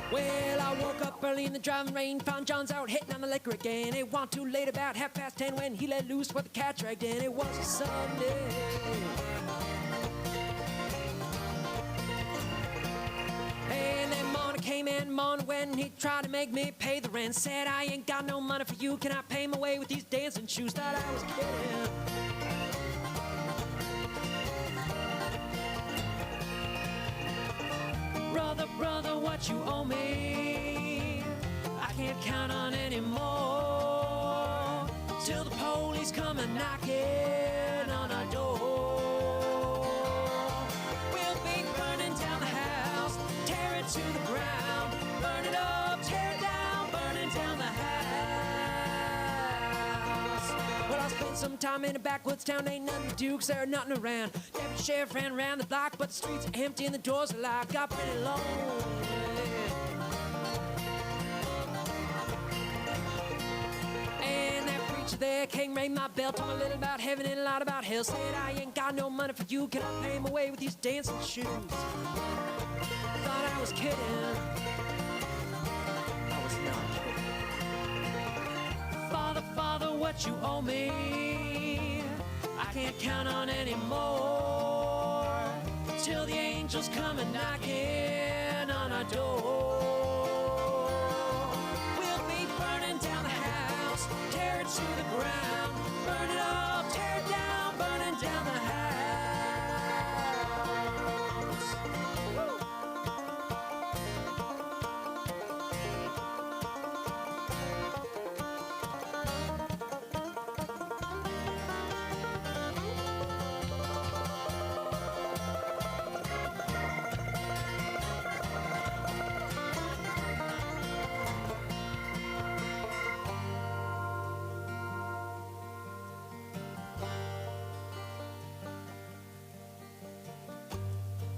Well, I woke up early in the driving rain, found John's out hitting on the liquor again. It wasn't too late, about 10:30 when he let loose with the cat dragged in. It was a Sunday. And then morning came in, morning when he tried to make me pay the rent. Said, I ain't got no money for you, can I pay my way with these dancing shoes? Thought I was kidding. Brother, brother, what you owe me, I can't count on anymore, till the police come and knocking on our door. We'll be burning down the house, tear it to the ground, burn it up, tear it down, burning down the house. Well, I spent some time in a backwoods town, ain't nothing to do 'cause there ain't nothing around. Deputy sheriff ran around the block, but the streets are empty and the doors are locked. Got pretty lonely. And that preacher there came, rang my bell, told me a little about heaven and a lot about hell. Said, I ain't got no money for you, can I pay my way with these dancing shoes? Thought I was kidding. I was not kidding. Father, Father, what you owe me, I can't count on anymore, till the angels come and knocking on our door. We'll be burning down the house, tear it to the ground, burn it up, tear it down, burning down the house. Woo.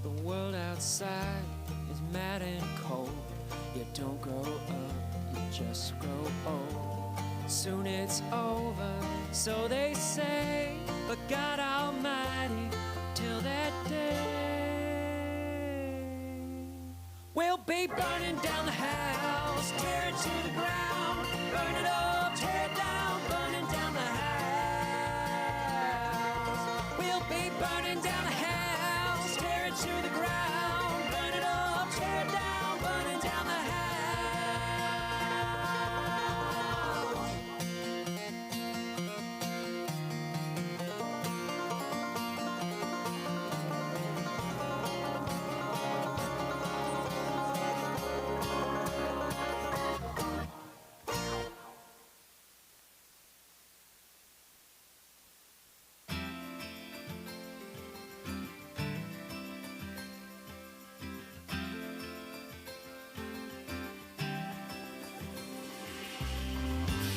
The world outside is mad and cold. You don't grow up, you just grow old. Soon it's over, so they say, but God Almighty, till that day, we'll be burning down the house, tear it to the ground, burn it up, tear it down, burning down the house. We'll be burning down the house, tear it to the ground, burn it up, tear it down, burning down the house.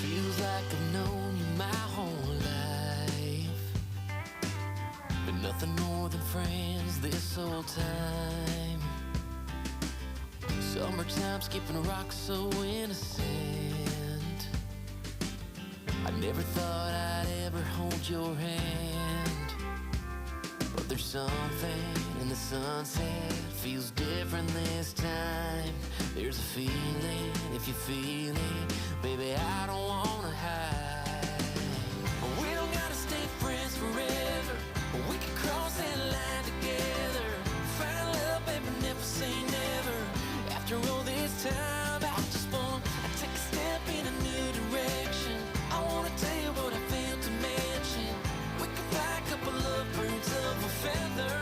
Feels like I've known you my whole life, but nothing more than friends this whole time. Summertime skipping rocks so innocent. I never thought I'd ever hold your hand, but there's something in the sunset feels different this time. There's a feeling, if you feel it, baby, I don't wanna hide. We don't gotta stay friends forever, we can cross that line together. Find love, baby, never say never. After all this time, I just want to take a step in a new direction. I wanna tell you what I failed to mention. We can fly a couple of birds of a feather.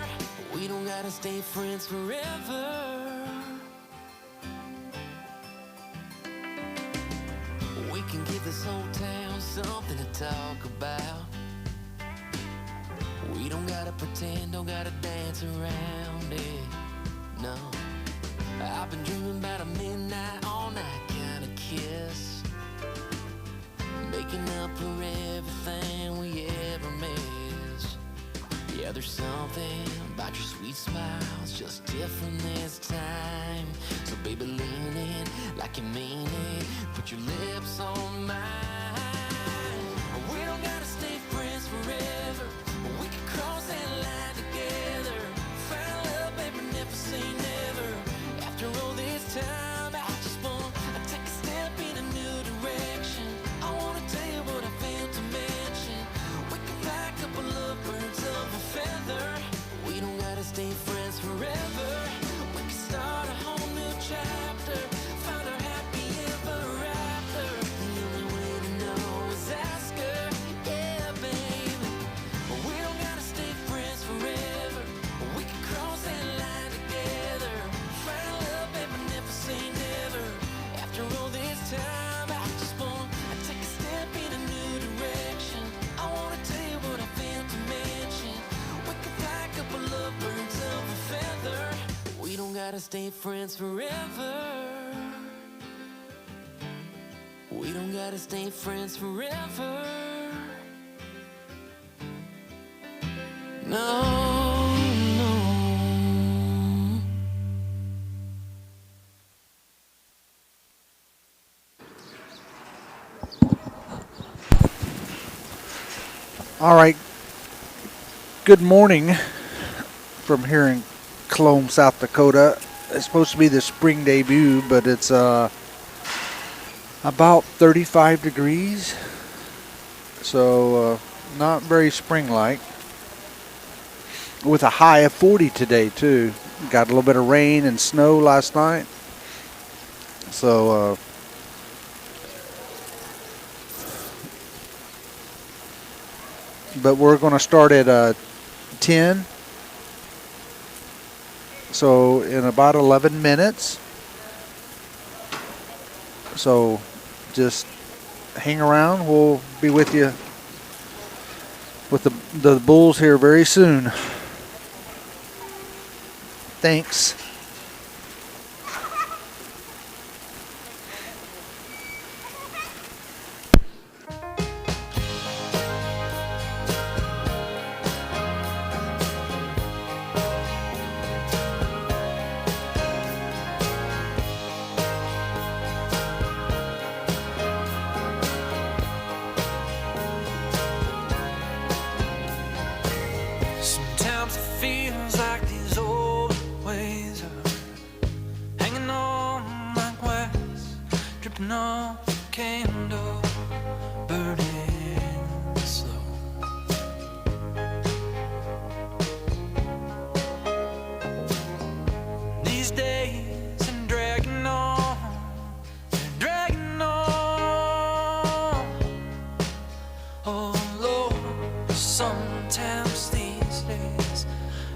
We don't gotta stay friends forever. We can give this whole town something to talk about. We don't gotta pretend, don't gotta dance around it, no. I've been dreaming about a midnight, all night kind of kiss, making up for everything we ever missed. Yeah, there's something about your sweet smile, it's just different this time. So baby, lean in like you mean it, put your lips on mine. We don't gotta stay friends forever, we can cross that line together. Find love, baby, never say never. After all this time, I stay friends forever. We don't gotta stay friends forever. No, no. All right. Good morning from here in Cologne, South Dakota. It's supposed to be the spring debut, but it's about 35 degrees. So not very spring-like. With a high of 40 today, too. Got a little bit of rain and snow last night. So but we're going to start at 10. So in about 11 minutes. So just hang around. We'll be with you with the Bulls here very soon. Thanks. Sometimes it feels like these old ways are hanging on like wax, dripping off a candle, burning slow. These days I'm dragging on, dragging on. Oh Lord, sometimes these days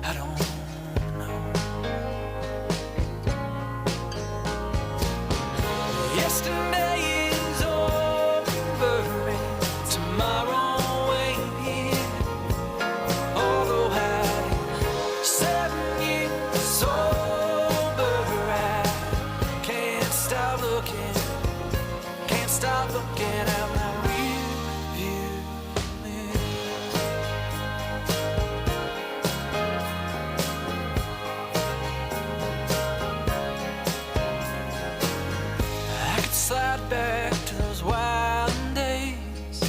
I don't know. Yesterday is over and tomorrow ain't here. Although I'm 7 years sober, I can't stop looking at my rearview mirror. I could slide back to those wild days,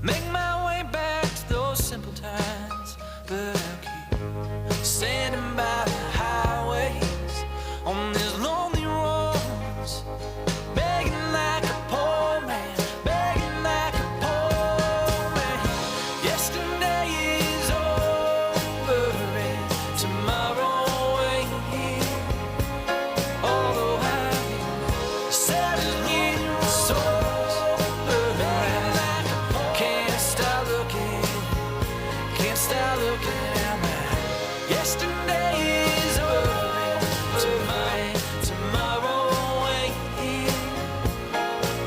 make my way back to those simple times, but I'll keep standing by the highways on these lonely roads, begging like a poor man, begging like a poor man. Yesterday is over and tomorrow ain't here. Although I'm 7 years sober, can't stop looking at my yesterday is over and tomorrow ain't here.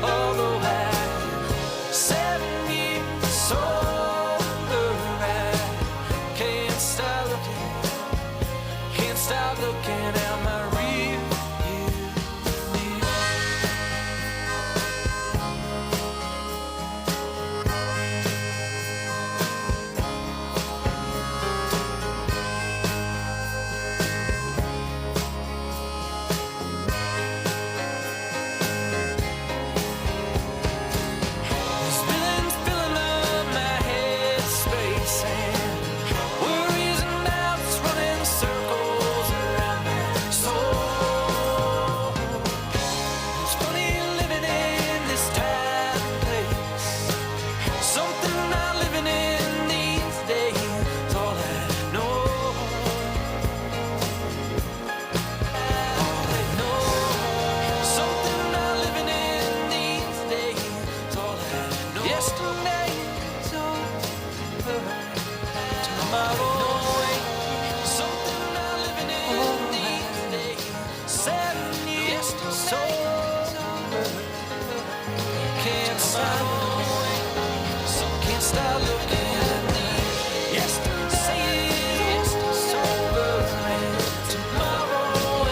Although I'm 7 years sober, I can't stop looking at my rear view mirror. These villains filling up my head space, and worries and doubts running circles around my soul. It's funny living in this time and place, something not living in these days, all I know. Something not living in these days, all I know. Yesterday is over, tomorrow ain't. Something not living in these days, 7 years sober, can't stop looking at me. Yesterday is over and tomorrow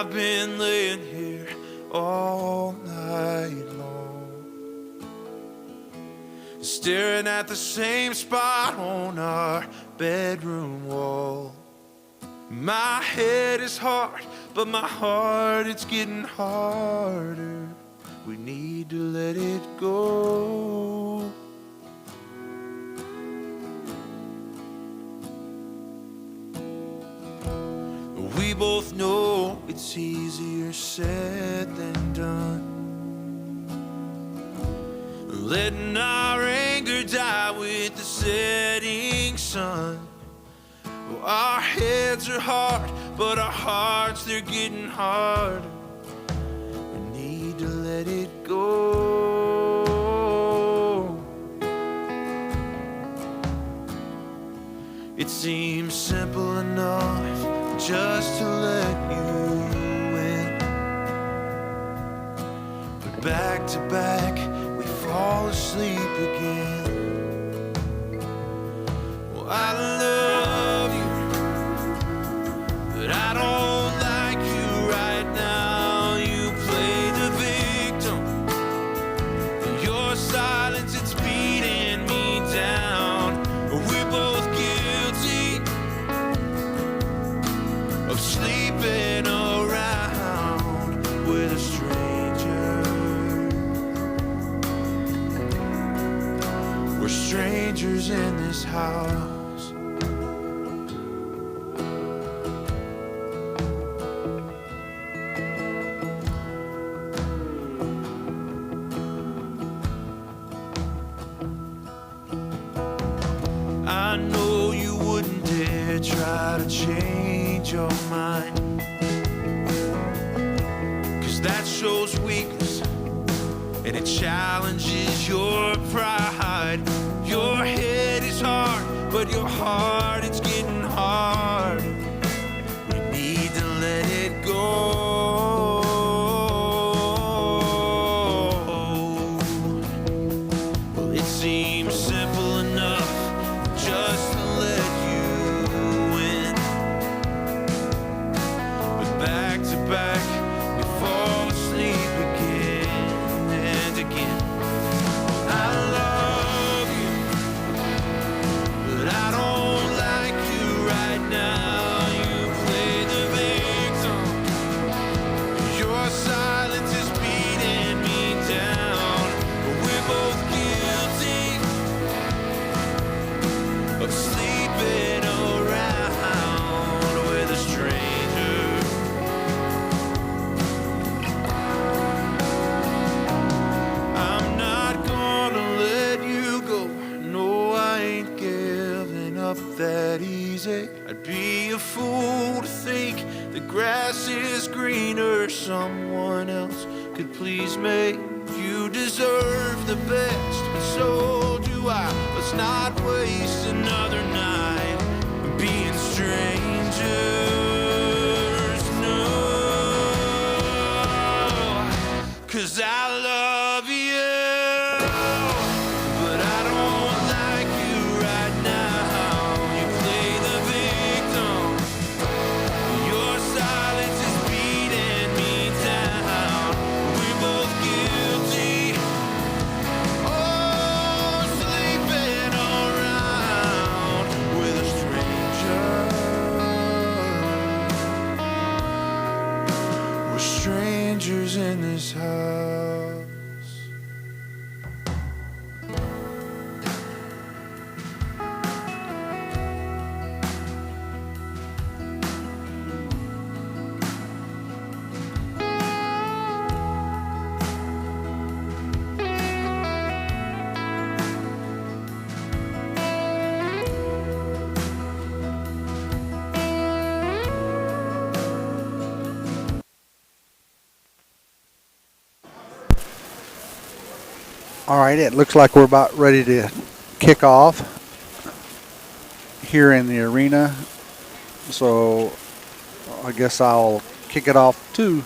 I've been laying here all night long, staring at the same spot on our bedroom wall. My head is hard, but my heart, it's getting harder. We need to let it go. We both know it's easier said than done, letting our anger die with the setting sun. Our heads are hard, but our hearts, they're getting harder. We need to let it go. It seems simple enough just to let you in, but back to back we fall asleep again. Well, I love you, but I don't like you right now. You play the victim, and your silence, it's beating me down. We're both guilty of sleeping around with a stranger. We're strangers in this house. I know you wouldn't dare try to change your mind, 'cause that shows weakness and it challenges your pride. Your head is hard, but your heart, it's getting hard. We need to let it go. Well, it seems simple enough just to let you in, but back to back we fall asleep again and again. I love you, but I don't like you right now. You play the victim, your silence is beating me down. We're both guilty of sleeping around with a stranger. I'm not gonna let you go. No, I ain't giving up that easy. I'd be a fool to think the grass is greener. Someone else could please me. You deserve the best, but so do I. Let's not waste another night being strangers, no. 'Cause I love you, but I don't like you right now. You play the victim, your silence is beating me down. We're both guilty, oh, sleeping around with a stranger. We're strangers in this house. All right, it looks like we're about ready to kick off here in the arena. So I guess I'll kick it off too.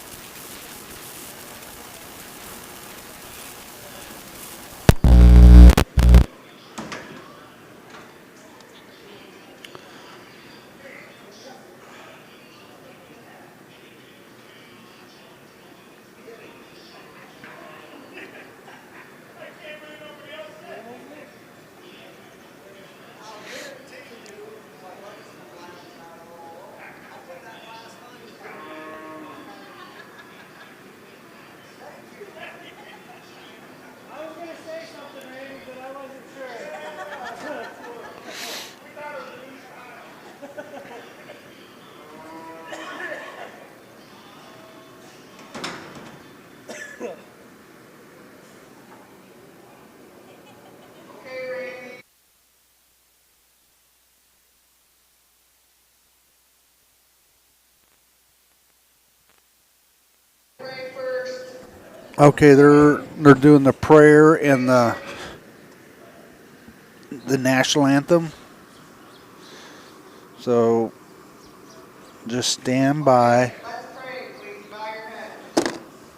Okay, they're doing the prayer and the national anthem. So just stand by. Let's pray, please. Bow your head.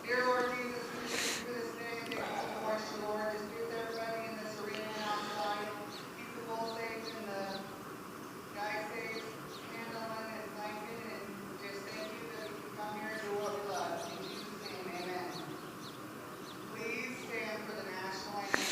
Dear Lord Jesus, we thank you for this day. Thank you for the moisture, Lord. Just be with everybody in this arena and outside. Keep the bull safe and the guy safe. Handling and blanket. And just thank you that we can come here and do what we love. In Jesus' name, amen. Please stand for the national anthem.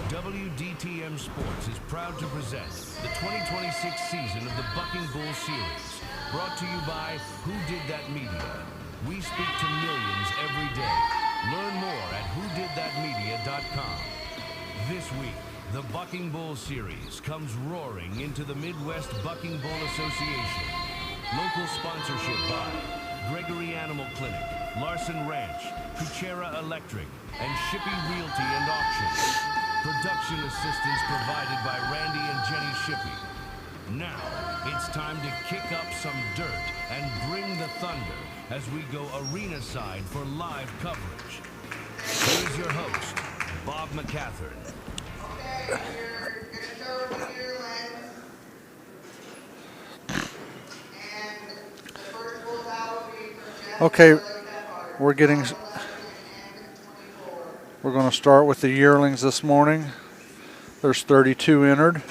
WDTM Sports is proud to present the 2026 season of the Bucking Bull Series, brought to you by Who Did That Media. We speak to millions every day. Learn more at whodidthatmedia.com. This week, the Bucking Bull Series comes roaring into the Midwest Bucking Bull Association. Local sponsorship by Gregory Animal Clinic, Larson Ranch, Kuchera Electric, and Shippey Realty and Auction. Production assistance provided by Randy and Jenny Shippey. Now, it's time to kick up some dirt and bring the thunder as we go arena side for live coverage. Here's your host, Bob McCathern. Okay, you're going to start with the Yearlings. And the first bull's out will be from Jeff. Okay, we're going to start with the yearlings this morning. There's 32 entered.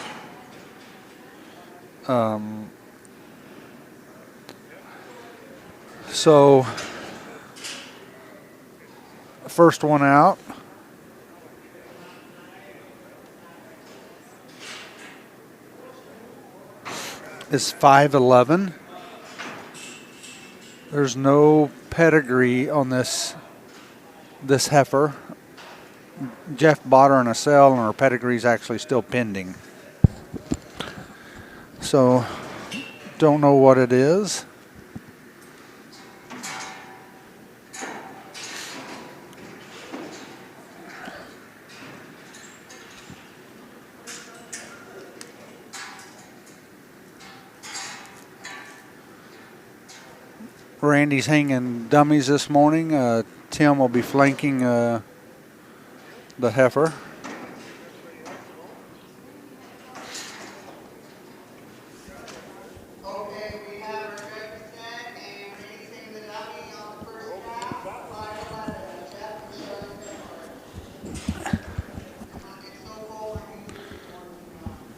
So, first one out is 5'11". There's no pedigree on this heifer. Jeff bought her in a sale, and her pedigree is actually still pending. So, don't know what it is. Randy's hanging dummies this morning. Tim will be flanking the heifer. Okay, we have our judges set and releasing the dummy on the first half. 5'11", Jeff and Shirley Pickard. It's so cold when you use this morning.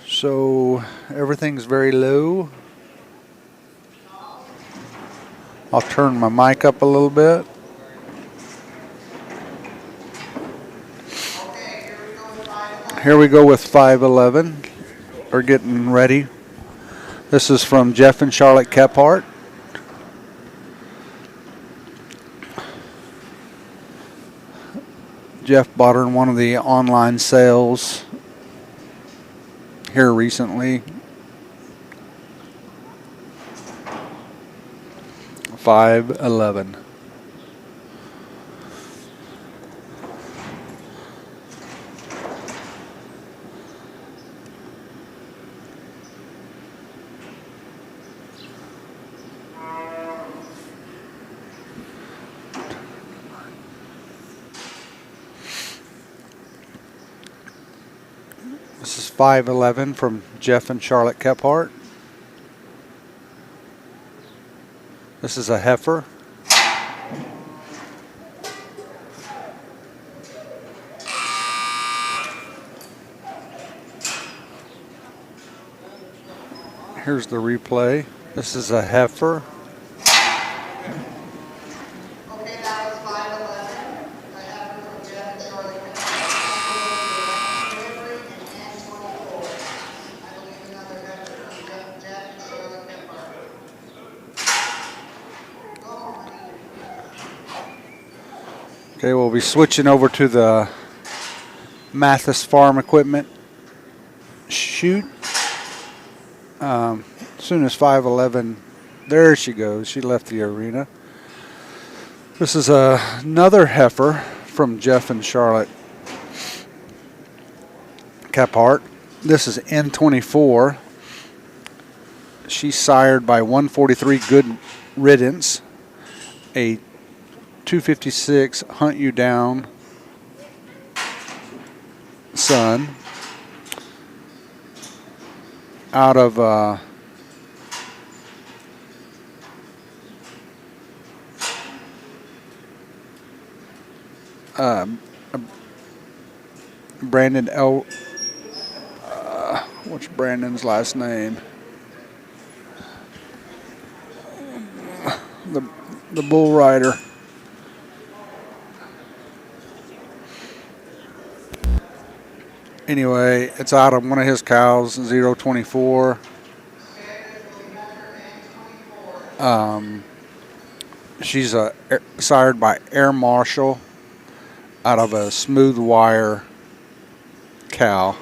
So everything's very low. I'll turn my mic up a little bit. Here we go with 5'11". We're getting ready. This is from Jeff and Charlotte Kephart. Jeff bought her in one of the online sales here recently. 5'11". This is 511 from Jeff and Charlotte Kephart. This is a heifer. Here's the replay. This is a heifer. Okay, that was 511. I have it from Jeff and Charlie. Delivery and N24. I believe another heifer from Jeff and Charlie Kephart. Go on, honey. Okay, we'll be switching over to the Mathis Farm Equipment chute. As soon as 511, there she goes. She left the arena. This is another heifer from Jeff and Charlotte Kephart. This is N24. She's sired by 143 Good Riddance, a 256 Hunt You Down son out of Brandon L. What's Brandon's last name? The bull rider. Anyway, it's out of one of his cows, 024. She's sired by Air Marshal out of a smooth wire cow.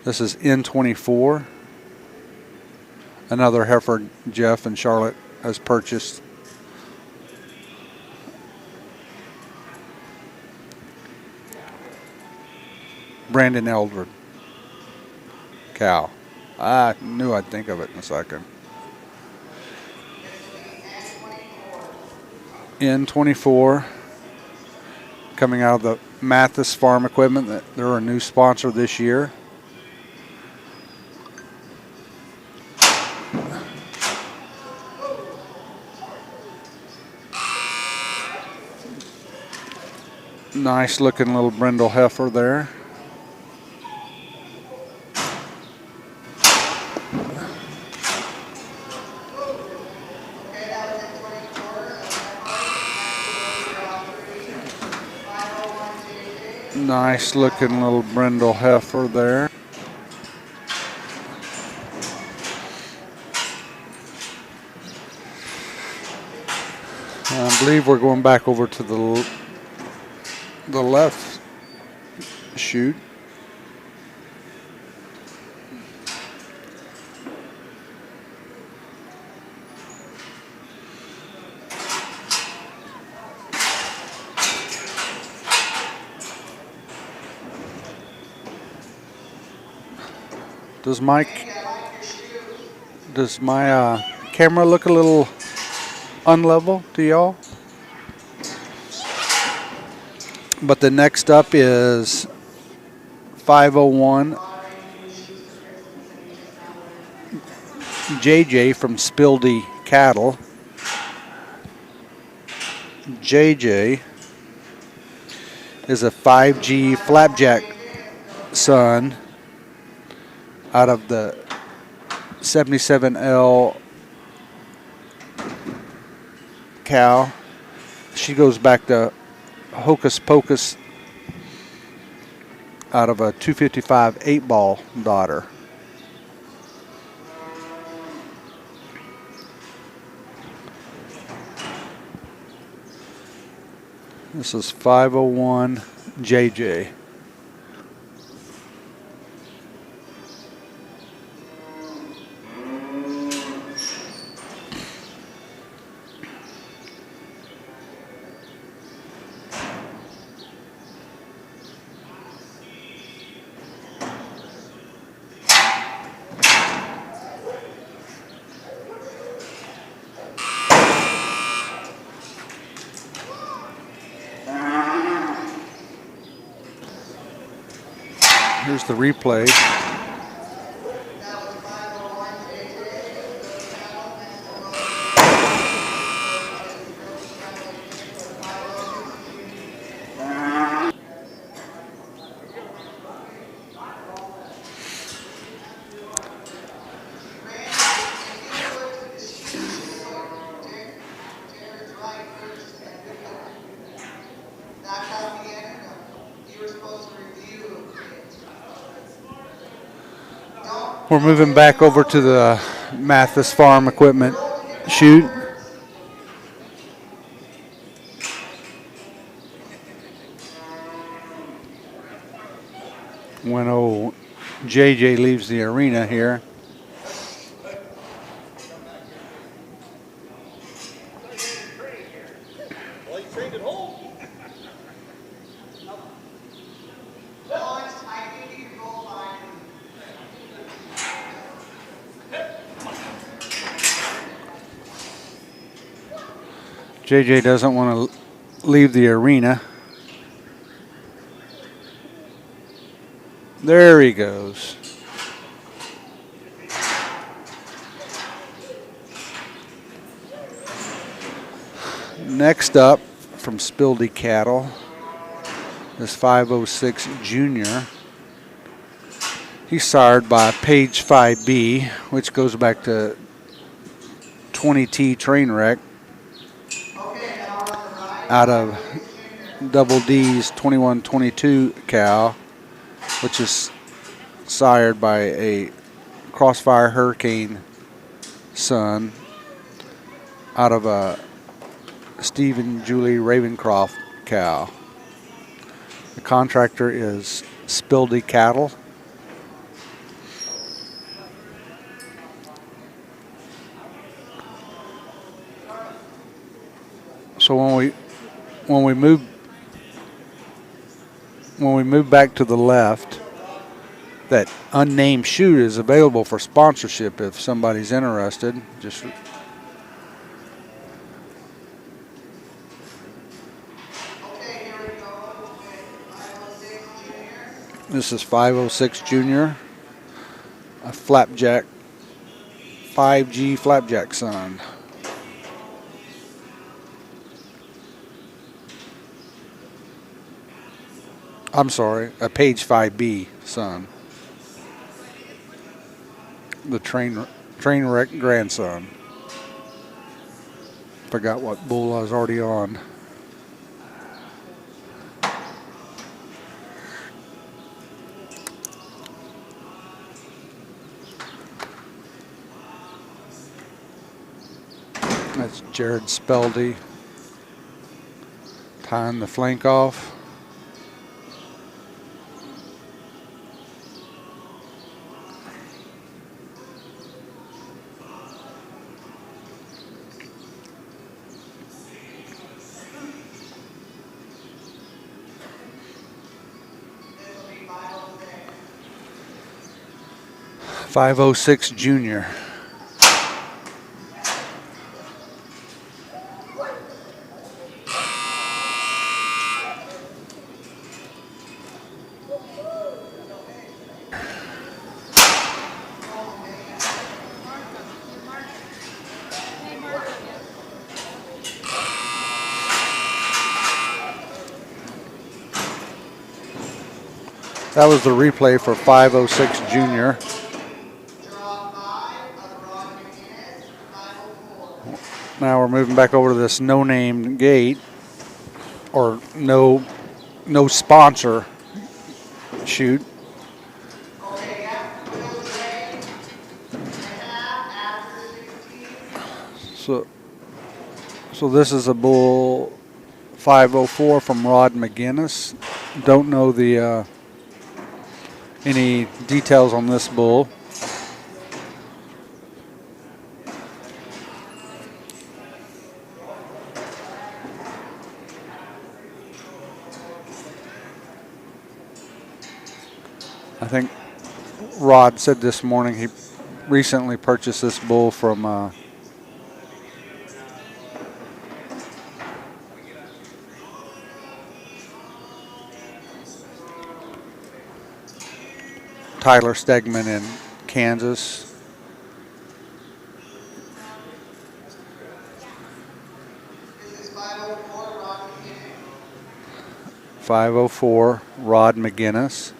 This is N24. Another heifer Jeff and Charlotte has purchased. Brandon Eldred cow. I knew I'd think of it in a second. N24 coming out of the Mathis Farm Equipment. They're a new sponsor this year. Nice looking little brindle heifer there. Nice looking little brindle heifer there. I believe we're going back over to the left chute. Does my camera look a little unlevel to y'all? But the next up is 501 JJ from Spildy Cattle. JJ is a 5G flapjack son out of the 77L cow. She goes back to Hocus Pocus out of a 255 8-ball daughter. This is 501 JJ. Here's the replay. That was 501 JJ, Billy Cattle, next to Jared's right first and video. That copy in, you were supposed to review it. We're moving back over to the Mathis Farm Equipment chute. When old JJ leaves the arena here. Lawrence, I think you can go find JJ doesn't want to leave the arena. There he goes. Next up from Spildy Cattle is 506 Junior. He's sired by Page 5B, which goes back to 20T train wreck out of Double D's 2122 cow, which is sired by a Crossfire Hurricane son out of a Stephen Julie Ravencroft cow. The contractor is Spildy Cattle. So when we move back to the left, that unnamed chute is available for sponsorship if somebody's interested. Just this is 506 Junior, a flapjack, 5G flapjack son. I'm sorry, a Page 5B son. The train wreck grandson. Forgot what bull I was already on. That's Jared Speldy tying the flank off. .506 Junior. That was the replay for 506 Junior. Now we're moving back over to this no-name gate, or no sponsor chute. So this is a bull 504 from Rod McGinnis. Don't know the any details on this bull. I think Rod said this morning he recently purchased this bull from Tyler Stegman in Kansas. This is 504, Ron McKinnon. 504, Rod McGinnis.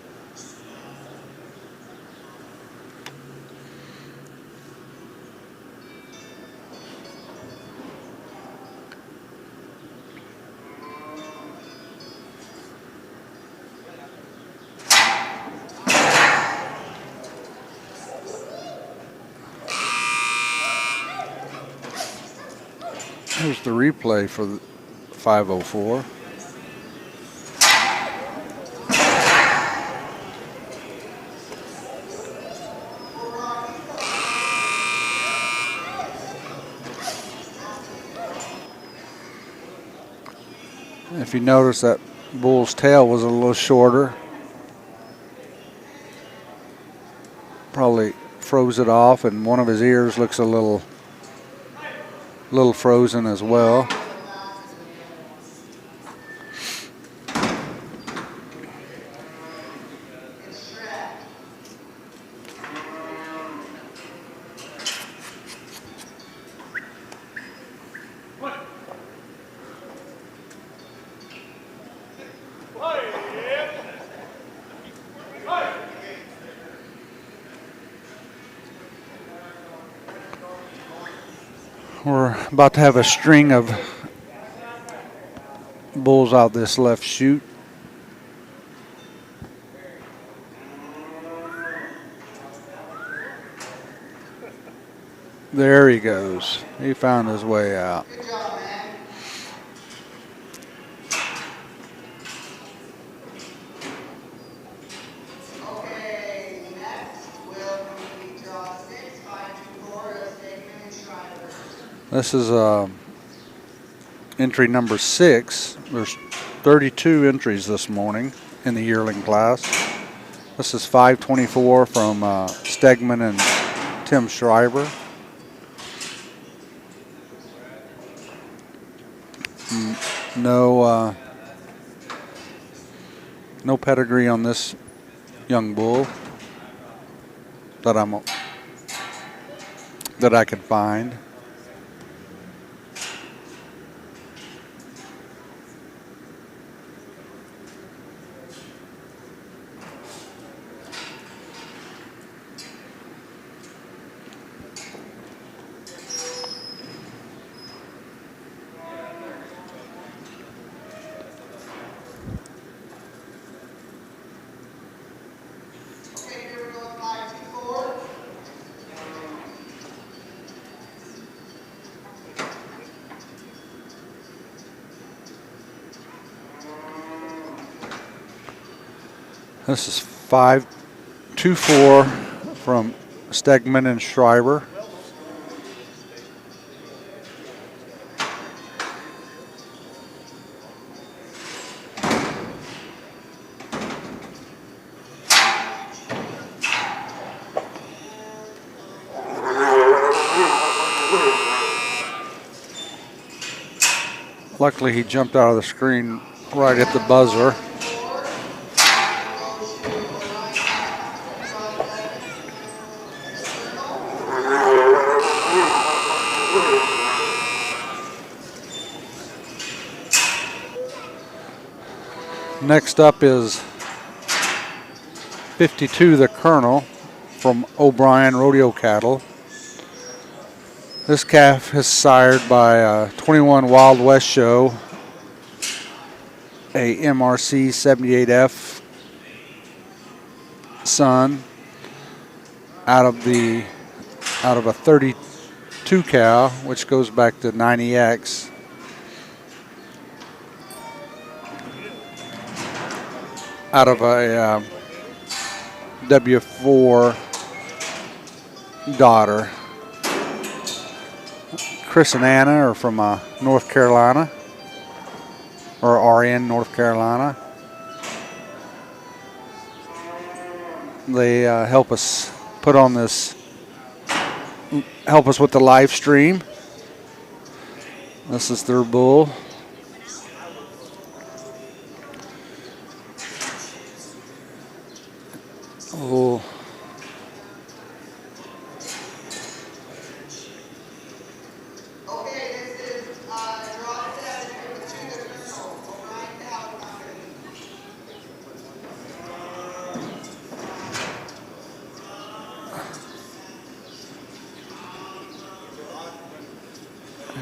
Here's the replay for the 504. If you notice, that bull's tail was a little shorter. Probably froze it off, and one of his ears looks a little frozen as well. We're about to have a string of bulls out this left chute. There he goes. He found his way out. Good job, man. Okay, next will be draw 6, 524, Stegman and Schreiber. This is entry number 6. There's 32 entries this morning in the yearling class. This is 524 from Stegman and Tim Schreiber. No pedigree on this young bull that I can find. Okay, here we go with 524. This is 524 from Stegman and Schreiber. Luckily, he jumped out of the screen right at the buzzer. Next up is 52, the Colonel from O'Brien Rodeo Cattle. This calf is sired by 21 Wild West Show, a MRC 78F son out of a 32 cow, which goes back to 90X. Out of a W4 daughter. Chris and Anna are from North Carolina, or are in North Carolina. They help us put on this, help us with the live stream. This is their bull. Oh.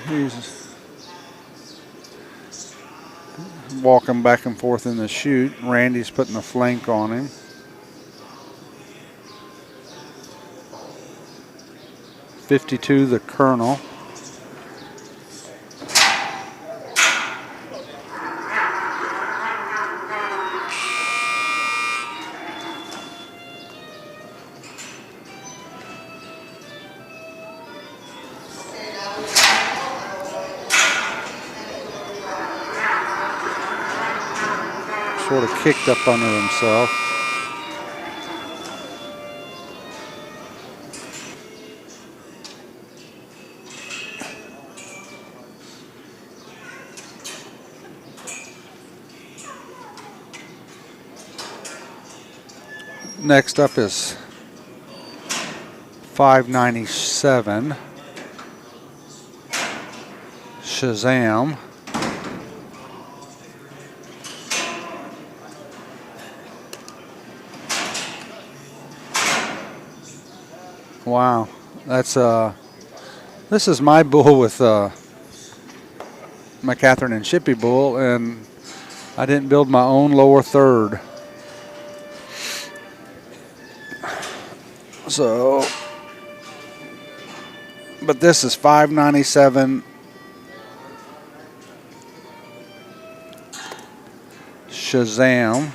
He's walking back and forth in the chute. Randy's putting a flank on him. .52, the Colonel. Sort of kicked up under himself. Next up is 597 Shazam. Wow, that's this is my bull with my Catherine and Shippey bull, and I didn't build my own lower third. So, but this is 597 Shazam.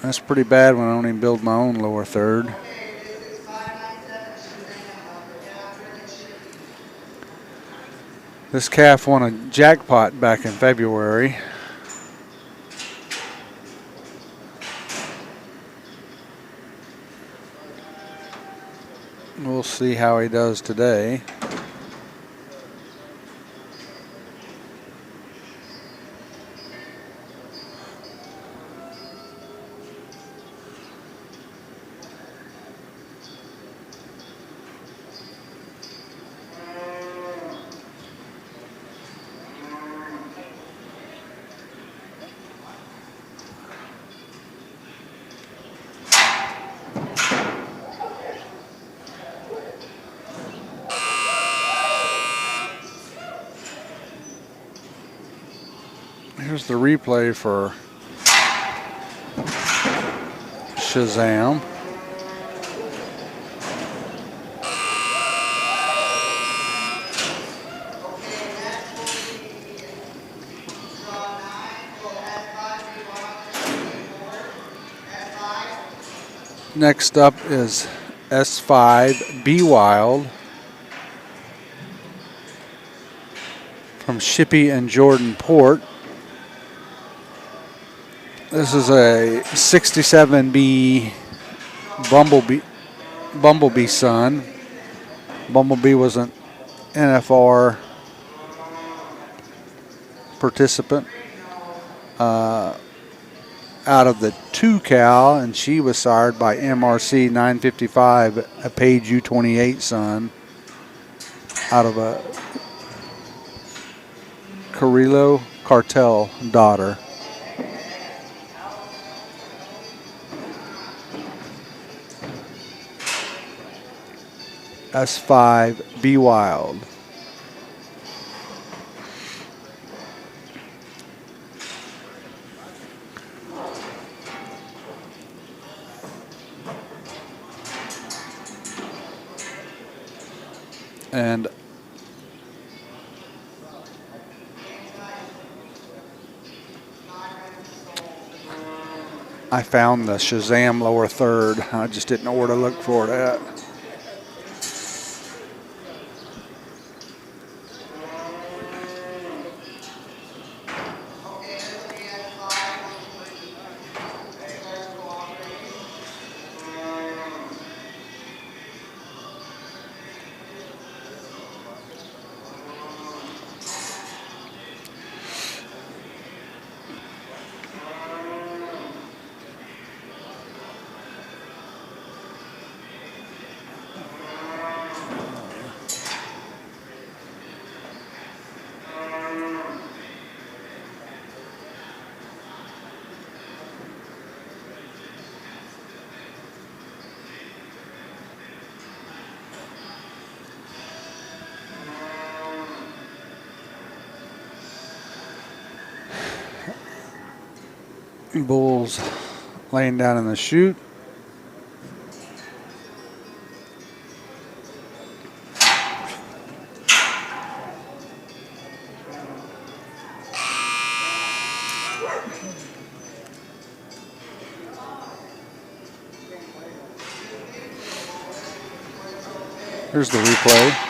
That's pretty bad when I don't even build my own lower third. This calf won a jackpot back in February. We'll see how he does today. Here's the replay for Shazam. Next up is S5 Be Wild from Shippey and Jordan Port. This is a 67B Bumblebee son. Bumblebee was an NFR participant out of the 2 cal, and she was sired by MRC 955, a Page U28 son out of a Carrillo Cartel daughter. S5 Be Wild. And I found the Shazam lower third. I just didn't know where to look for it at. Bulls laying down in the chute. Here's the replay.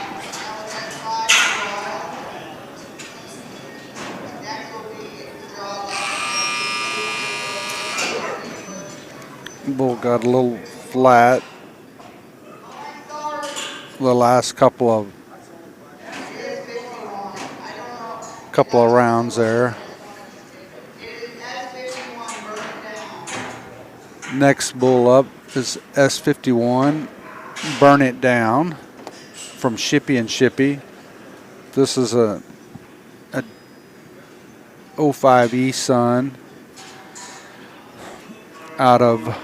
Bull got a little flat the last couple of rounds there. Next bull up is S51, Burn It Down, from Shippy and Shippy. This is a 05E son out of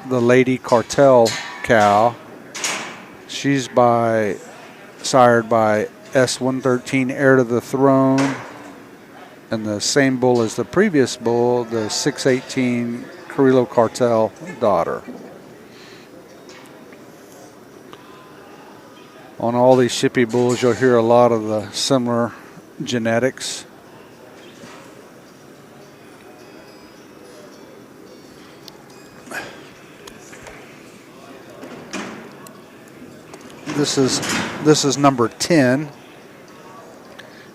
the Lady Cartel cow. She's sired by S113, Heir to the Throne, and the same bull as the previous bull, the 618 Carrillo Cartel daughter. On all these Shippy bulls, you'll hear a lot of the similar genetics. This is number 10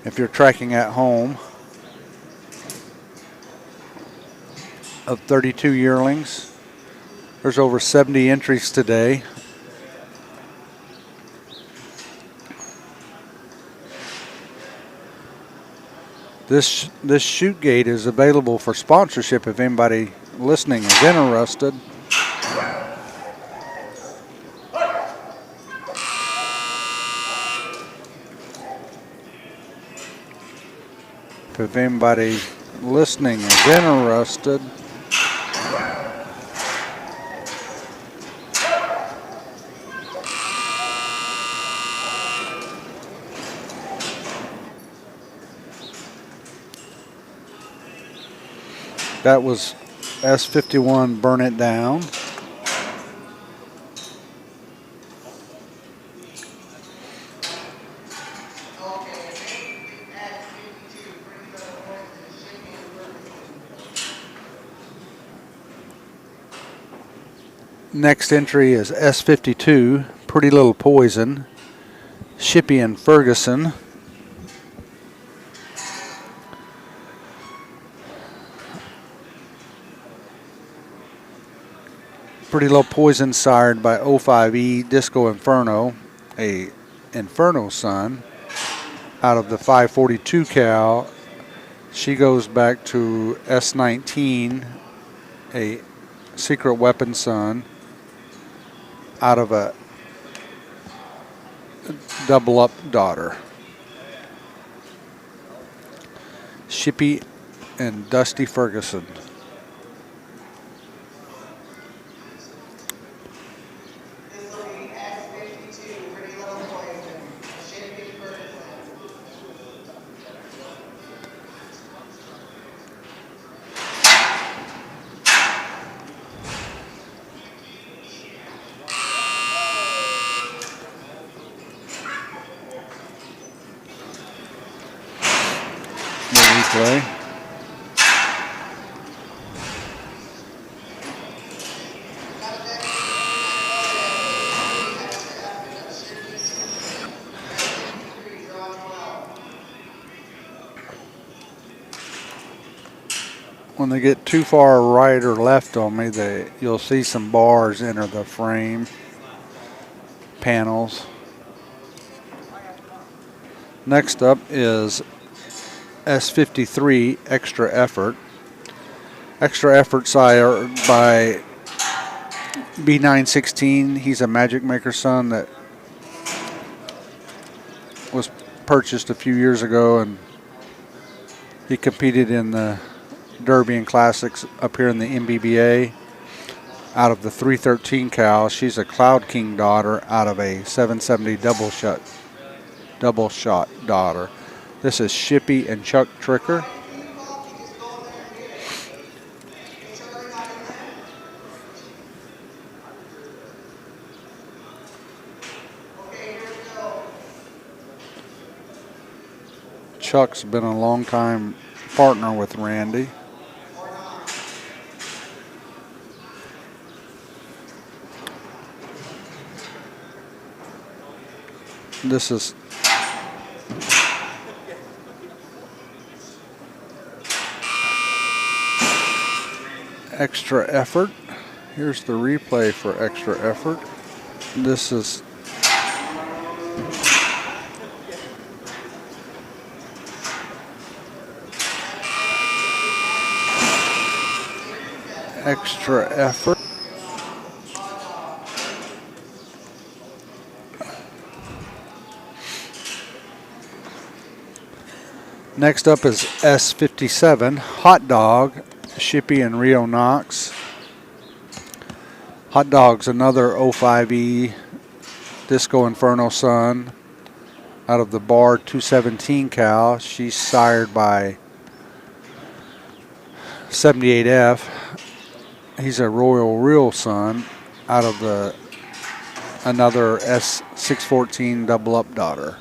if you're tracking at home of 32 yearlings. There's over 70 entries today. This chute gate is available for sponsorship if anybody listening is interested. If anybody listening is interested. That was S51, Burn It Down. Next entry is S52, Pretty Little Poison, Shippy and Ferguson. Pretty Little Poison sired by 05E Disco Inferno, a Inferno son, out of the 542 cow. She goes back to S19, a Secret Weapon son, out of a Double Up daughter. Shippy and Dusty Ferguson. Replay. When they get too far right or left on me, you'll see some bars enter the frame panels. Next up is S53, Extra Effort. Extra Effort sire by B916. He's a Magic Maker son that was purchased a few years ago, and he competed in the Derby and Classics up here in the MBBA. Out of the 313 cow, she's a Cloud King daughter out of a 770 double shot daughter. This is Shippy and Chuck Tricker. Chuck's been a long time partner with Randy. This is extra effort. Here's the replay for extra effort. This is extra effort. Next up is S57, Hot Dog, Shippy and Rio Knox. Hot Dog's another 05E Disco Inferno son out of the Bar 217 cow. She's sired by 78F. He's a Royal Real son out of the another S614 double up daughter.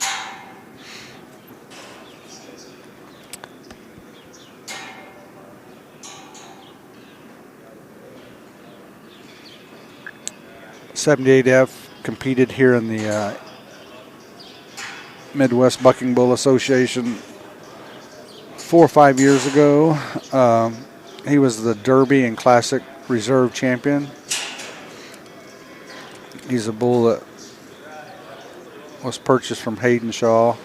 '78F competed here in the Midwest Bucking Bull Association 4 or 5 years ago. He was the Derby and Classic Reserve champion. He's a bull that was purchased from Hayden Shaw.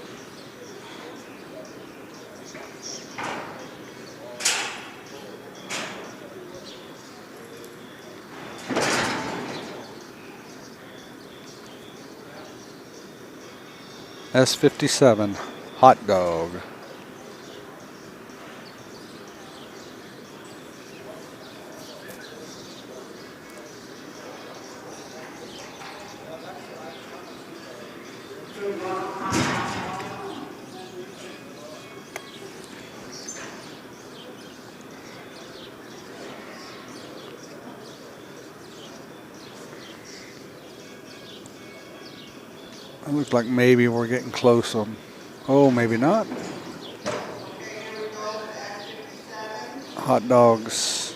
S57, Hot Dog. It looks like maybe we're getting close on. Oh, maybe not. Hot Dogs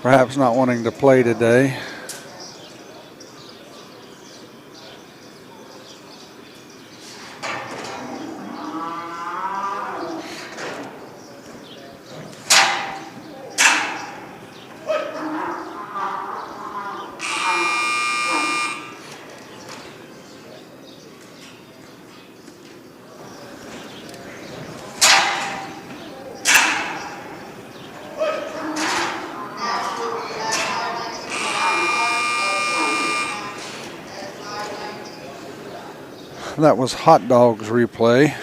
perhaps not wanting to play today. That was Hot Dog's replay.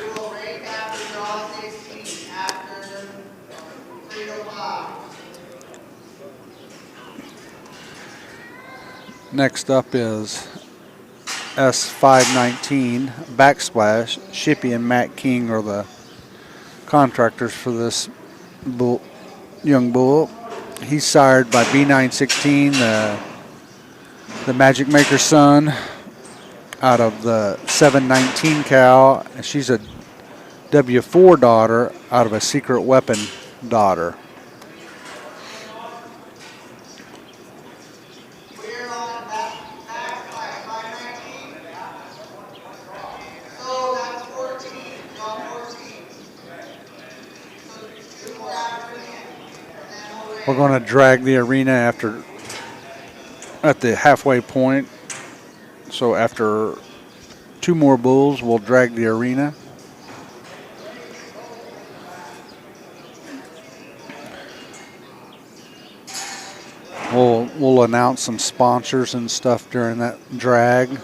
Next up is S519 Backsplash. Shippy and Matt King are the contractors for this bull, young bull. He's sired by B916, the Magic Maker son, out of the 719 cow. She's a W4 daughter out of a Secret Weapon daughter. We're on backslash 519. So that's 14. Draw 14. So 2 more after the end. We're going to drag the arena at the halfway point. So after 2 more bulls, we'll drag the arena. We'll announce some sponsors and stuff during that drag.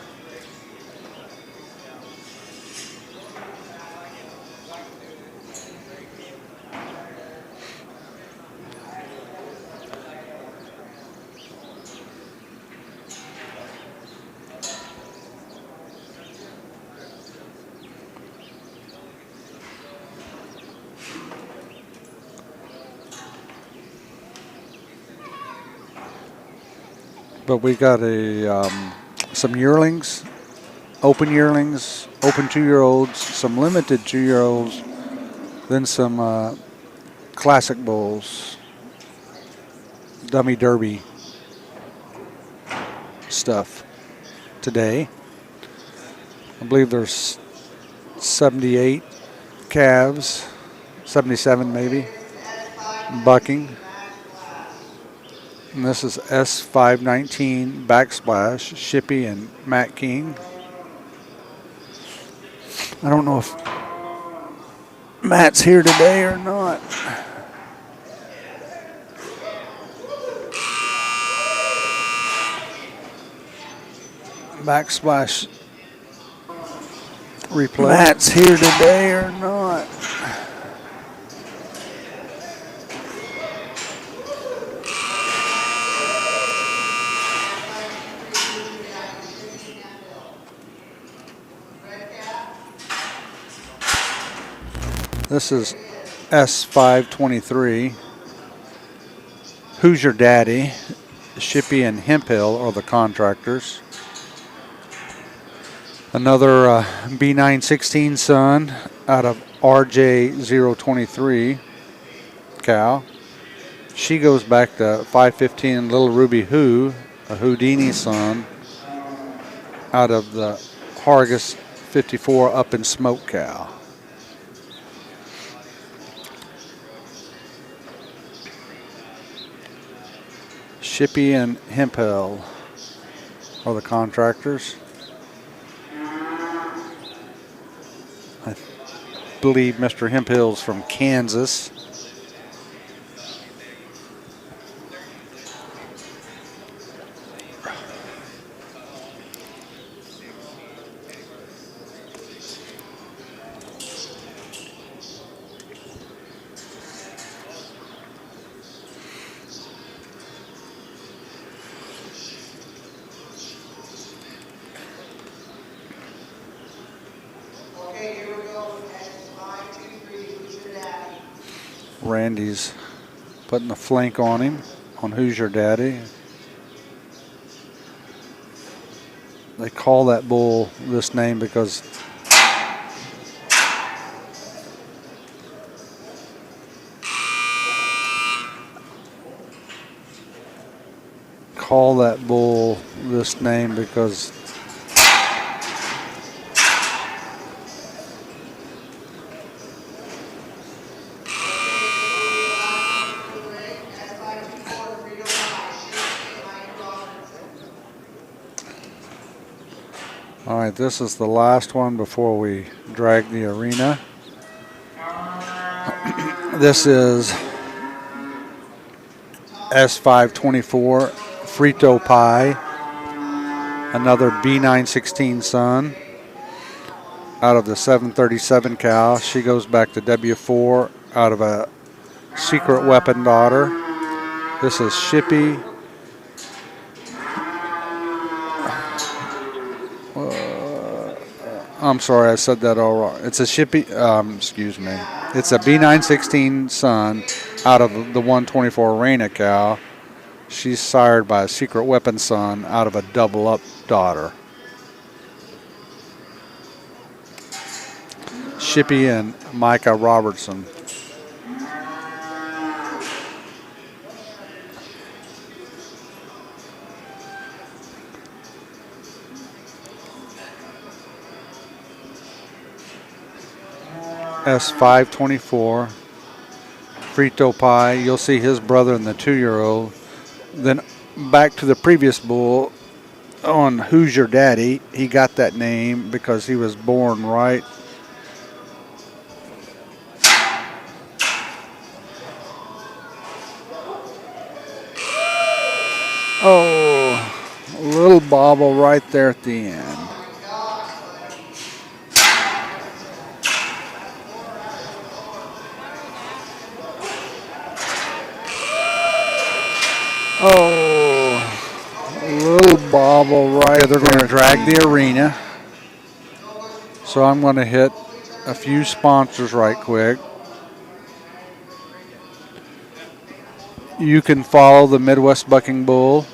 But we got some yearlings open yearlings, open 2-year-olds, some limited 2-year-olds, then some classic bulls, dummy derby stuff today. I believe there's 78 calves, 77 maybe, bucking. And this is S519 Backsplash, Shippy and Matt King. I don't know if Matt's here today or not. Backsplash replay. Matt's here today or not. This is S523. Who's Your Daddy? Shippy and Hemp Hill are the contractors. Another B916 son out of RJ023 cow. She goes back to 515 Little Ruby Who, a Houdini son out of the Hargus 54 Up in Smoke cow. Shippy and Hemp Hill are the contractors. I believe Mr. Hemp Hill's from Kansas. Randy's putting a flank on him on Who's Your Daddy. They call that bull this name because all right, this is the last one before we drag the arena. This is S524 Frito Pie, another B916 son out of the 737 cow. She goes back to W4 out of a Secret Weapon daughter. This is Shippy. I'm sorry, I said that all wrong. It's a Shippy, excuse me. It's a B916 son out of the 124 Reina cow. She's sired by a Secret Weapon son out of a Double Up daughter. Shippy and Micah Robertson. S524 Frito Pie. You'll see his brother and the 2-year-old. Then back to the previous bull on Who's Your Daddy. He got that name because he was born right. Oh, a little bobble right there at the end. Oh, a little bobble right. They're going to drag the arena. So I'm going to hit a few sponsors right quick. You can follow the Midwest Bucking Bull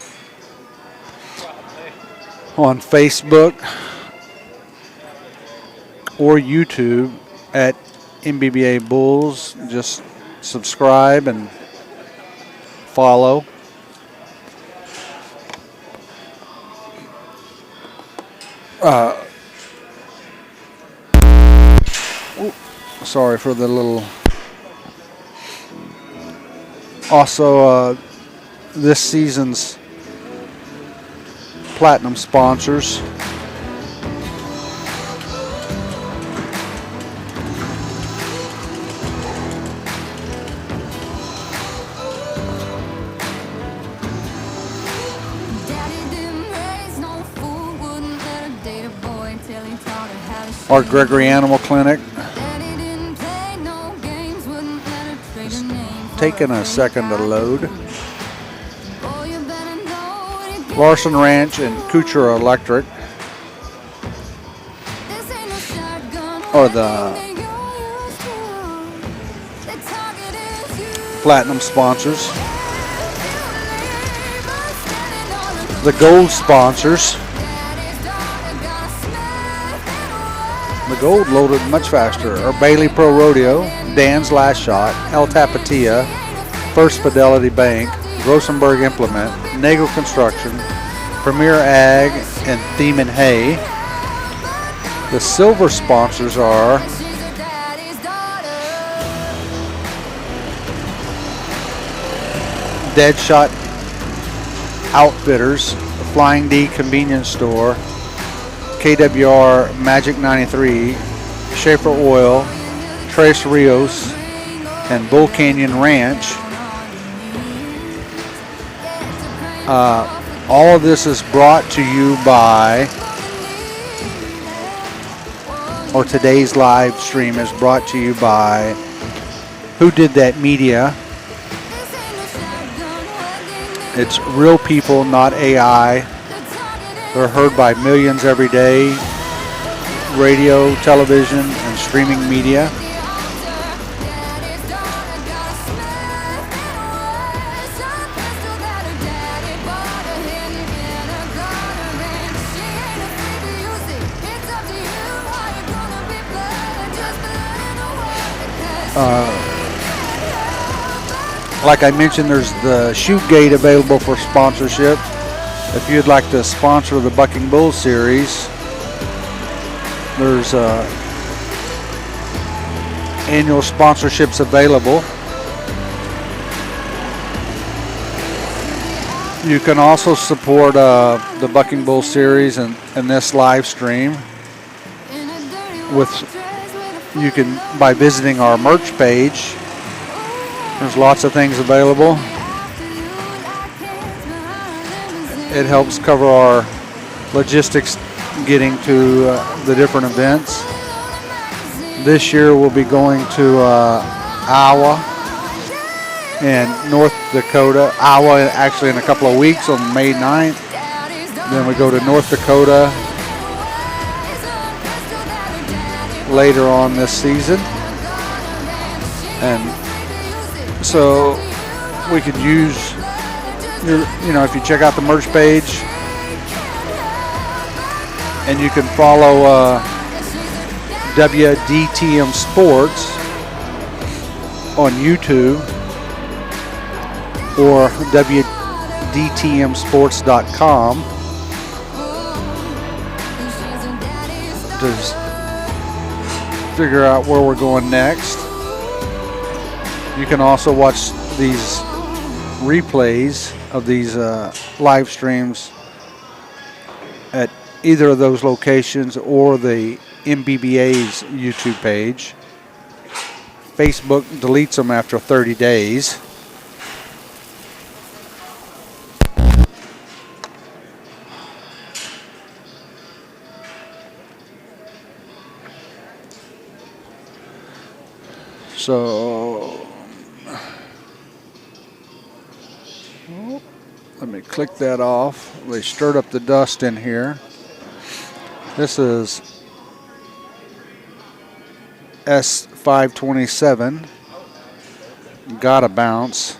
on Facebook or YouTube at MBBA Bulls. Just subscribe and follow. Sorry for the little. Also, this season's platinum sponsors. Our Gregory Animal Clinic. Taking a second to load. Larson Ranch and Kuchera Electric are the platinum sponsors. The gold sponsors. The gold loaded much faster are Bailey Pro Rodeo, Dan's Last Shot, El Tapatia, First Fidelity Bank, Rosenberg Implement, Nagel Construction, Premier Ag, and Thiem and Hay. The silver sponsors are Deadshot Outfitters, the Flying D Convenience Store, KWR Magic 93, Schaefer Oil, Tres Rios, and Bull Canyon Ranch. All of this is brought to you by, or today's live stream is brought to you by Who Did That Media. It's real people, not AI. They're heard by millions every day. Radio, television, and streaming media. Like I mentioned, there's the Shoot Gate available for sponsorship. If you'd like to sponsor the Bucking Bull Series, there's annual sponsorships available. You can also support the Bucking Bull Series and this live stream by visiting our merch page. There's lots of things available. It helps cover our logistics getting to the different events. This year we'll be going to Iowa and North Dakota. Iowa actually in a couple of weeks on May 9th. Then we go to North Dakota later on this season. And so we could use, if you check out the merch page, and you can follow WDTM Sports on YouTube or WDTMsports.com to figure out where we're going next. You can also watch these replays of these live streams at either of those locations or the MBBA's YouTube page. Facebook deletes them after 30 days. So let me click that off. They stirred up the dust in here. This is S527. Gotta Bounce.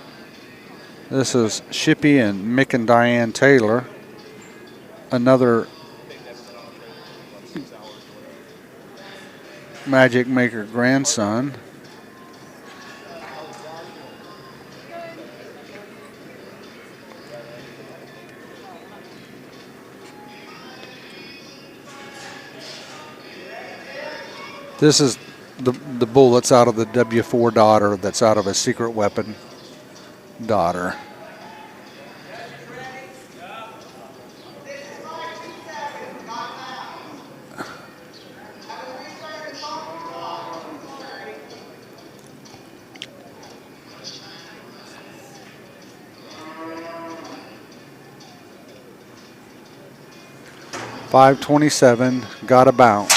This is Shippy and Mick and Diane Taylor. Magic Maker grandson. This is the bull that's out of the W4 daughter, that's out of a secret weapon daughter. .527, got a bounce.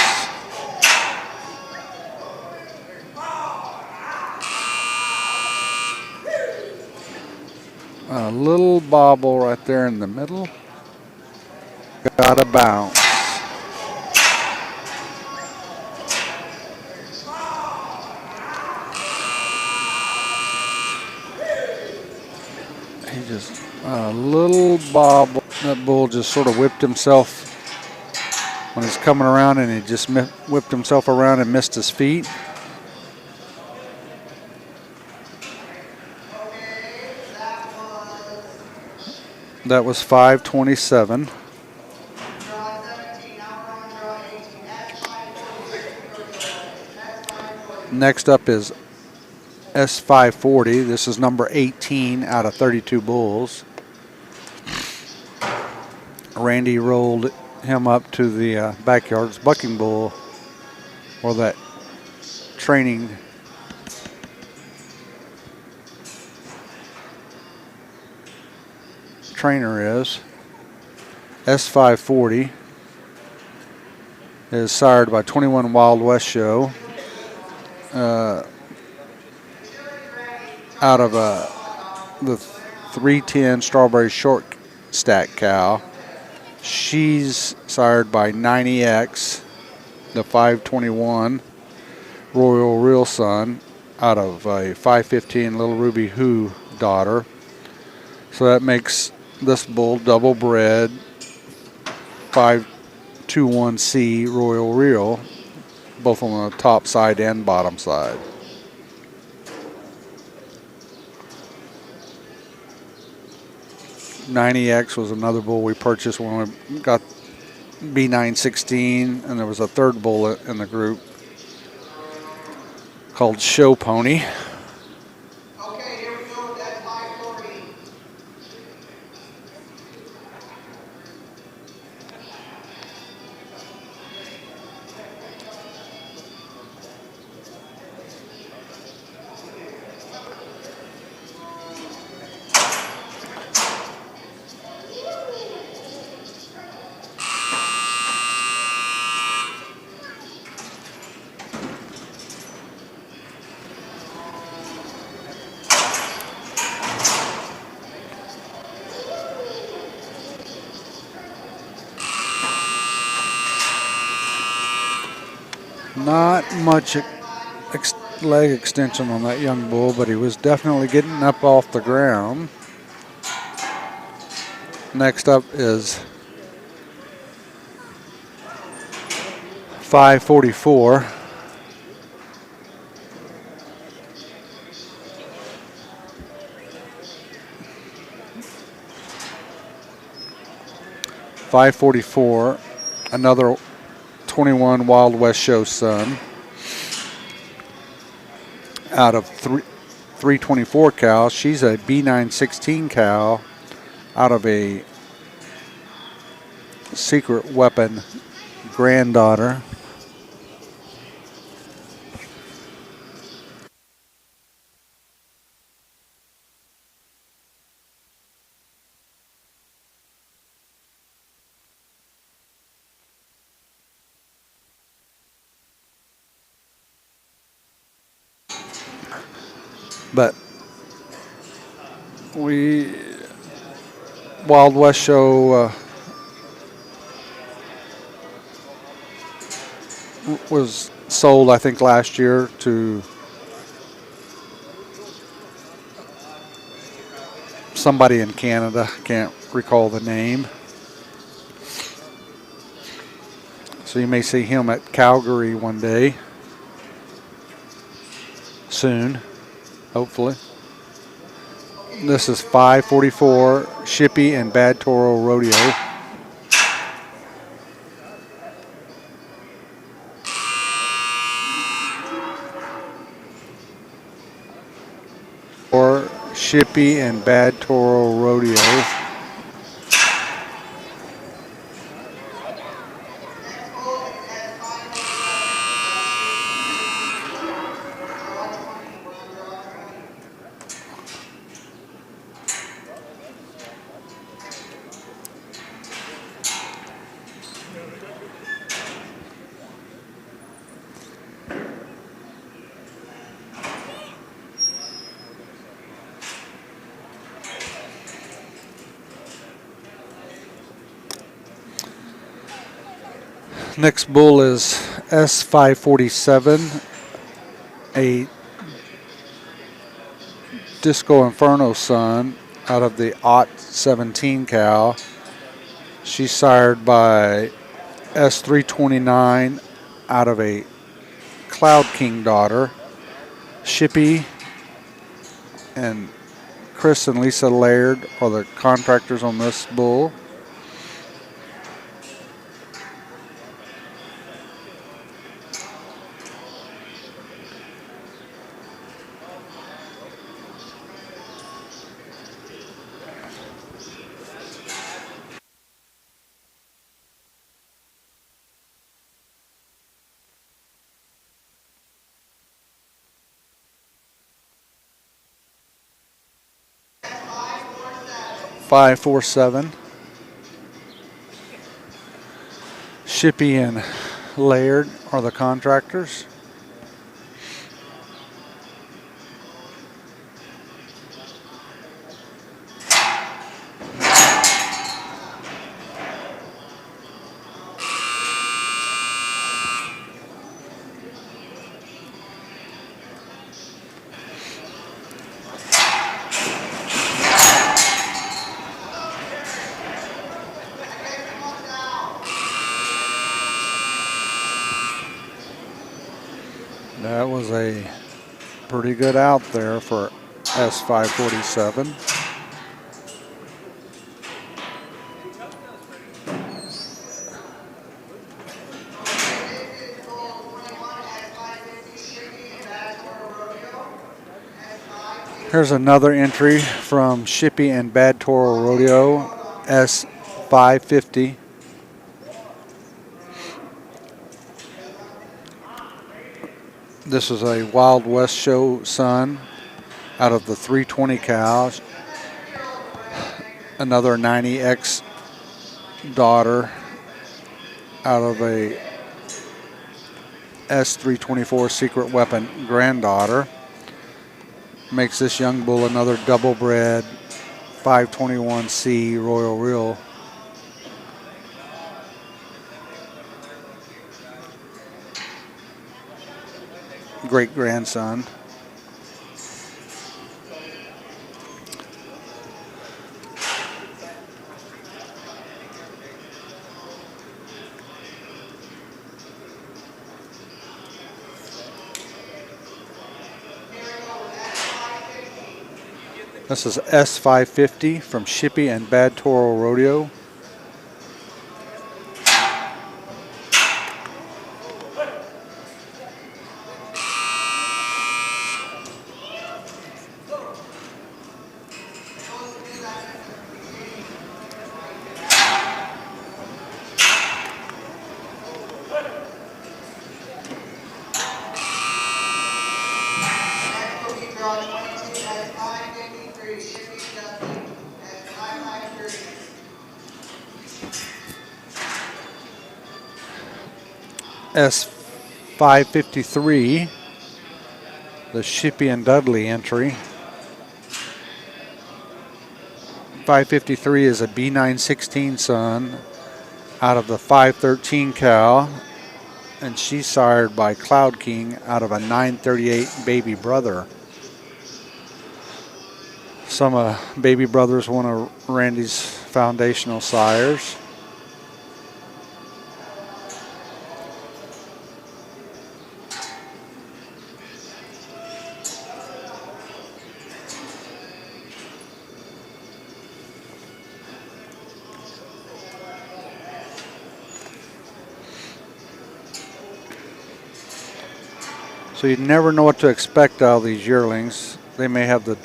A little bobble right there in the middle. Got a bounce. He just, a little bobble. That bull just sort of whipped himself when he's coming around, and he just whipped himself around and missed his feet. That was 527. Draw 17, now we're on draw 18. That's 540. Next up is S540. This is number 18 out of 32 bulls. Randy rolled him up to the backyard's bucking bull, or that training trainer is. S540 is sired by 21 Wild West Show, out of the 310 Strawberry Short Stack cow. She's sired by 90X, the 521 Royal Real Son, out of a 515 Little Ruby Who daughter. So that makes this bull double bred 521C Royal Real, both on the top side and bottom side. .90X was another bull we purchased when we got B916, and there was a third bull in the group called Show Pony. Okay, here we go with that 540. Not much leg extension on that young bull, but he was definitely getting up off the ground. Next up is 544. .544, another 21 Wild West Show son, out of 324 cow. She's a B916 cow, out of a secret weapon granddaughter. But Wild West Show was sold, I think, last year to somebody in Canada. Can't recall the name. So you may see him at Calgary one day. soon, hopefully. This is 544 Shippy and Bad Toro Rodeo. Or Shippy and Bad Toro Rodeo. Next bull is at 507. Draw 20. We're on draw 20. Next bull is S547, a Disco Inferno son out of the Ot 17 cow. She's sired by S329 out of a Cloud King daughter. Shippy and Chris and Lisa Laird are the contractors on this bull. S547. 547. Shippy and Laird are the contractors. That was a pretty good out there for S547. This is bull 21 at 550 Shippy and Bad Toro Rodeo. S550. Here's another entry from Shippy and Bad Toro Rodeo, S550. This is a Wild West Show son out of the 320 cows. Another 90X daughter out of a S324 Secret Weapon granddaughter. Makes this young bull another double bred 521C Royal Real. Great grandson. This is S550 from Shippy and Bad Toro Rodeo. Next will be draw 22 at 553 Shippy Dusty at 553. S553, the Shippy and Dudley entry. 553 is a B916 son out of the 513 cow, and she's sired by Cloud King out of a 938 baby brother. Some baby brothers, one of Randy's foundational sires. So you never know what to expect out of these yearlings. They may have the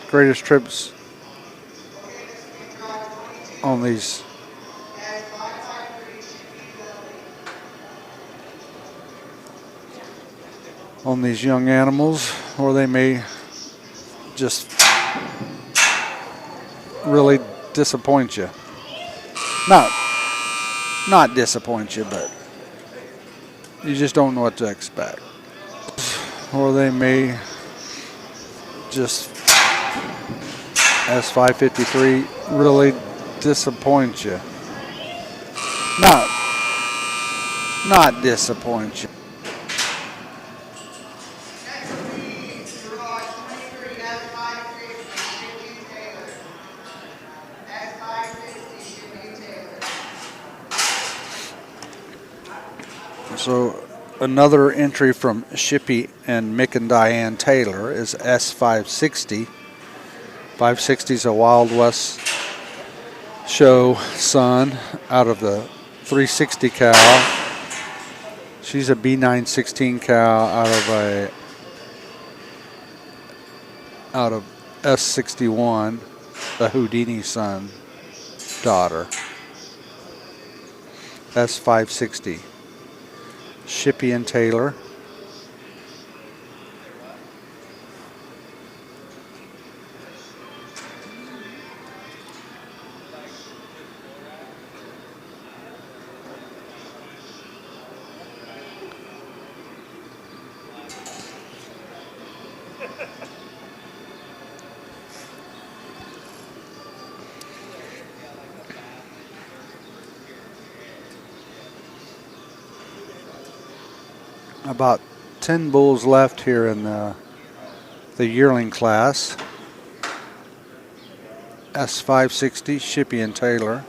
greatest trips on these young animals, or they may just really disappoint you. Not disappoint you, but you just don't know what to expect. Or they may just, as 553, really disappoint you. Not disappoint you. So another entry from Shippy and Mick and Diane Taylor is S560. 560 is a Wild West show son out of the 360 cow. She's a B916 cow out of S61, the Houdini son daughter. S560. Shippy and Taylor. About 10 bulls left here in the yearling class. S560, Shippy and Taylor.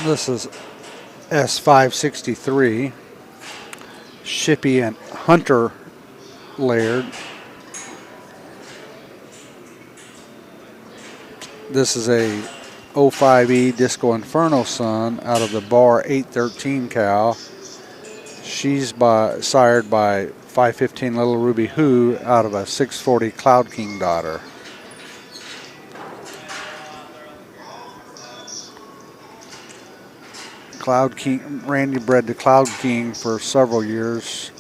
This is S563, Shippy and Hunter Laird. This is a 05E Disco Inferno son out of the Bar 813 cow. She's sired by 515 Little Ruby Who out of a 640 Cloud King daughter. Cloud King, Randy bred the Cloud King for several years.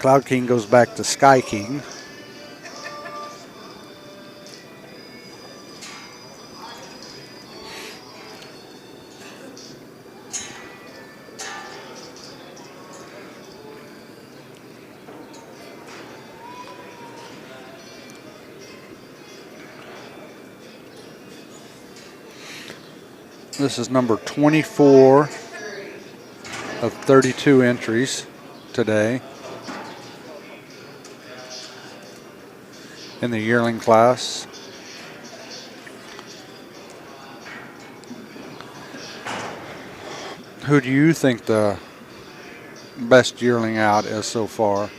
Cloud King goes back to Sky King. This is number 24 of 32 entries today in the yearling class. Who do you think the best yearling out is so far?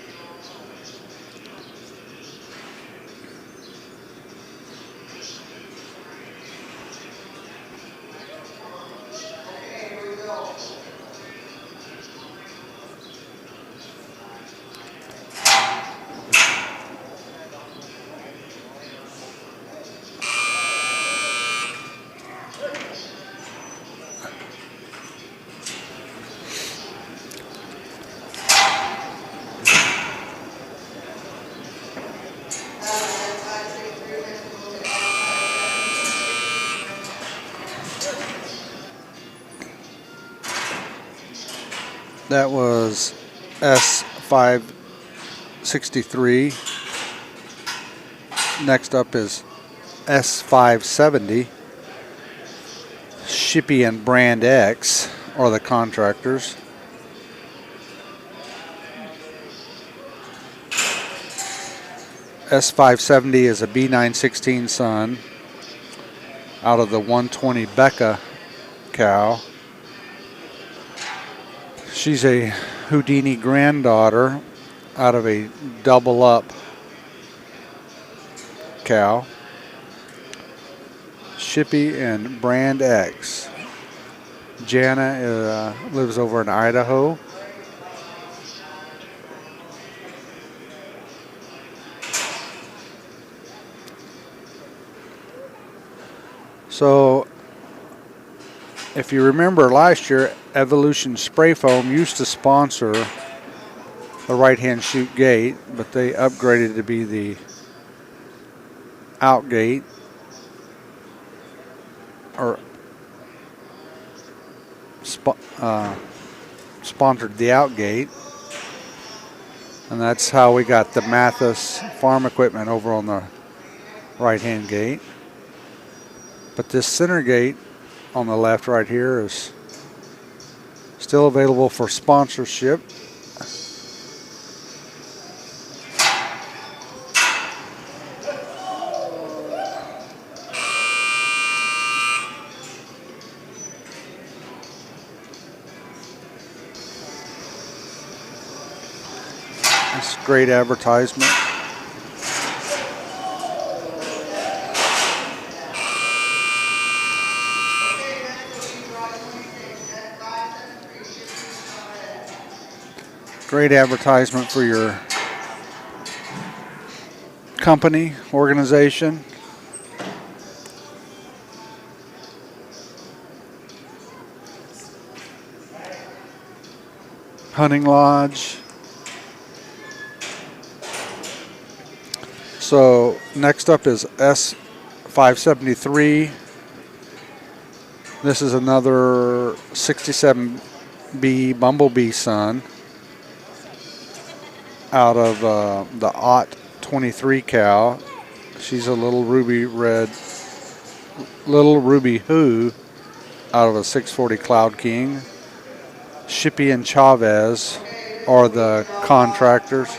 That was S563. Next up is S570. Shippy and Brand X are the contractors. S570 is a B916 son out of the 120 Becca cow. She's a Houdini granddaughter out of a double up cow. Shippy and Brand X. Jana lives over in Idaho. So, if you remember last year, Evolution Spray Foam used to sponsor the right-hand chute gate, but they upgraded to be the out gate, or sponsored the out gate, and that's how we got the Mathis farm equipment over on the right-hand gate. But this center gate on the left right here is still available for sponsorship. It's great advertisement. Great advertisement for your company, organization. Hunting lodge. So next up is S573. This is another 67B Bumblebee son out of the Ott 23 cow. She's a little ruby Hoo out of a 640 Cloud King. Shippy and Chavez are the contractors.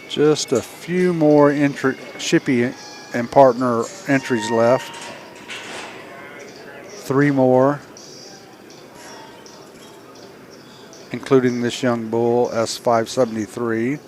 Just a few more Shippy and partner entries left. 3 more, including this young bull, S573.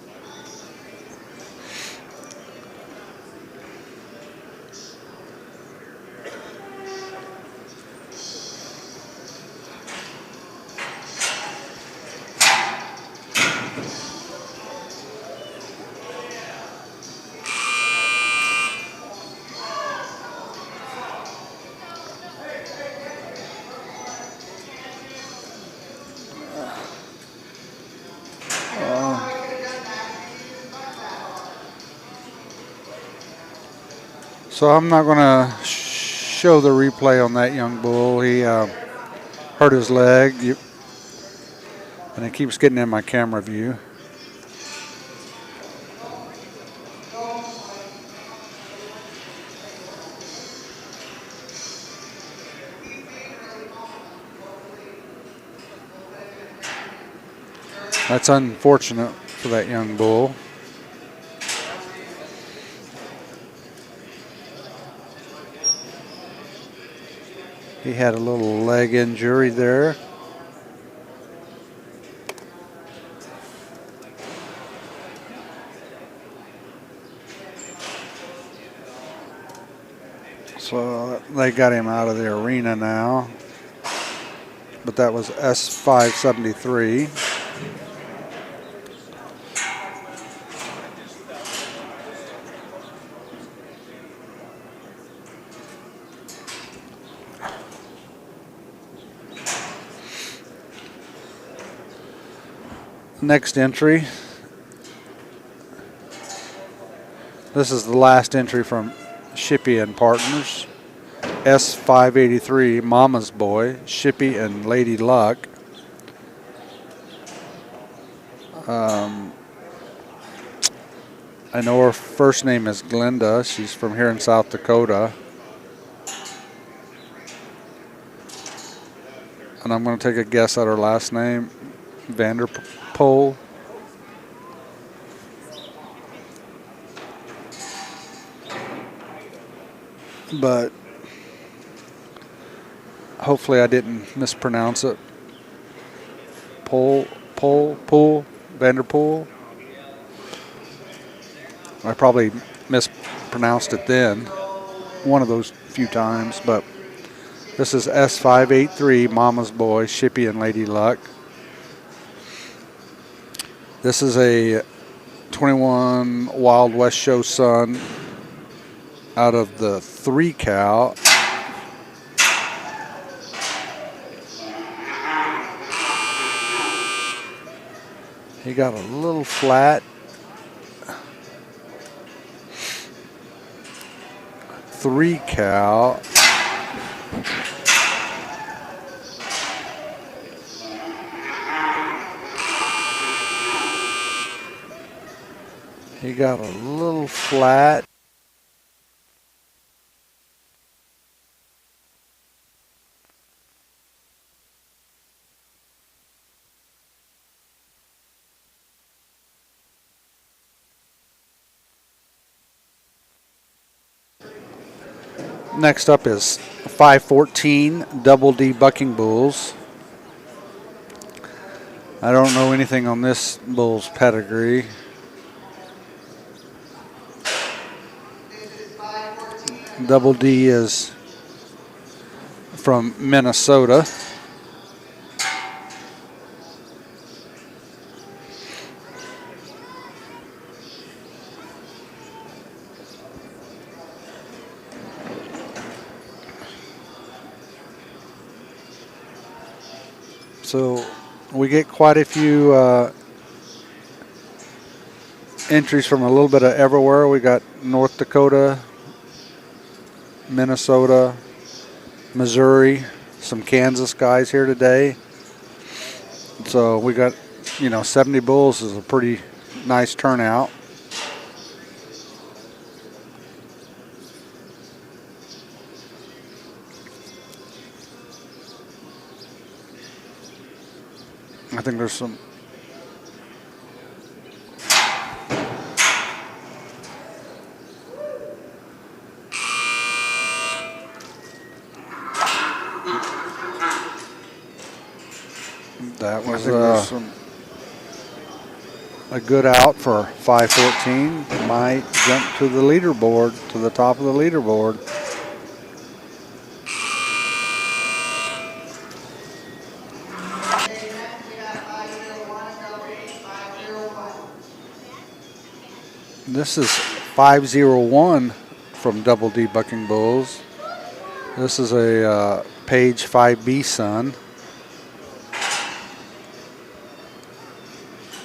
So I'm not going to show the replay on that young bull. He hurt his leg, and it keeps getting in my camera view. That's unfortunate for that young bull. He had a little leg injury there. So they got him out of the arena now. But that was S573. Next entry. This is the last entry from Shippy and Partners. S583, Mama's Boy, Shippy and Lady Luck. I know her first name is Glenda. She's from here in South Dakota. And I'm going to take a guess at her last name, Vanderpool. But hopefully I didn't mispronounce it. Vanderpool. I probably mispronounced it then, one of those few times, but this is S583, Mama's Boy, Shippy and Lady Luck. This is a 21 Wild West Show son out of the 3 cow. He got a little flat. 3 cow. He got a little flat. Next up is 514 Double D Bucking Bulls. I don't know anything on this bull's pedigree. Double D is from Minnesota. So we get quite a few entries from a little bit of everywhere. We got North Dakota, Minnesota, Missouri, some Kansas guys here today. So we got, 70 bulls is a pretty nice turnout. I think there's some. That was a good out for 514. Might jump to the leaderboard, to the top of the leaderboard. This is 501 from Double D Bucking Bulls. This is a Page 5B son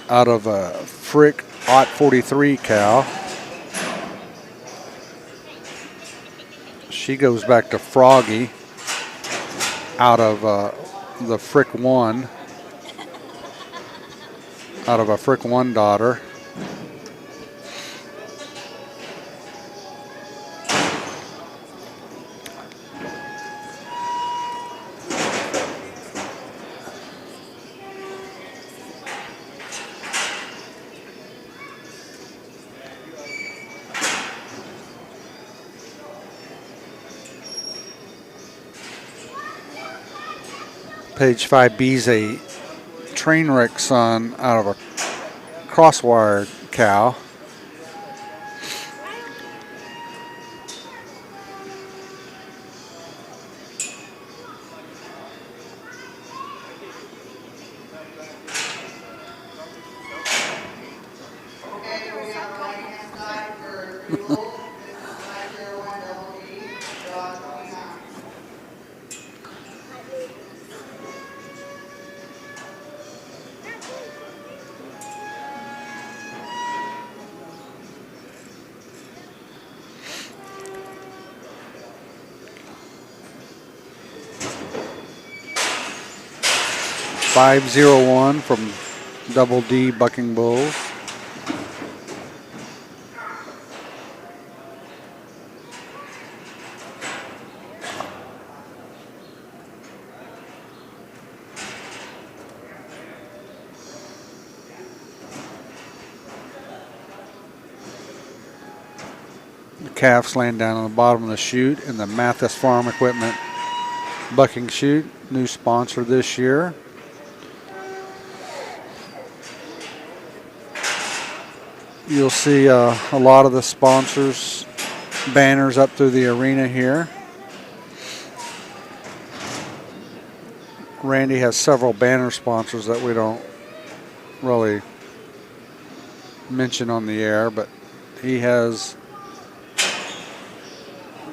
out of a Frick Ot 43 cow. She goes back to Froggy out of the Frick 1, out of a Frick 1 daughter. Page 5B's a train wreck son out of a crosswire cow. Okay, we have the right-hand side for 3 bulls. This is 501 Double D, draw 29. 501 from Double D Bucking Bulls. The calf's laying down on the bottom of the chute in the Mathis Farm Equipment bucking chute, new sponsor this year. You'll see a lot of the sponsors' banners up through the arena here. Randy has several banner sponsors that we don't really mention on the air, but he has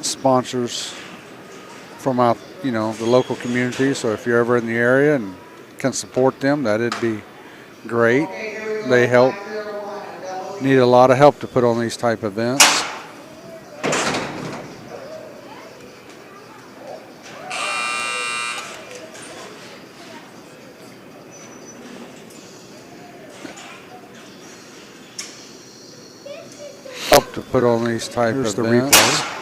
sponsors from out, the local community. So if you're ever in the area and can support them, that'd be great. They need a lot of help to put on these type events. Help to put on these type Here's of the events. replay.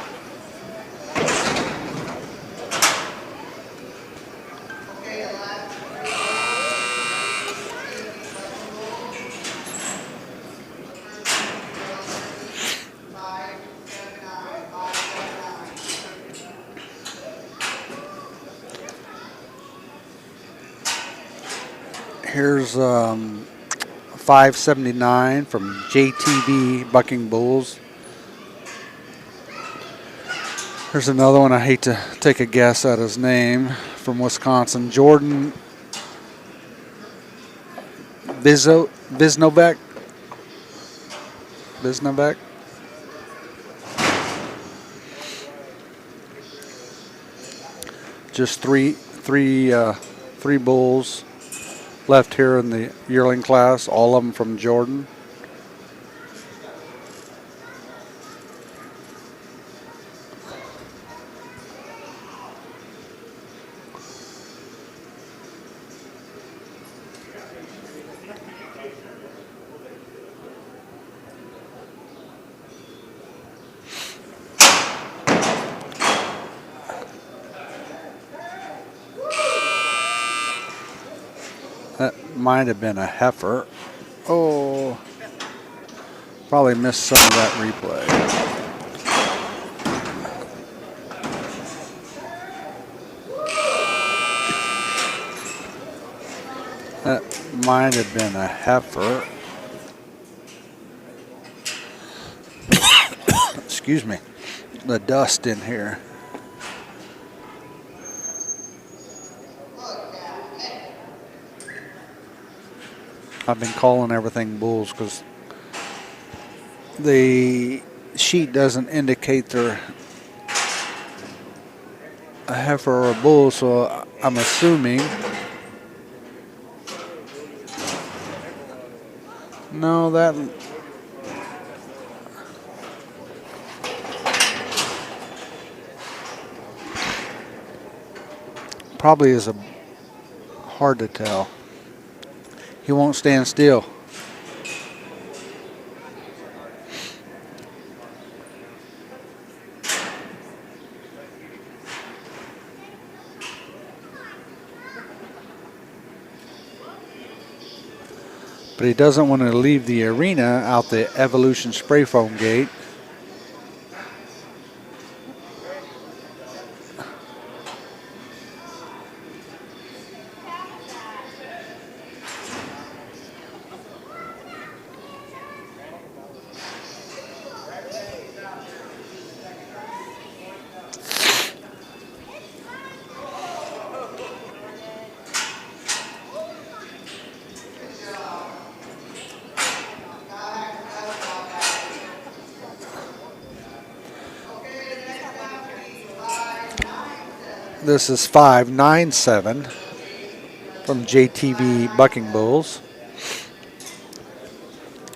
Here's 579 from JTV Bucking Bulls. Here's another one. I hate to take a guess at his name, from Wisconsin. Jordan Visnovec. Just three bulls left here in the yearling class, all of them from Jordan. That might have been a heifer. Oh, probably missed some of that replay. That might have been a heifer. Excuse me. The dust in here. I've been calling everything bulls because the sheet doesn't indicate they're a heifer or a bull, so I'm assuming. No, that probably is hard to tell. He won't stand still. But he doesn't want to leave the arena out the Evolution spray foam gate. This is 597 from JTV Bucking Bulls.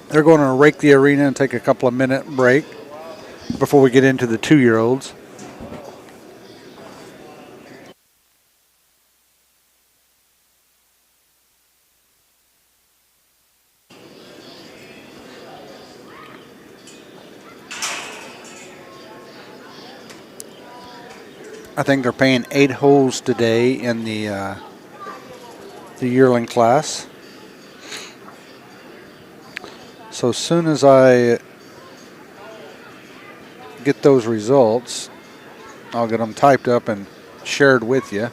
They're going to rake the arena and take a couple of minute break before we get into the 2-year-olds. I think they're paying 8 holes today in the yearling class. So as soon as I get those results, I'll get them typed up and shared with you.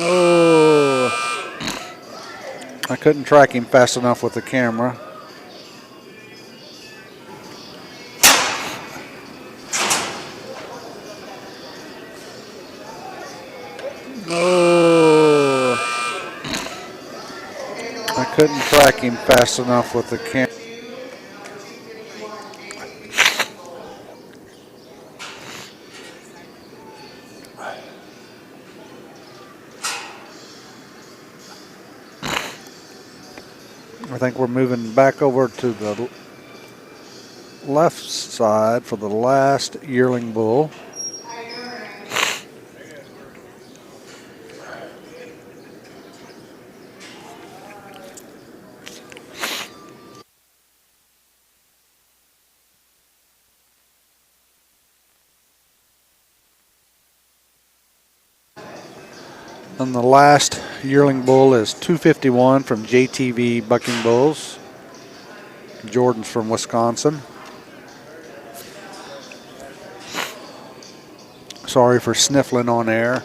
Oh, I couldn't track him fast enough with the camera. Oh, I couldn't track him fast enough with the camera. I think we're moving back over to the left side for the last yearling bull. And the last yearling bull is 251 from JTV Bucking Bulls. Jordan's from Wisconsin. Sorry for sniffling on air.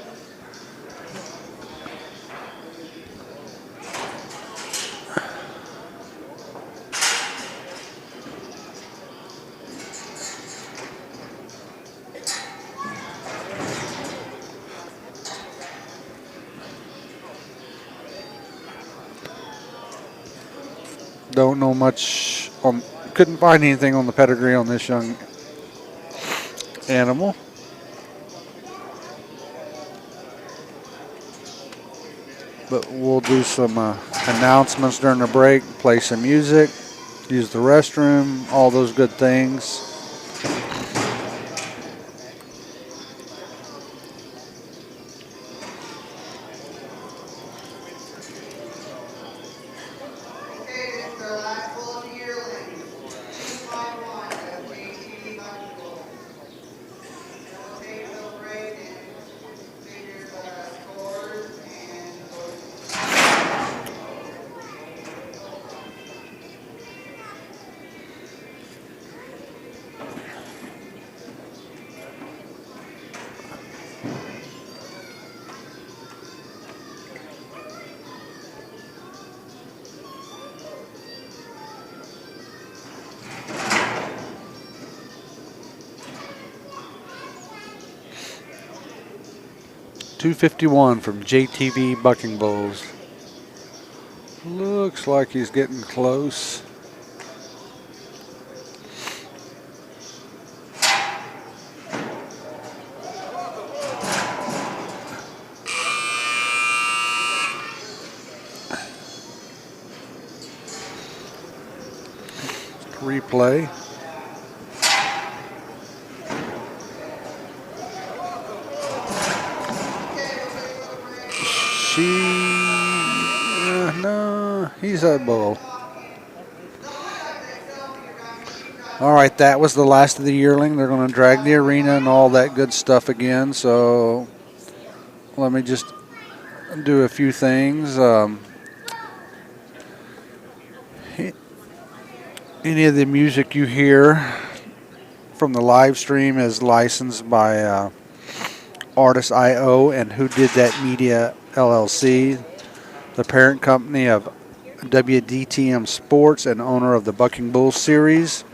Don't know much on, couldn't find anything on the pedigree on this young animal. But we'll do some announcements during the break, play some music, use the restroom, all those good things. Okay, this is our last bull of the yearling. 251 of JTV Bucking Bulls. And we'll take a little break and figure the scores and votes. 251 from JTV Bucking Bulls. Looks like he's getting close. Replay. No, he's a bull. All right, that was the last of the yearling. They're going to drag the arena and all that good stuff again. So let me just do a few things. Any of the music you hear from the live stream is licensed by Artist.io and Who Did That Media LLC, the parent company of WDTM Sports and owner of the Bucking Bull series.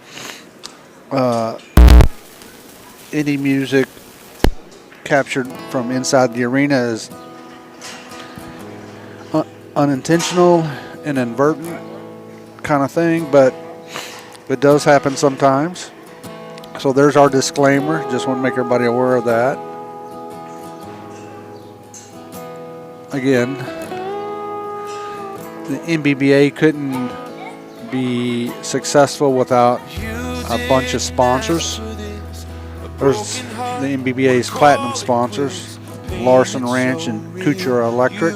Any music captured from inside the arena is unintentional and inadvertent kind of thing, but it does happen sometimes. So there's our disclaimer. Just want to make everybody aware of that. Again, the MBBA couldn't be successful without a bunch of sponsors. There's the MBBA's platinum sponsors, Larson Ranch and Kuchar Electric.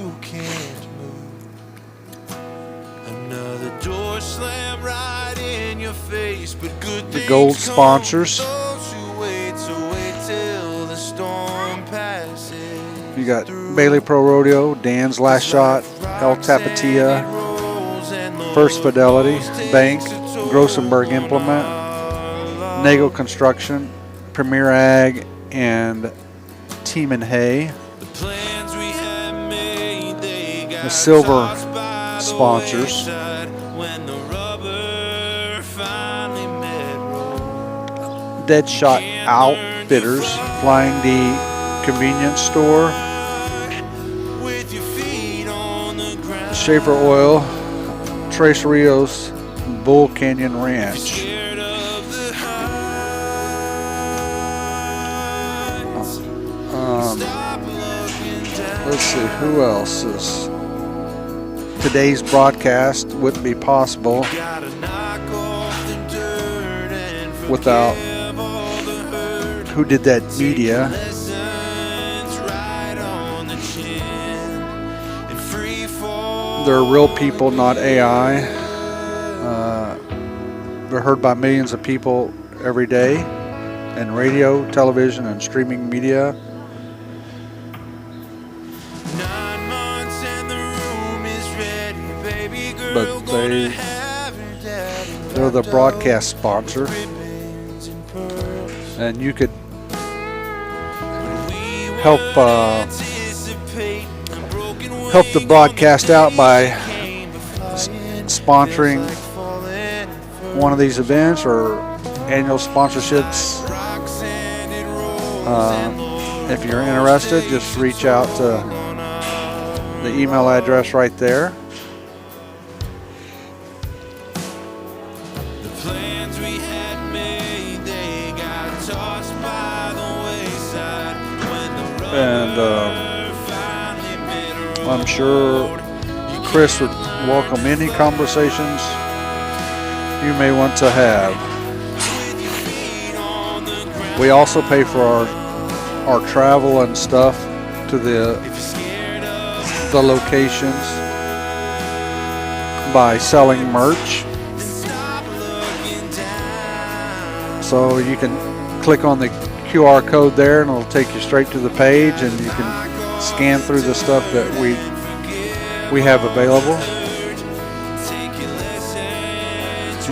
slam right in your face, but good The gold things come sponsors. to those who wait, so wait till the storm passes. You got Bailey Pro Rodeo, Dan's Last Shot, El Tapatia, First Fidelity, Bank, Grossenberg Implement, Nagel Construction, Premier Ag, and Team and Hay. The plans we had made, they got The silver tossed by the sponsors. wayside when the rubber finally met road. Deadshot Outfitters, Flying D Convenience Store, With your feet on the ground. Schaefer Oil, Tres Rios, Bull Canyon Ranch. Scared of the heights. Stop looking down. Let's see, who else is... Today's broadcast wouldn't be possible Gotta knock off the dirt and without forgive all the hurt. Who Did That Media. Lessons right on the chin. And free fall. They're real people, not AI. They're heard by millions of people every day in radio, television, and streaming media. 9 months and the room is ready, baby girl. But Gonna have her daddy They're the wrapped broadcast up sponsor, with ribbons and pearls. and you could We help would anticipate a broken help the wing broadcast out by came flying. sponsoring Feels like falling in one of these events or annual sponsorships. rocks and it rolls. If you're interested, just reach out to the email address right there. The plans we had made, they got tossed by the wayside when the And rubber finally met road. I'm sure Chris would welcome any conversations you may want to have. We also pay for our travel and stuff to the locations by selling merch. So you can click on the QR code there and it'll take you straight to the page, and you can scan through the stuff that we have available.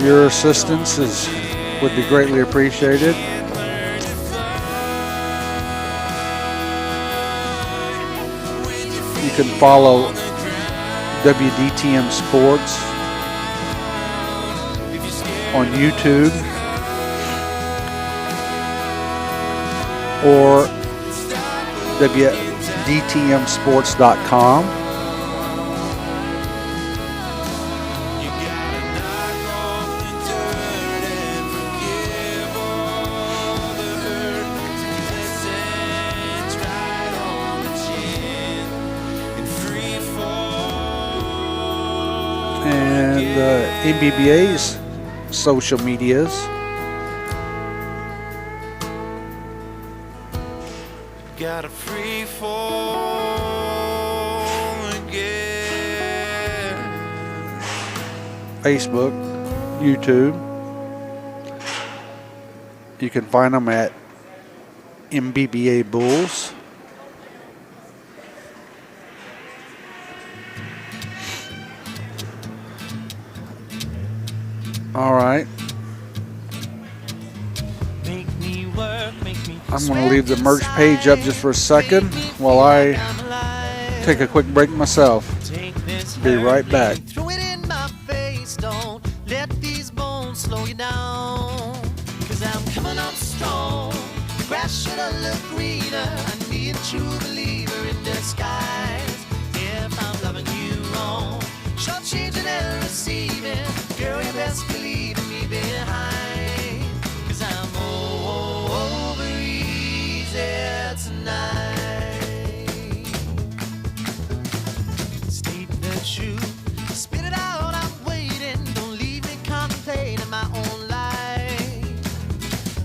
Your assistance would be greatly appreciated. You can follow WDTM Sports on YouTube or WDTMsports.com. And MBBA's social medias. Got a free fall again. Facebook, YouTube. You can find them at MBBA Bulls. All right. I'm going to leave the merch page up just for a second while I take a quick break myself. Be right back. Throw it in my face, don't let these bones slow you down. Cause I'm coming up strong. The grass should have looked greener. I need a true believer in disguise. If I'm loving you wrong, short changing and receiving, girl, you best believe me behind. Cause I'm over easy tonight. State the truth, spit it out, I'm waiting. Don't leave me contemplating my own life.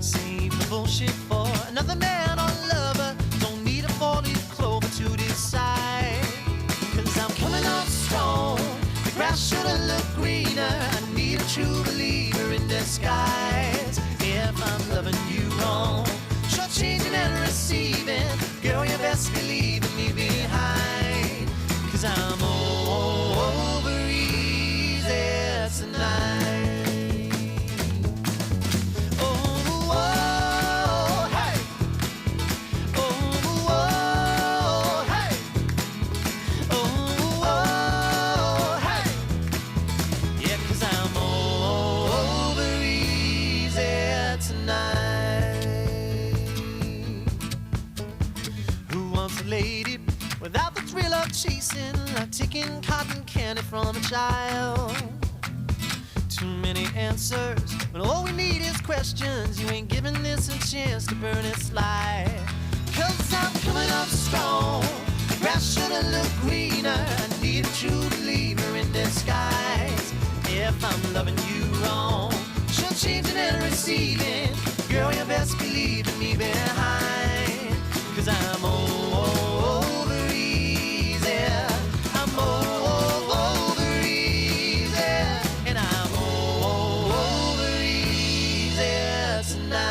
Save the bullshit for another man or lover. Don't need a 4-leaf clover to decide. Cause I'm coming on strong. The grass should have looked greener. I need true believer in disguise. If I'm loving you wrong, short changing and receiving, girl, you best be leaving me behind. 'Cause I'm over easy tonight. Oh, oh, hey. Oh, oh, hey. Oh, oh, hey. Yeah, 'cause I'm over easy tonight. Who wants a lady without the thrill of chasing, like taking cotton candy from a child? Too many answers when all we need is questions. You ain't giving this a chance to burn its light. 'Cause I'm coming up strong. The grass should've looked greener. I need a true believer in disguise. If I'm loving you wrong, short changing and receiving, girl, you best be leaving me behind. 'Cause I'm over easy. I'm over easy. And I'm over easy tonight.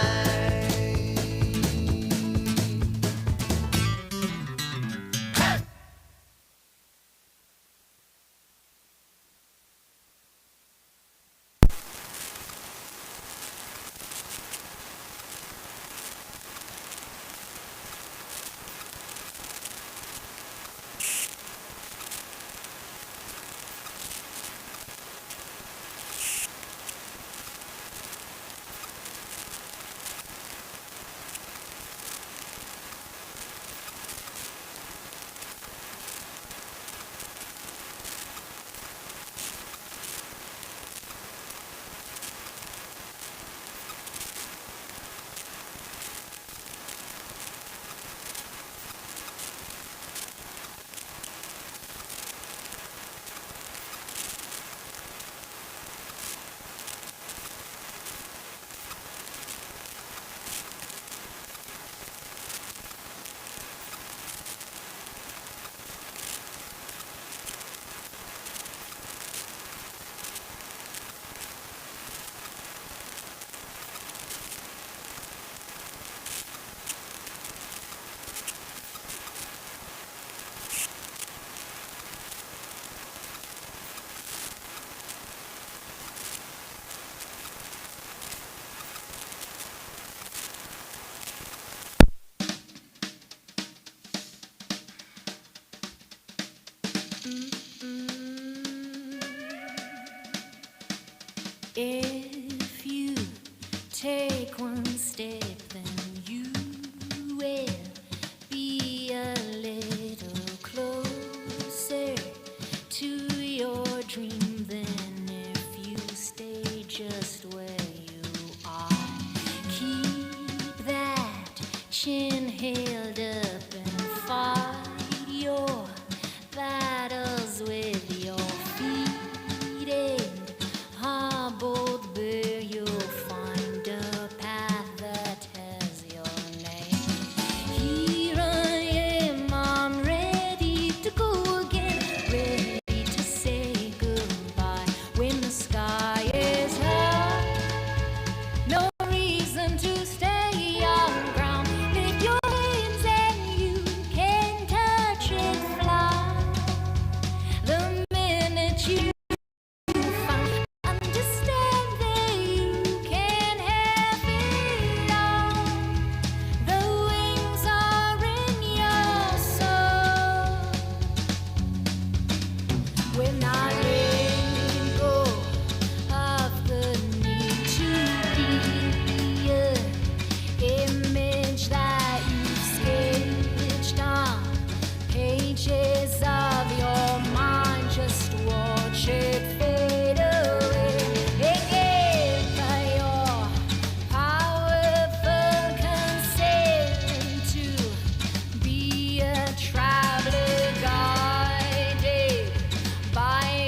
If you take one step, then you will be a little closer to your dream than if you stay just where you are. Keep that chin held up and fight your battles with your feet, and both bear, you'll find a path that has your name. Here I am, I'm ready to go again, ready to say goodbye when the sky is high. No reason to stay on ground. Lift your hands and you can touch and fly. The minute you by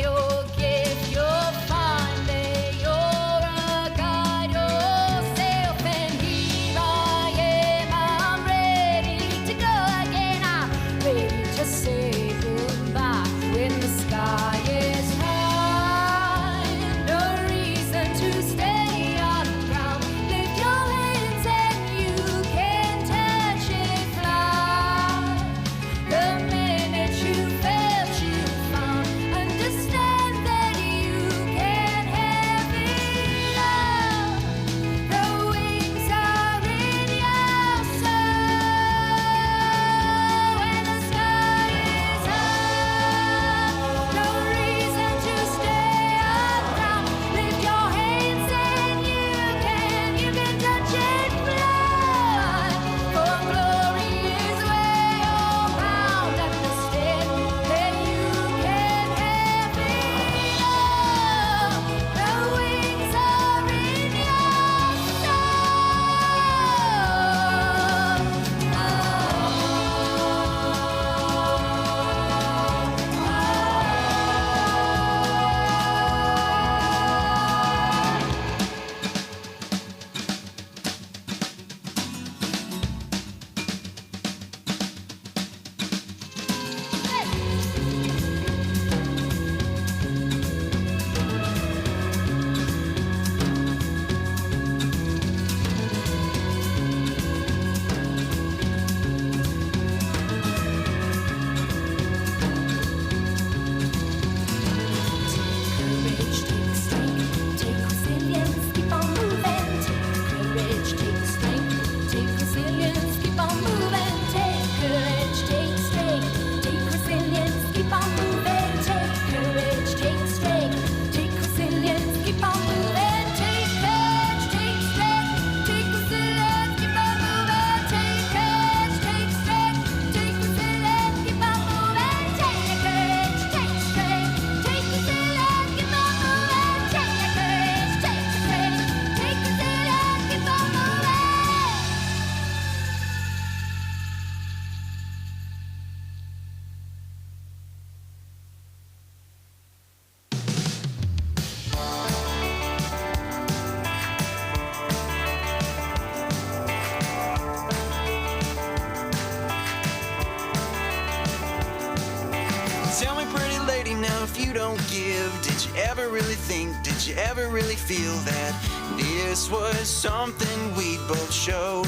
you ever really think, did you ever really feel that this was something we'd both show?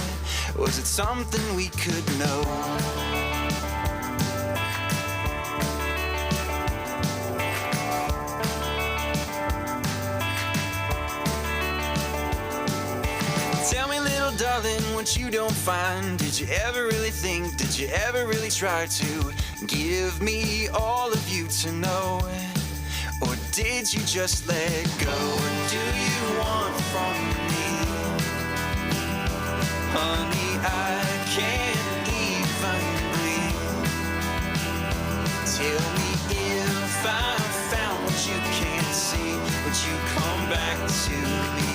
Was it something we could know? Tell me, little darling, what you don't find. Did you ever really think, did you ever really try to give me all of you to know? Or did you just let go? What do you want from me? Honey, I can't even breathe. Tell me if I found what you can't see, would you come back to me?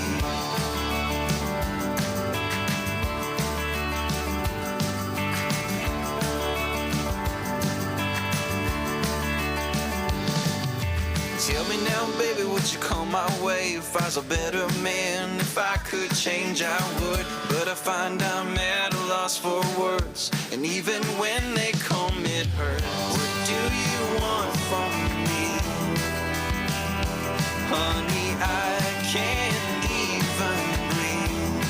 Tell me now, baby, would you come my way if I was a better man? If I could change, I would. But I find I'm at a loss for words, and even when they come, it hurts. What do you want from me? Honey, I can't even breathe.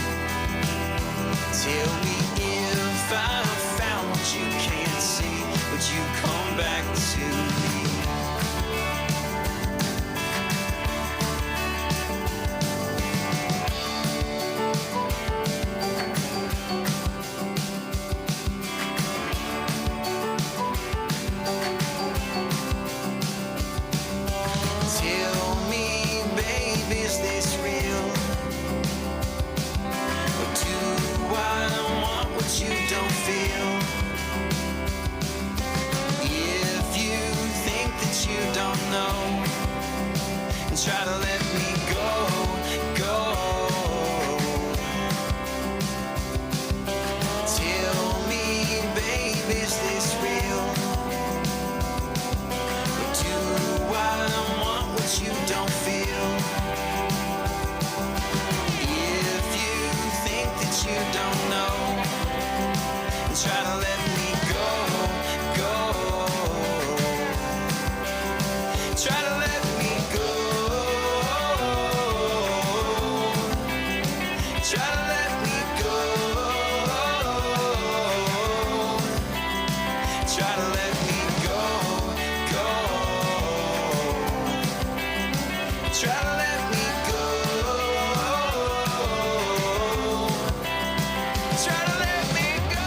Tell me if I found what you can't see, would you come back to me? Try to let me go. Tell me, baby, is this real? Or do I want what you don't feel? If you think that you don't know, try to let me go. Try to let me go. Try to let me go. Try to let me go. Try to let me go. Try to let me go.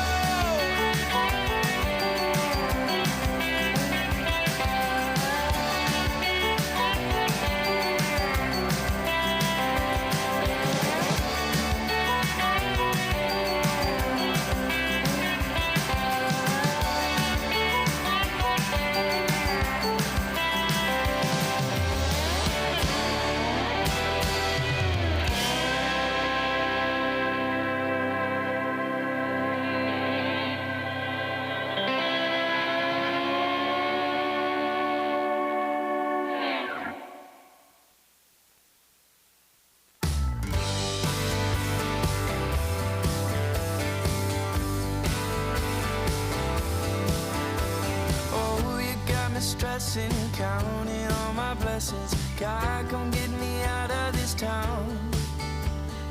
Stressing, counting all my blessings. God, come get me out of this town.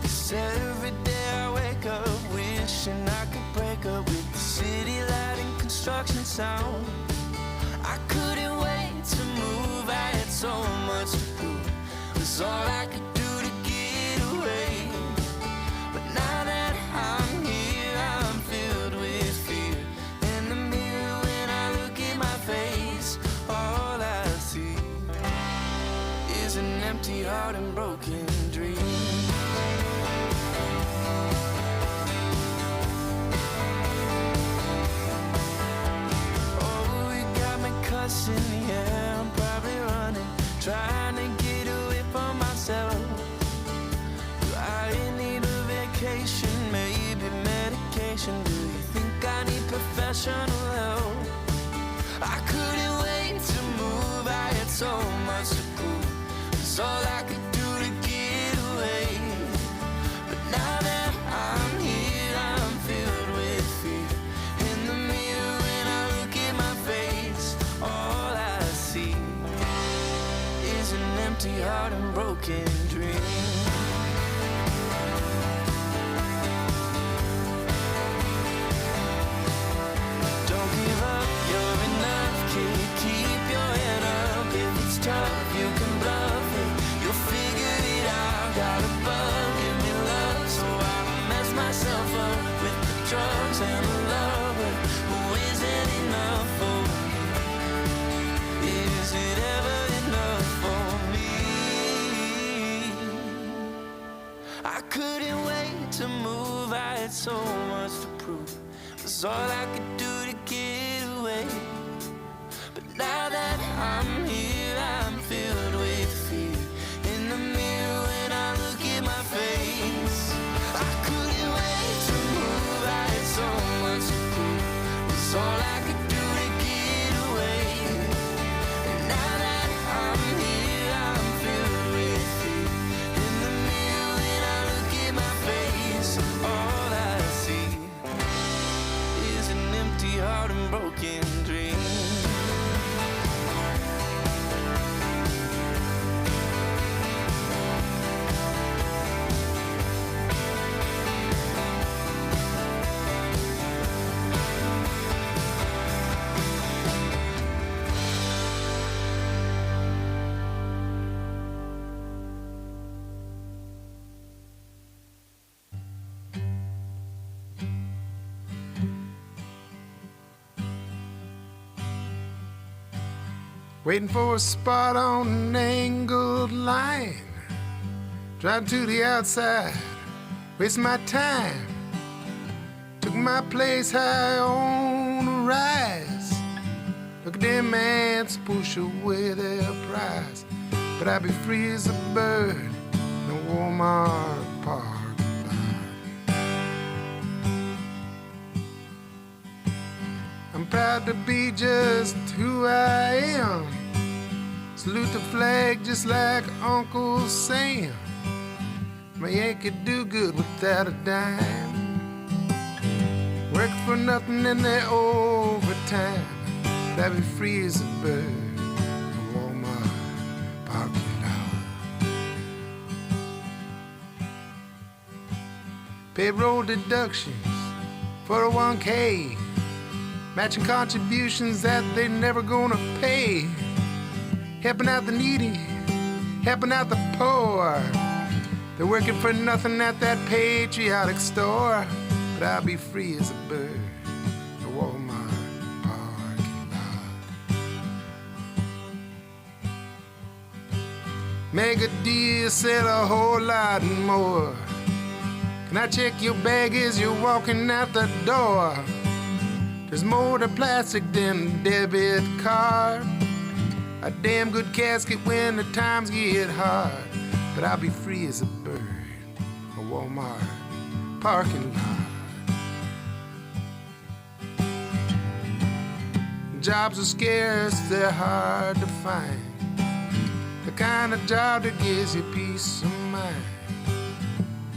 'Cause every day I wake up wishing I could break up with the city light and construction sound. I couldn't wait to move, I had so much to do. It was all I could do to get away. But now that I'm here, I'm filled with fear. In the mirror when I look at my face, all I see is an empty heart and broken dreams. Oh, you got me cussing, yeah, I'm probably running, trying to get away from myself. Do I need a vacation, maybe medication? Do you think I need professional help? I couldn't wait to move, I had so much to prove. It's all I could do to get away. But now that I'm here, I'm filled with fear. In the mirror when I look at my face, all I see is an empty empty heart and broken dream. Don't give up, you're enough, kid. Keep your head up. If it's tough, you can bluff it. You'll figure it out. Got a bug, give me love, so I don't mess myself up with the drugs and the lover who isn't enough for me. Is it ever enough for me? I couldn't wait to move. I had so much to prove. It was all I could do to get away. But now that I'm here, I'm filled with fear. In the mirror when I look at my face, I couldn't wait to move. I had so much to prove. It was all I could do to get away. And now that I'm here, I'm filled with fear. In the mirror when I look at my face, all I see is an empty heart and broken dreams. Waiting for a spot on an angled line. Driving to the outside, wasting my time. Took my place high on a rise. Look at them ants push away their prize. But I'd be free as a bird in a Walmart parking lot. I'm proud to be just who I am. Salute the flag just like Uncle Sam. My Yankee do good without a dime. Work for nothing in their overtime. But I'd be free as a bird in a Walmart parking lot. Payroll deductions for a 1K. Matching contributions that they never gonna pay. Helping out the needy, helping out the poor. They're working for nothing at that patriotic store. But I'll be free as a bird in a Walmart parking lot. Mega deal, sell a whole lot more. Can I check your bag as you're walking out the door? There's more to plastic than a debit card. A damn good casket when the times get hard. But I'll be free as a bird in a Walmart parking lot. Jobs are scarce, they're hard to find. The kind of job that gives you peace of mind.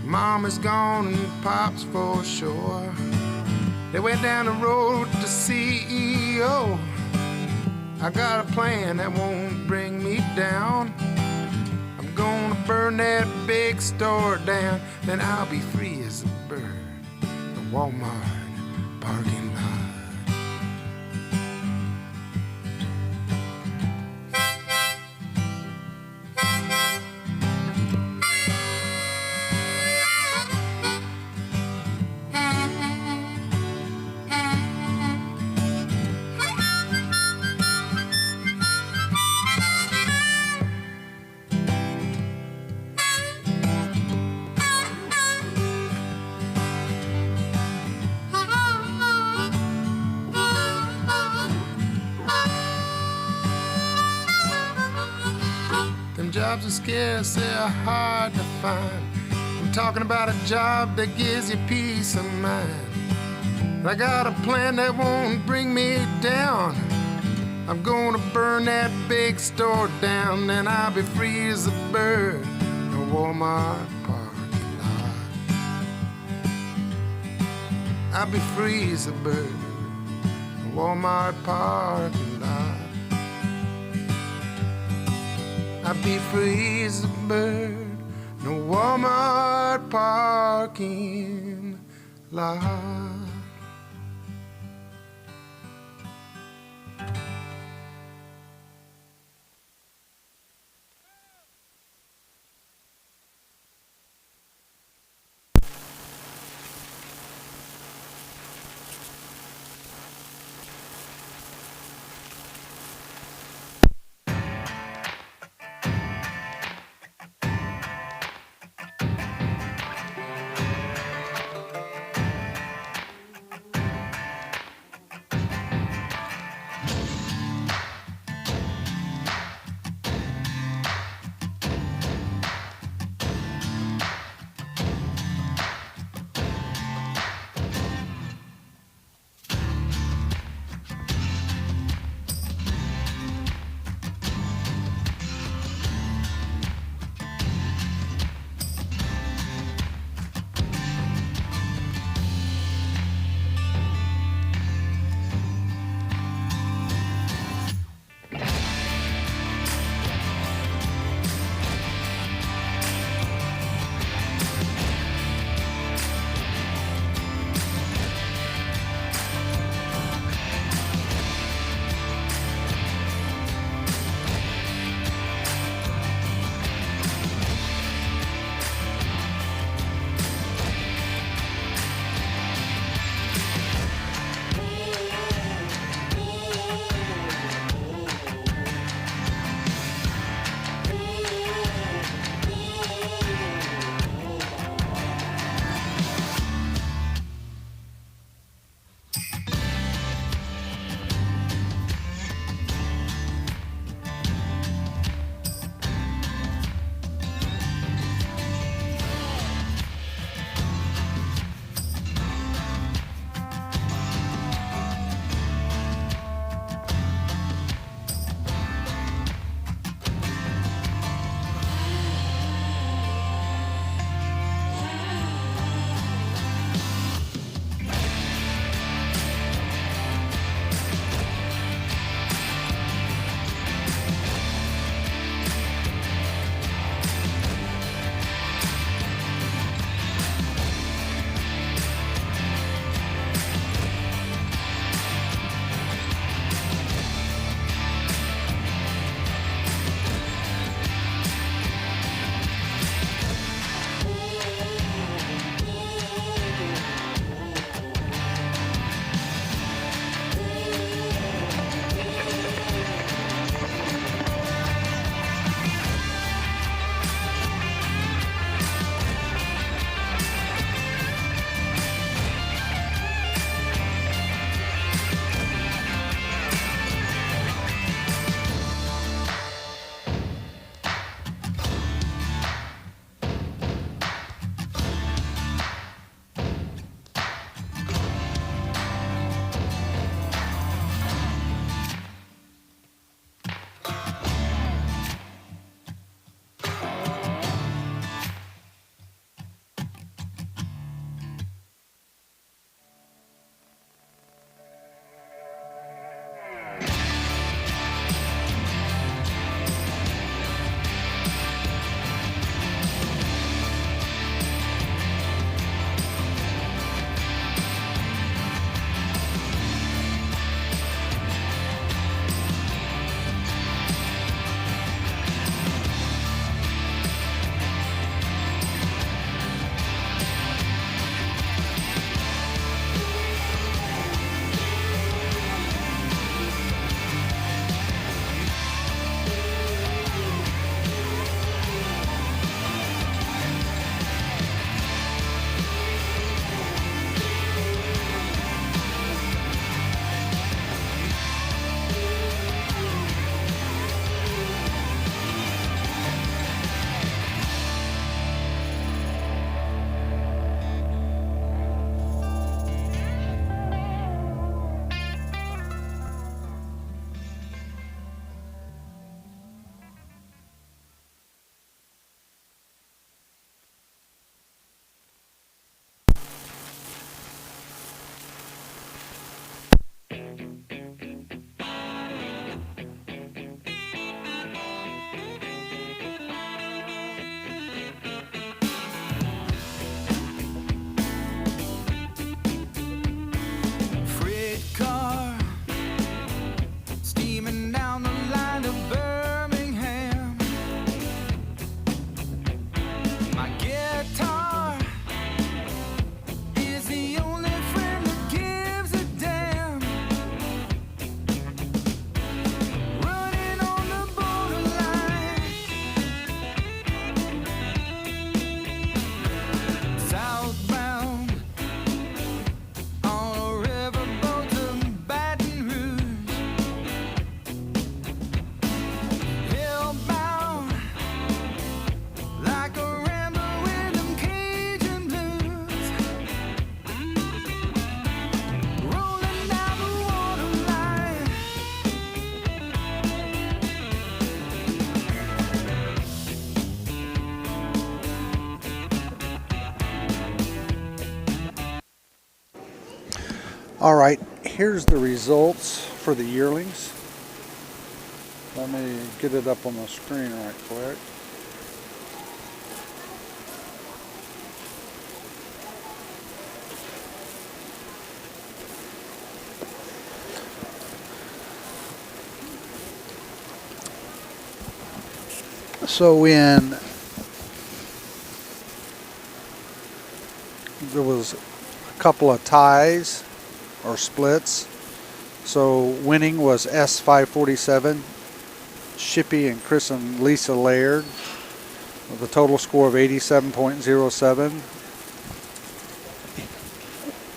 Mom is gone and Pop's for sure. They went down the road to CEO. I got a plan that won't bring me down. I'm gonna burn that big store down. Then I'll be free as a bird in a Walmart parking lot. Jobs are scarce, they're hard to find. I'm talking about a job that gives you peace of mind. I got a plan that won't bring me down. I'm gonna burn that big store down, then I'll be free as a bird in a Walmart parking lot. I'll be free as a bird in a Walmart parking lot. I'll I'd be free as a bird. No Walmart parking lot. All right, here's the results for the yearlings. Let me get it up on the screen right quick. So there was a couple of ties or splits. So winning was S547, Shippy and Chris and Lisa Laird, with a total score of 87.07,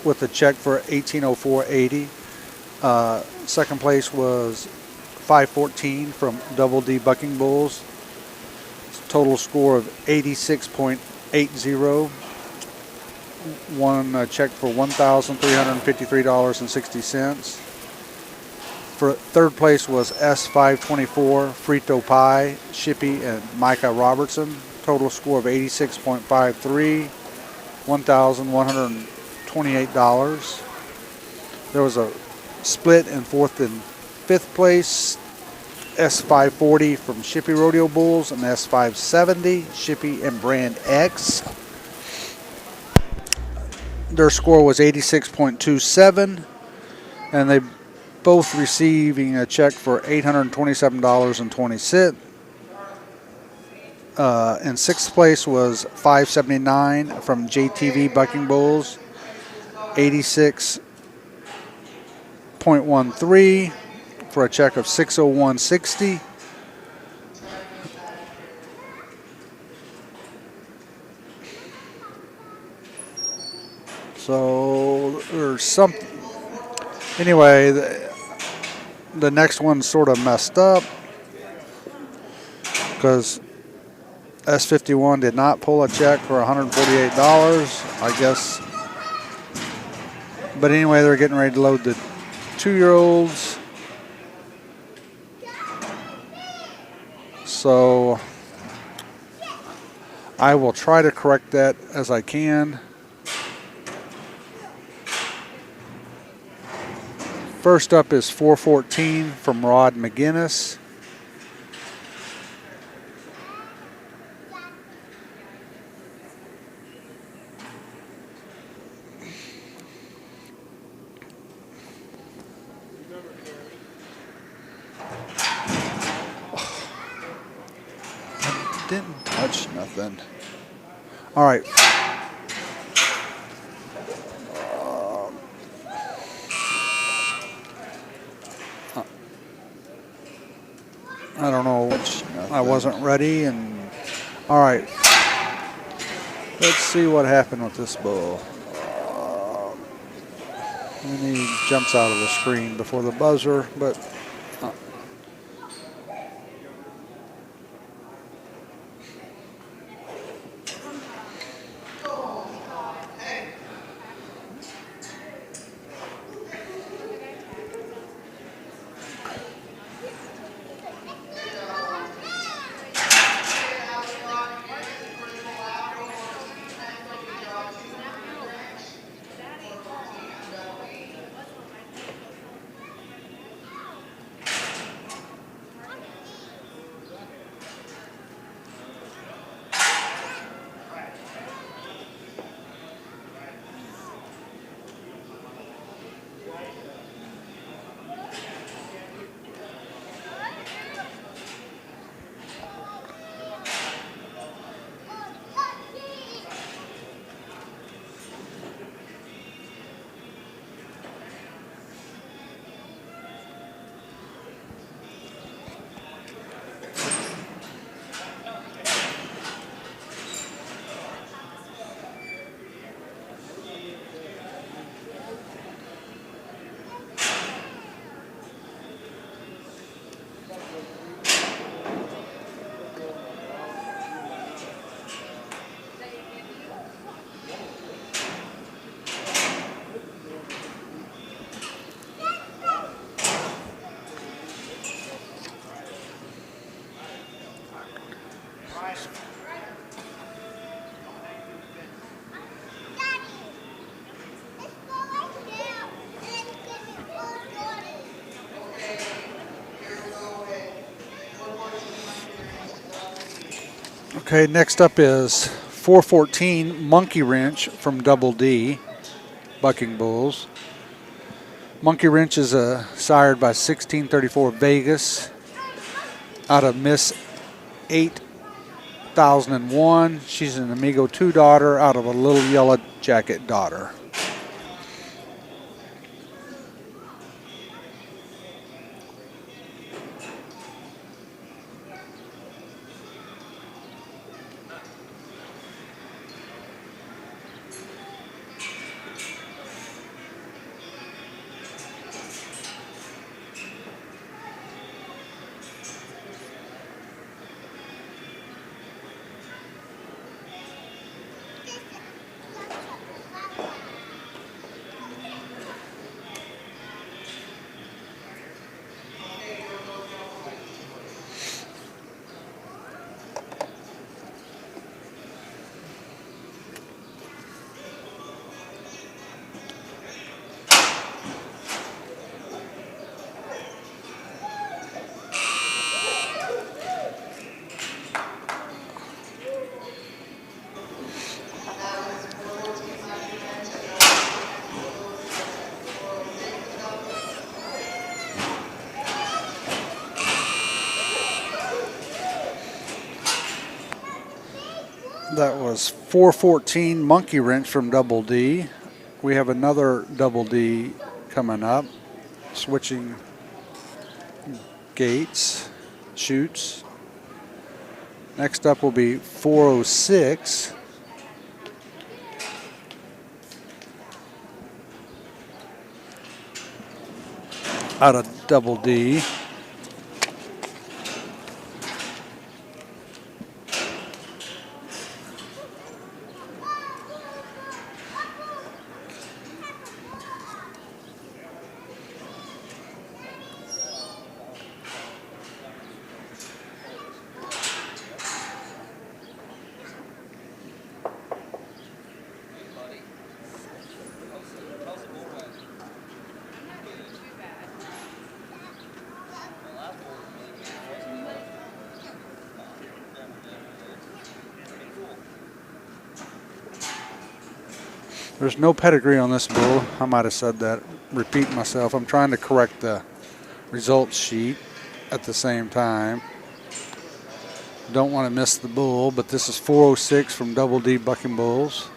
with a check for 1804.80. Second place was 514 from Double D Bucking Bulls, total score of 86.80. Won a check for $1,353.60. For third place was S524, Frito Pie, Shippy, and Micah Robertson. Total score of 86.53, $1,128. There was a split in fourth and fifth place. S540 from Shippy Rodeo Bulls and S570, Shippy and Brand X. Their score was 86.27, and they both receiving a check for $827.20. In sixth place was 579 from JTV Bucking Bulls, 86.13 for a check of $601.60. So there's something. Anyway, the next one sort of messed up because S51 did not pull a check for $148, I guess. But anyway, they're getting ready to load the 2-year-olds. So I will try to correct that as I can. First up is 414 from Rod McGinnis. I didn't touch nothing. All right. I don't know. I wasn't ready. And all right. Let's see what happened with this bull. And he jumps out of the screen before the buzzer, but Okay, next up is 414 Monkey Wrench from Double D, Bucking Bulls. Monkey Wrench is sired by 1634 Vegas out of Miss 8001. She's an Amigo 2 daughter out of a Little Yellow Jacket daughter. That was 414 Monkey Wrench from Double D. We have another Double D coming up, switching gates, shoots. Next up will be 406. Out of Double D. There's no pedigree on this bull. I might have said that. Repeat myself. I'm trying to correct the results sheet at the same time. Don't want to miss the bull, but this is 406 from Double D Bucking Bulls.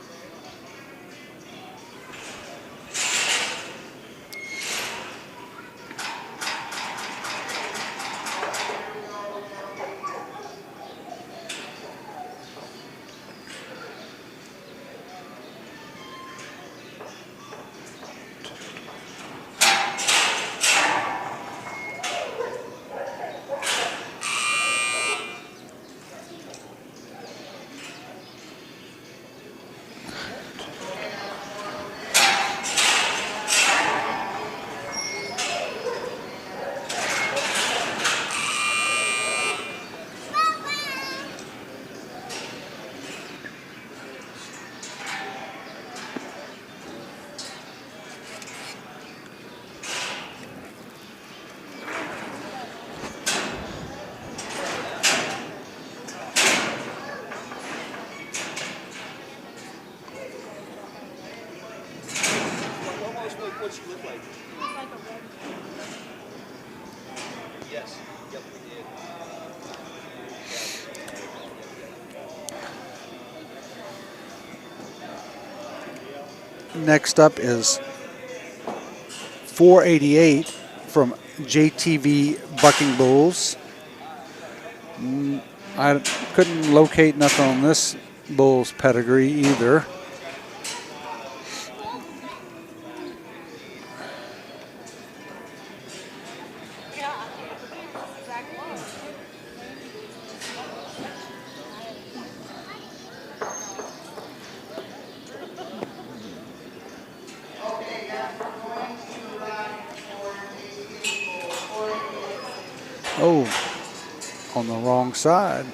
What she look like? Yes. Yep, we did. Next up is 488 from JTV Bucking Bulls. I couldn't locate nothing on this bull's pedigree either. Oh, on the wrong side.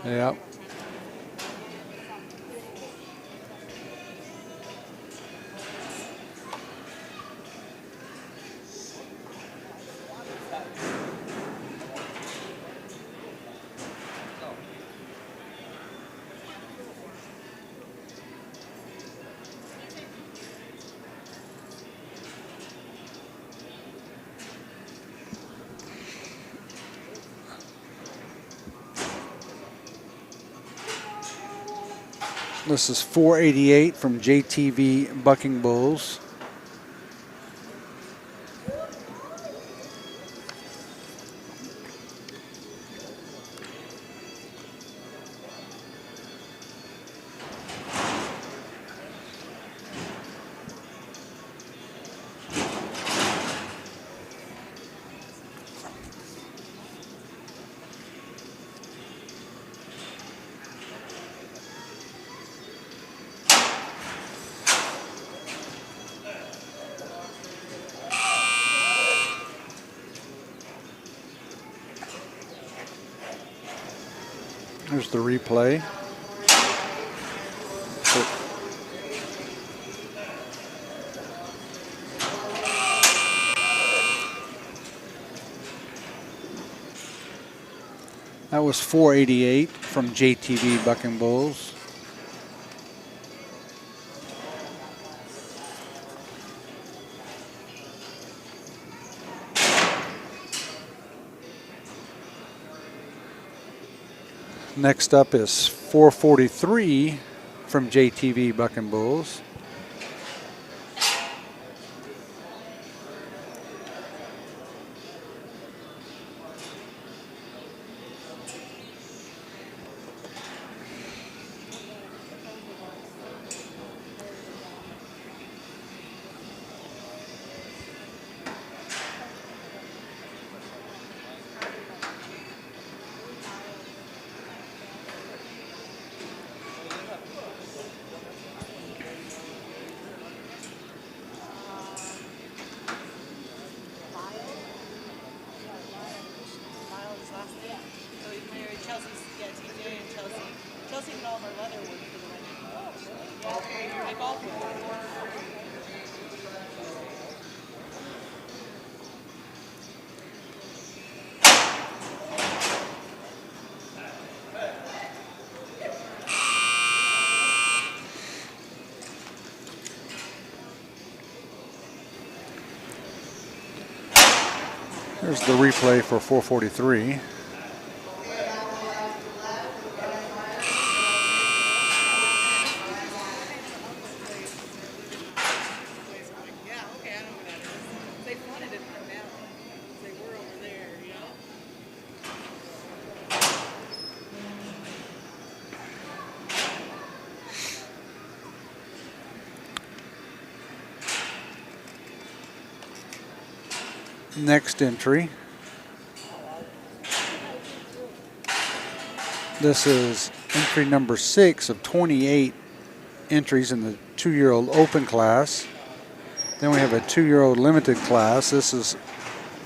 Yep. This is 488 from JTV Bucking Bulls. There's the replay. That was 488 from JTV Bucking Bulls. Next up is 443 from JTV Bucking Bulls. Here's the replay for 443. Next entry. This is entry number 6 of 28 entries in the 2-year-old open class. Then we have a 2-year-old limited class. This is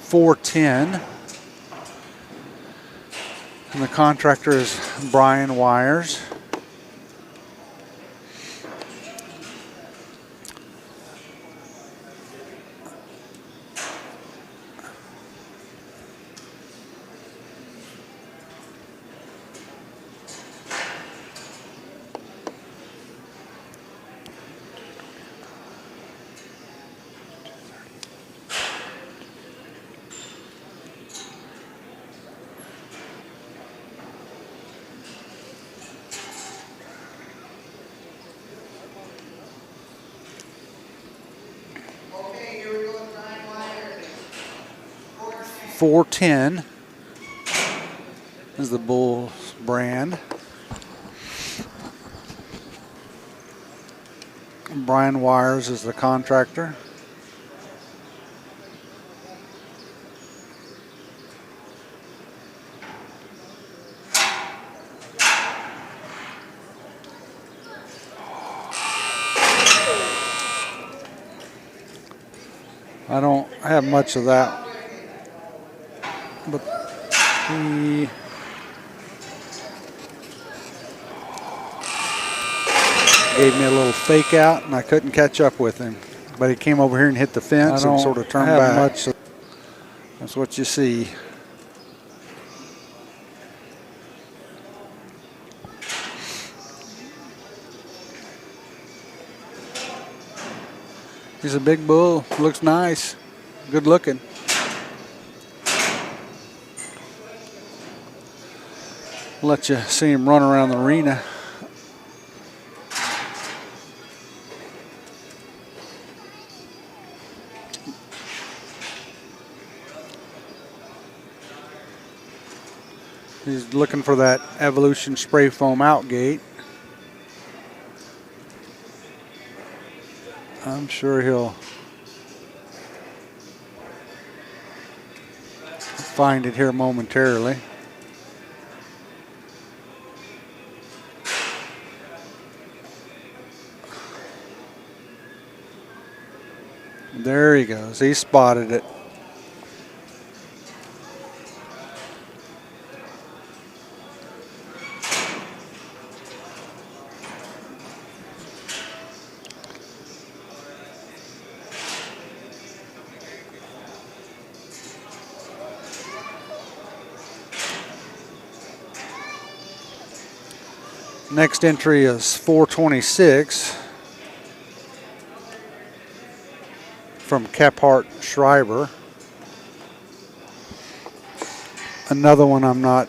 410. And the contractor is Brian Wires. Okay, here we go with Brian Wires. 410 is the Bulls brand. Brian Wires is the contractor. I don't have much of that, but he gave me a little fake out, and I couldn't catch up with him. But he came over here and hit the fence and sort of turned back. Much. That's what you see. He's a big bull, looks nice, good looking. Let you see him run around the arena. He's looking for that Evolution spray foam out gate. I'm sure he'll find it here momentarily. There he goes. He spotted it. Next entry is 426 from Kephart Schreiber. Another one I'm not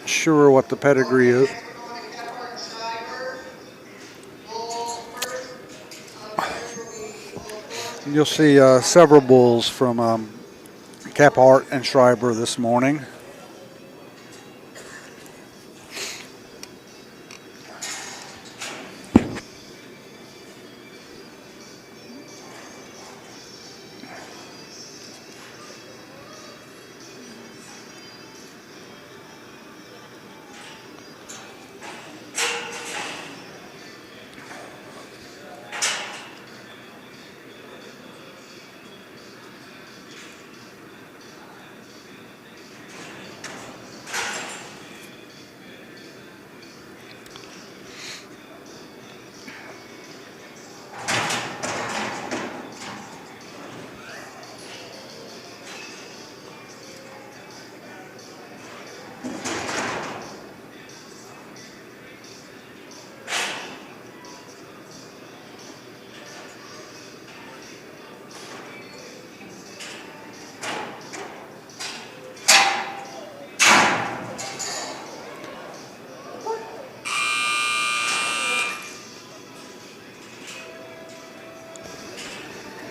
sure what the pedigree is. You'll see several bulls from Kephart and Schreiber this morning.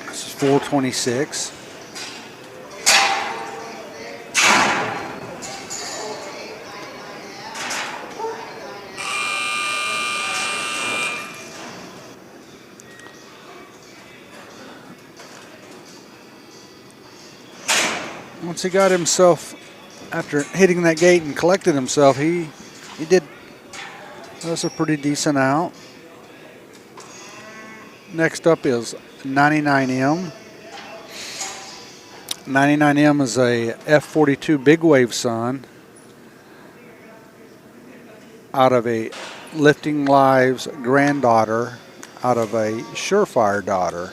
This is 426. Once he got himself, after hitting that gate and collected himself, he did, that was a pretty decent out. Next up is 99M. 99M is a F42 Big Wave son out of a Lifting Lives granddaughter out of a Surefire daughter.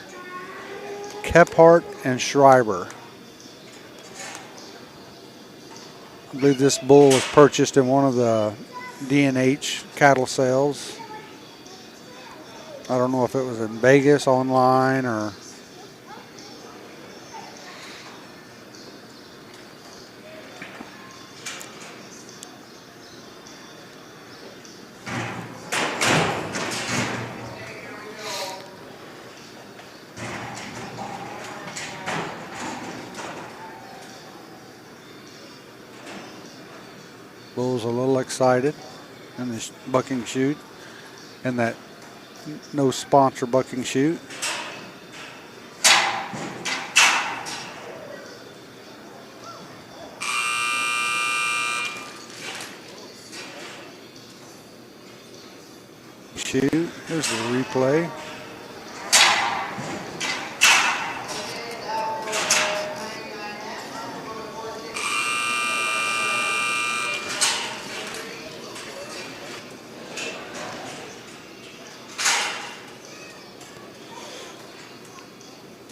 Kephart and Schreiber. I believe this bull was purchased in one of the D&H cattle sales. I don't know if it was in Vegas online or. Bull's a little excited in this bucking chute and that no sponsor bucking chute. Chute, here's the replay.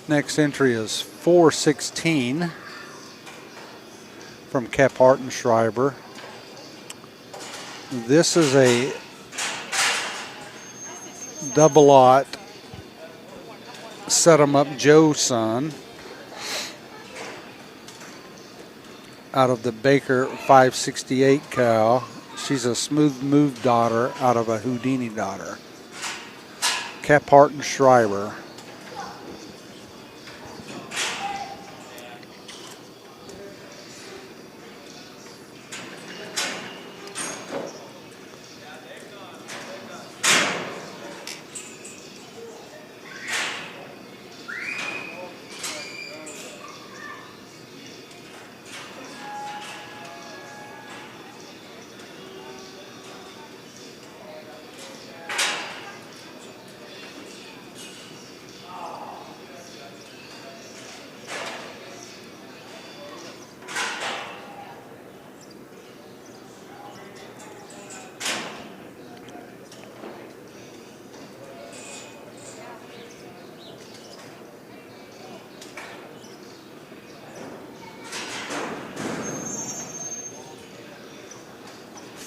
Next entry is 416 from Kephart and Schreiber. This is a double lot set 'em up Joe son out of the Baker 568 cow. She's a smooth move daughter out of a Houdini daughter. Kephart and Schreiber.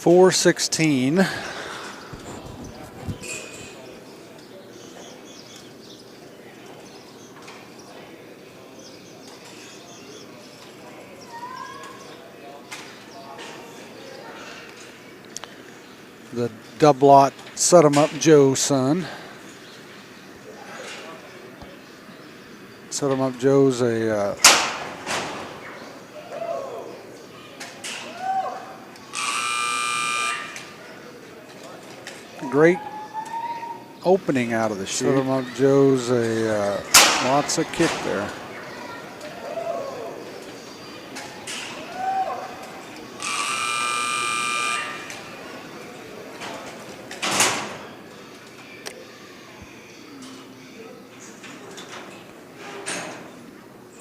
416. The double-lot Set 'em Up Joe son. Set 'em Up Joe's a great opening out of the chute. Set 'em Up Joe's a lots of kick there.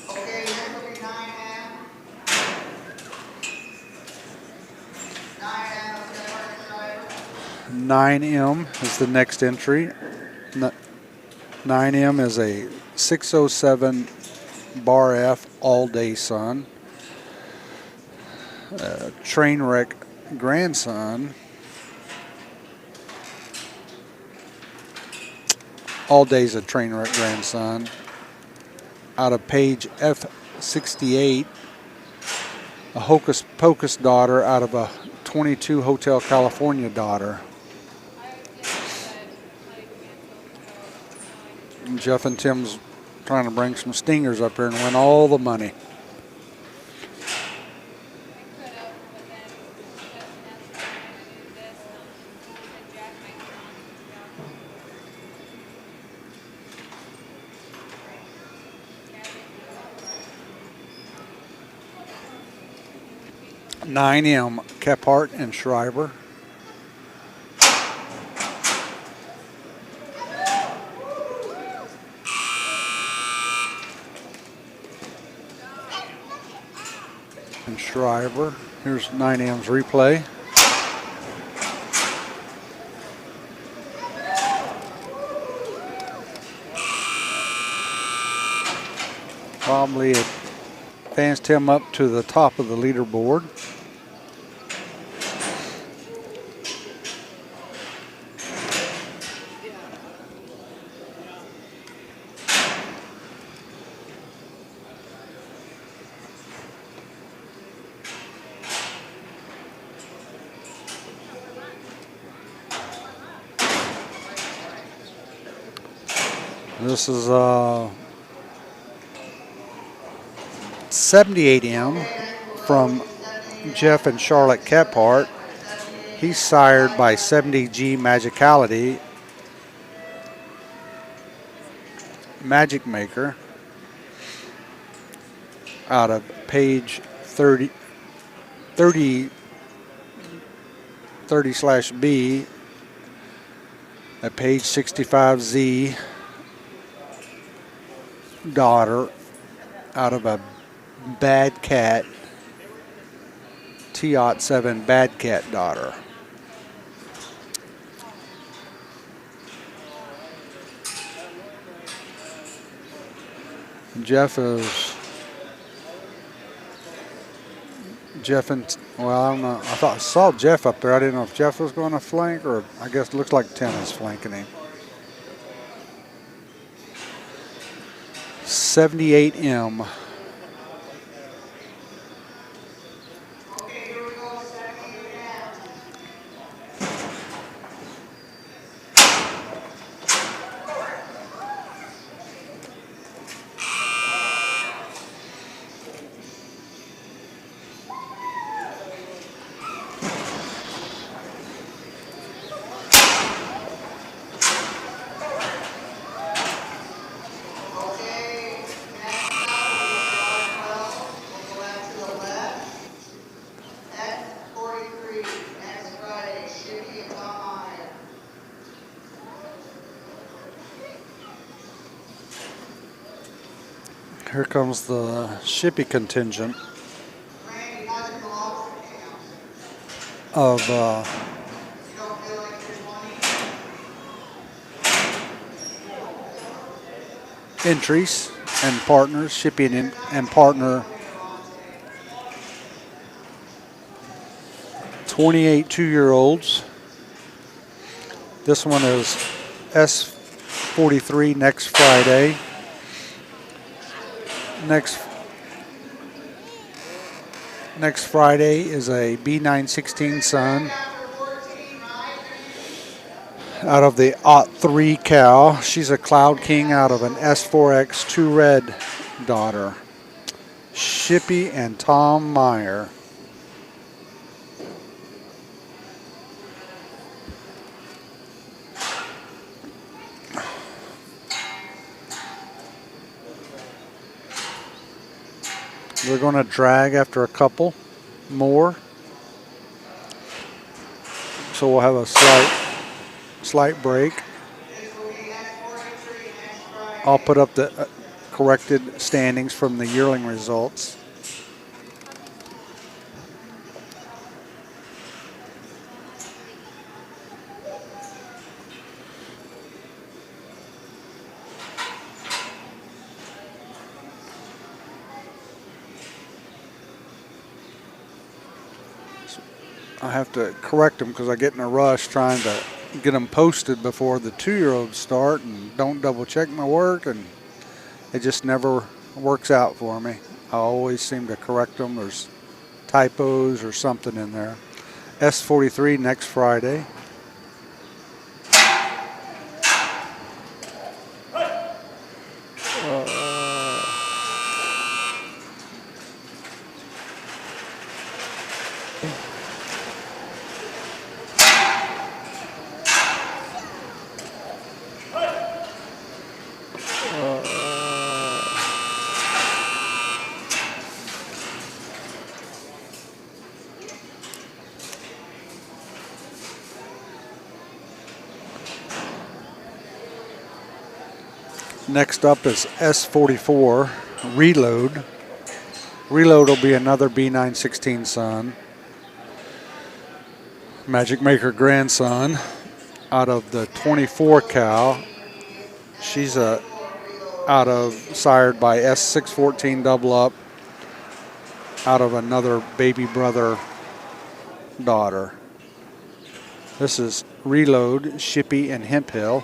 Okay, next will be 9M. 9M of the Park Driver. 9M is the next entry. 9M is a 607 bar F all-day son. Train wreck grandson. All day's a train wreck grandson. Out of page F68, a Hocus Pocus daughter out of a 22 Hotel California daughter. And Jeff and Tim's trying to bring some stingers up here and win all the money. Nine M Kephart and Schreiber. And Schreiber. Here's 9M's replay. Probably advanced him up to the top of the leaderboard. This is 78M from Jeff and Charlotte Kephart. He's sired by 70G Magicality, Magic Maker, out of page 30/B at page 65Z. Daughter out of a Bad Cat T-07 Bad Cat daughter. Jeff and well, I don't know. I saw Jeff up there. I didn't know if Jeff was going to flank, or I guess it looks like Tim is flanking him. 78M. Okay, here we go, 78M. Okay, next up, we'll go out to the left. X43, next Friday, Shitty and Tom Meyer. Here comes the Shippy contingent Randy, how's your velocity count? of You don't feel like you're 20? entries and partners, Shippy and partner 28 2-year-olds. This one is S43 next Friday. Next Friday is a B916 son out of the OT3 cow. She's a Cloud King out of an S4X 2 red daughter. Shippy and Tom Meyer. We're going to drag after a couple more. So we'll have a slight break. I'll put up the corrected standings from the yearling results. I have to correct them because I get in a rush trying to get them posted before the 2-year-olds start and don't double check my work, and it just never works out for me. I always seem to correct them. There's typos or something in there. S43 next Friday. Next up is S44 Reload. Reload will be another B916 son. Magic Maker grandson out of the 24 cow. She's sired by S614 double up out of another baby brother daughter. This is Reload, Shippy, and Hemp Hill.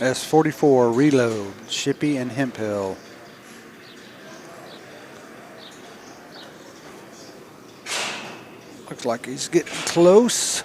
S44 Reload, Shippy, and Hemp Hill. Looks like he's getting close.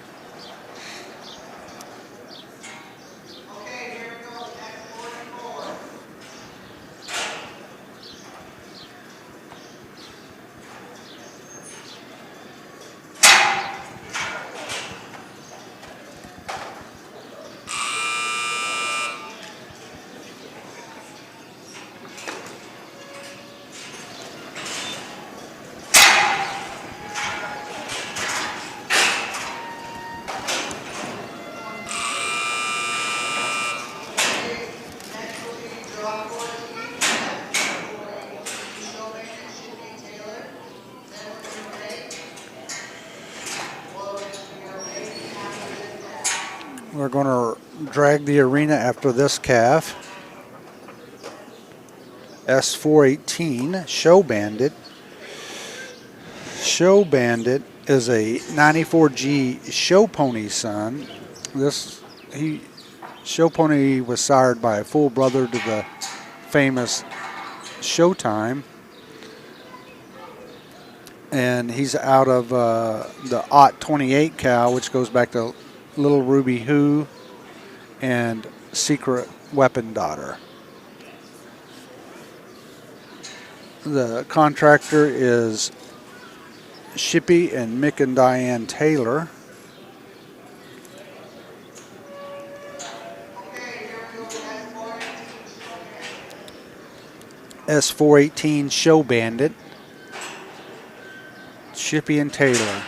We're going to drag the arena after this calf. S418 Show Bandit. Show Bandit is a 94G show pony son. Show pony was sired by a full brother to the famous Showtime, and he's out of the Ot 28 cow, which goes back to Little Ruby Who and Secret Weapon Daughter. The contractor is Shippy and Mick and Diane Taylor. S418 Show Bandit, Shippy and Taylor.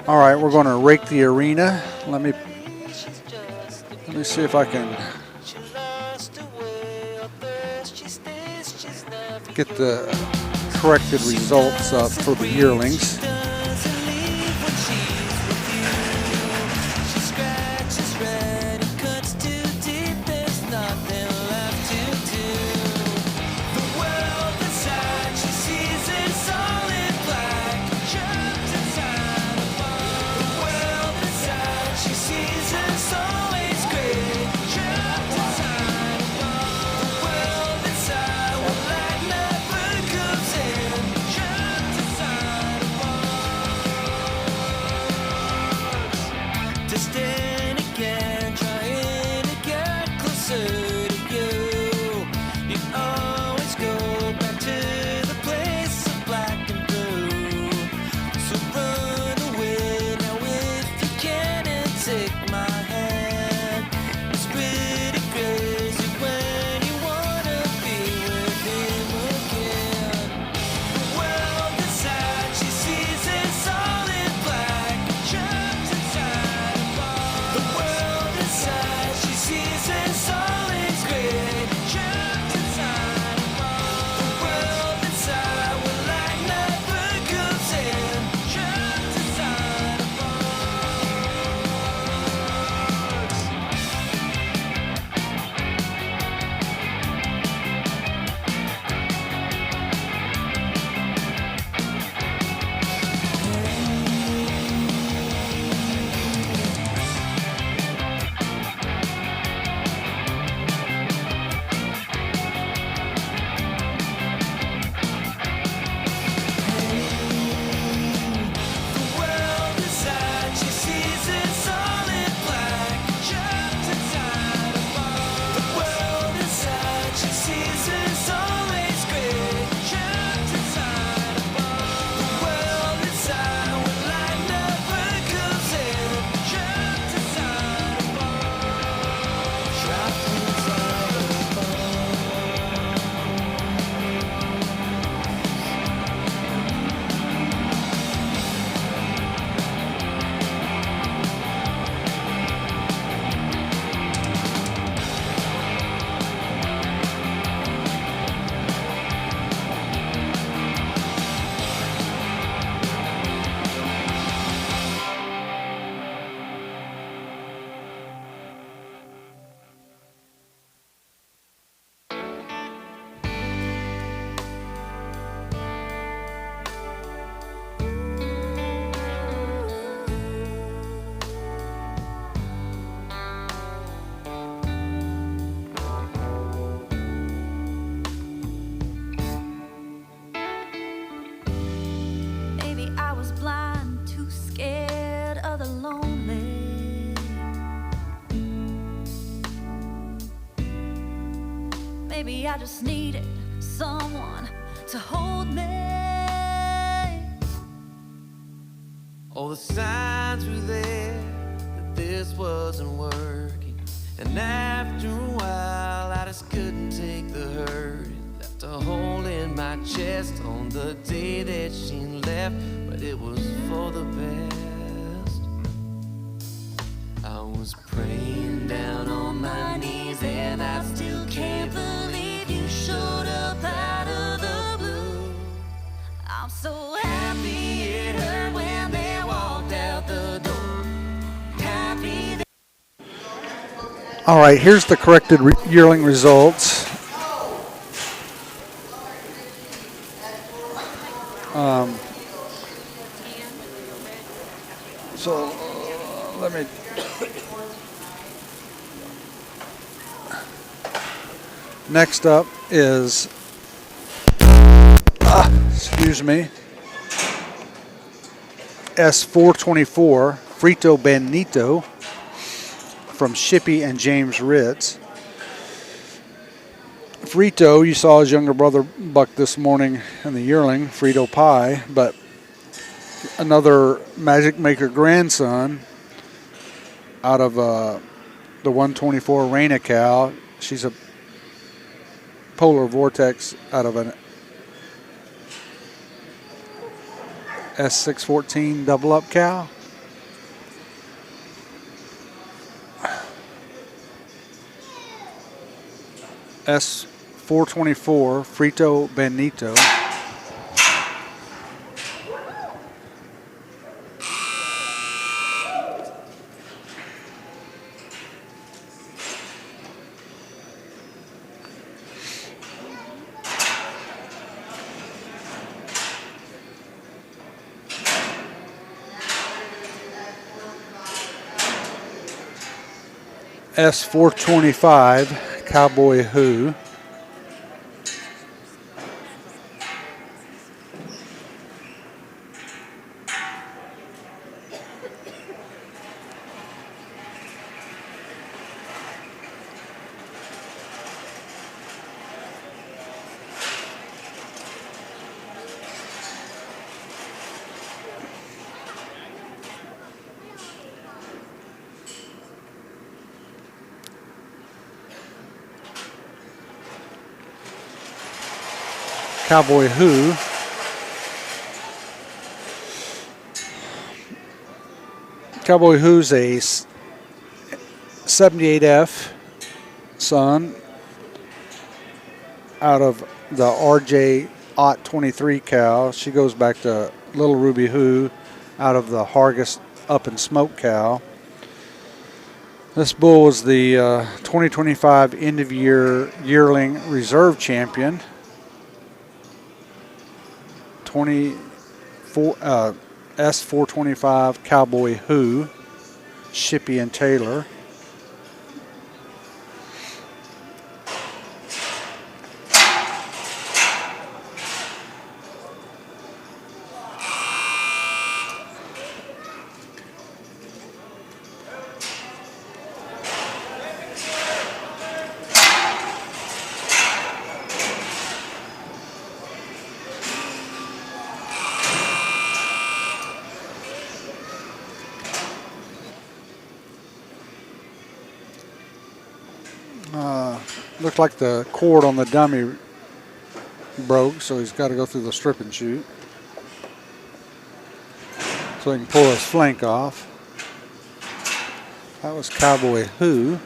All right, we're going to rake the arena. Let me see if I can get the corrected results up for the yearlings. Maybe I just needed someone to hold me. All the signs were there that this wasn't working. And after a while, I just couldn't take the hurt. It left a hole in my chest on the day that she left, but it was for the best. I was praying down on my knees, and I still can't believe you showed up out of the blue. I'm so happy it hurt when they walked out the door. Happy that All right, here's the corrected yearling results. Let me. Next up is, excuse me, S424 Frito Benito from Shippey and James Ritz. Frito, you saw his younger brother buck this morning in the yearling, Frito Pie, but another Magic Maker grandson out of the 124 Reina cow. She's a Polar Vortex out of an S614 double up cow. S424 Frito Benito. S425 Cowboy Who. Cowboy Who. Cowboy Who's a 78F son out of the RJ Ott 23 cow. She goes back to Little Ruby Who out of the Hargis Up and Smoke cow. This bull was the 2025 end of year yearling reserve champion. S425 Cowboy Who, Shippey and Taylor. Looked like the cord on the dummy broke, so he's got to go through the strip and shoot so he can pull his flank off. That was Cowboy Who.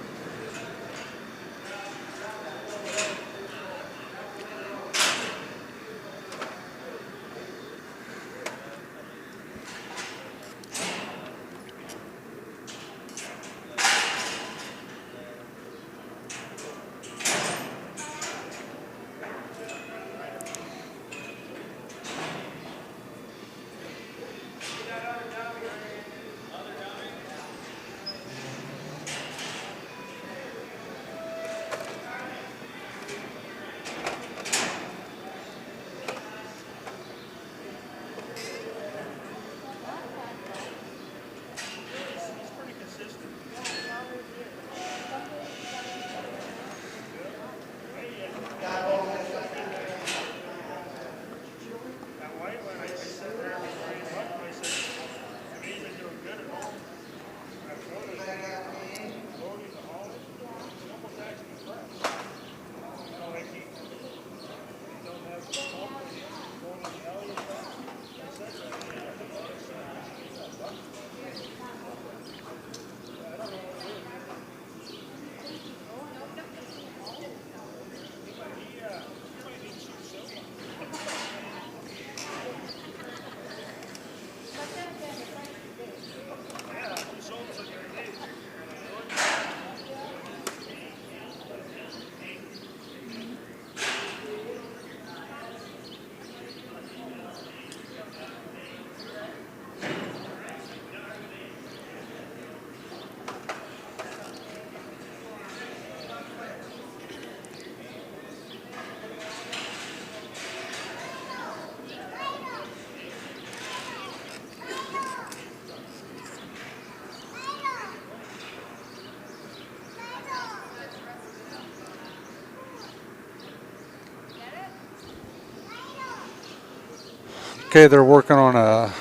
Okay, they're working on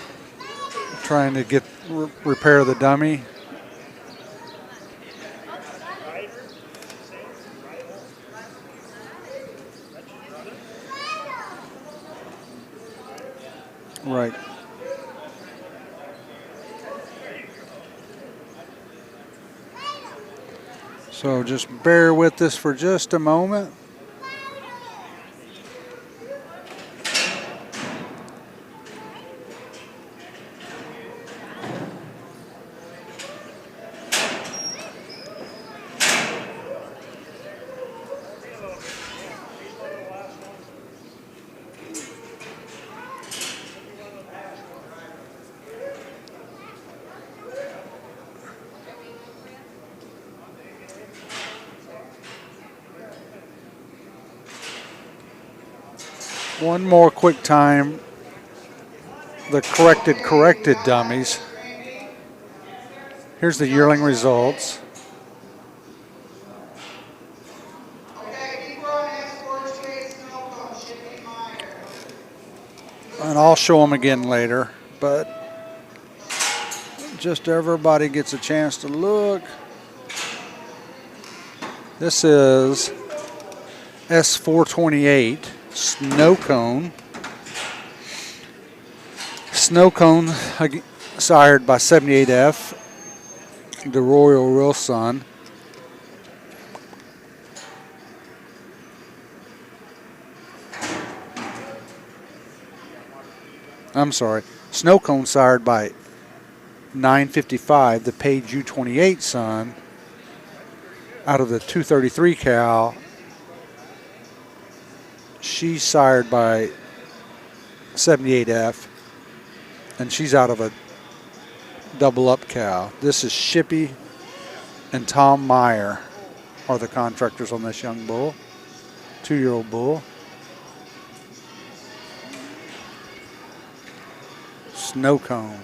trying to get repair the dummy. Right. So just bear with us for just a moment. One more quick time. The corrected dummies. Here's the yearling results. And I'll show them again later, but just everybody gets a chance to look. This is S428 Snow Cone. Snow Cone sired by 78F, the Royal Real Son. I'm sorry, Snow Cone sired by 955, the Page U28 son, out of the 233 cow. She's sired by 78F, and she's out of a double up cow. This is Shippy and Tom Meyer are the contractors on this young bull, 2-year-old bull. Snow Cone.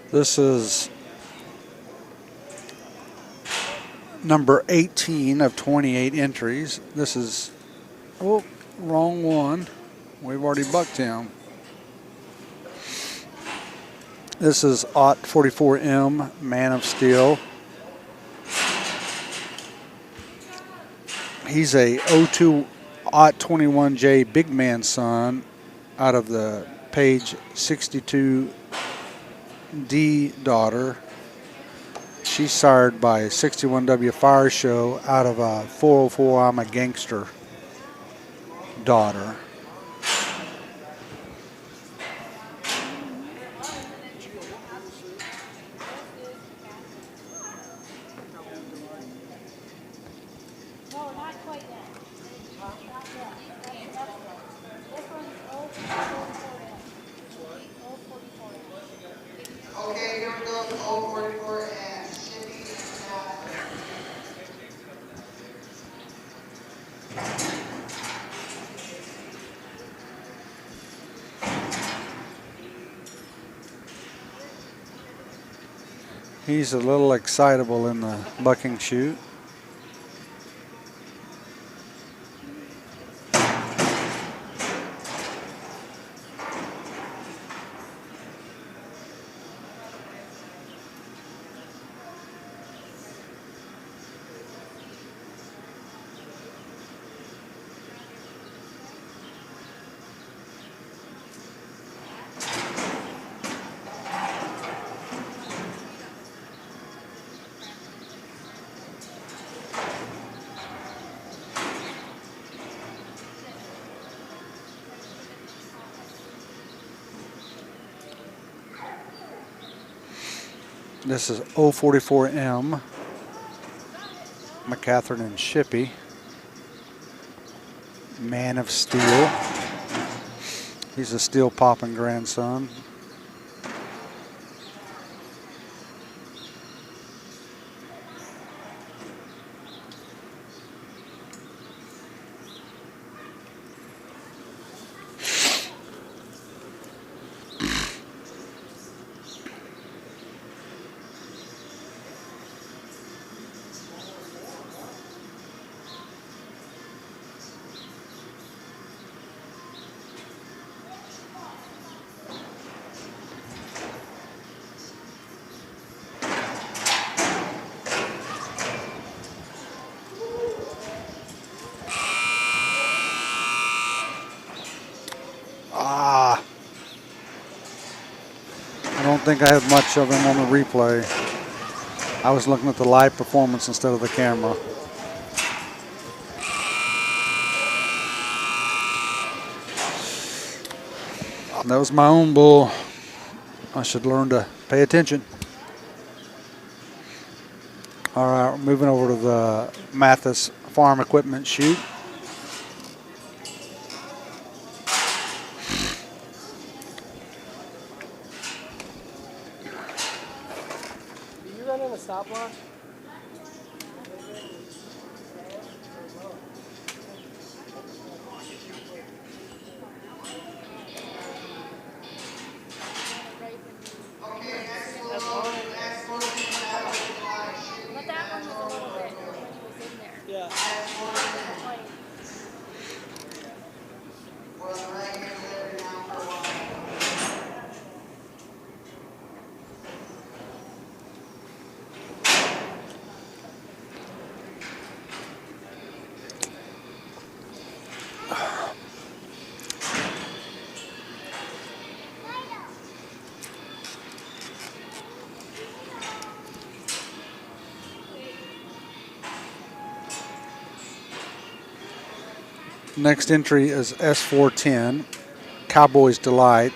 This is number 18 of 28 entries. This is, oh, wrong one. We've already bucked him. This is Ott 44M, Man of Steel. He's a 02 Ott 21J Big Man son out of the Page 62D daughter. She's sired by 61W Fire Show out of a 404 I'm a Gangster daughter. Okay, here we go, 044 and Shippy Jackson. He's a little excitable in the bucking chute. This is 044M. McCatherine and Shippey. Man of Steel. He's a steel popping grandson. I don't think I have much of him on the replay. I was looking at the live performance instead of the camera. That was my own bull. I should learn to pay attention. All right, we're moving over to the Mathis Farm Equipment chute. Did you run in a stopwatch? But that one was a little bit when he was in there. Yeah. Next entry is S410, Cowboy's Delight,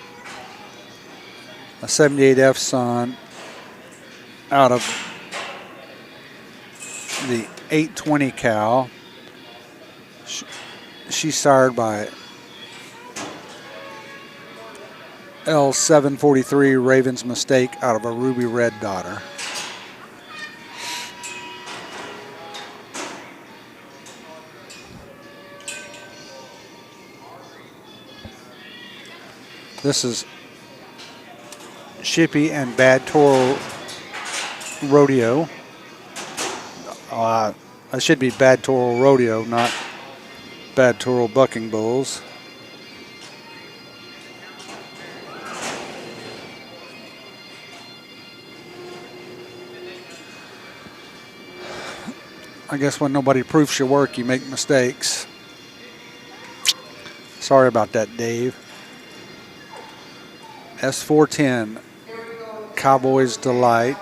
a 78F son out of the 820 cow. She's sired by L743 Raven's Mistake out of a ruby red daughter. This is Shippey and Bad Toro Rodeo. It should be Bad Toro Rodeo, not Bad Toro Bucking Bulls. I guess when nobody proofs your work, you make mistakes. Sorry about that, Dave. S410, Cowboy's Delight.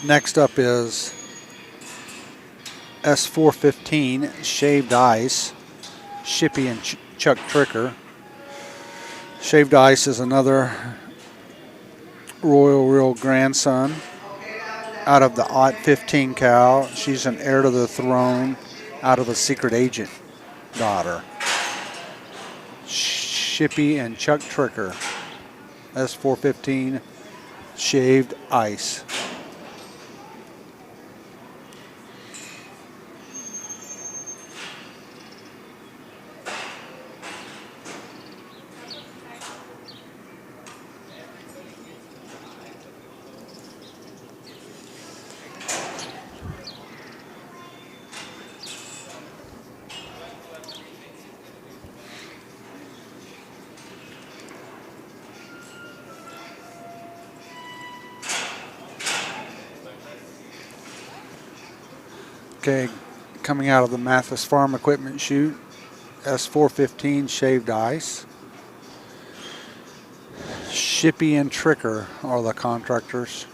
Next up is S415, Shaved Ice, Shippey and Chuck Tricker. Shaved Ice is another Royal Real grandson out of the Aught 15 cow. She's an heir to the throne out of a secret agent daughter. Shippy and Chuck Tricker. S415 shaved ice. Okay, coming out of the Mathis Farm Equipment chute, S415 shaved ice. Shippy and Tricker are the contractors.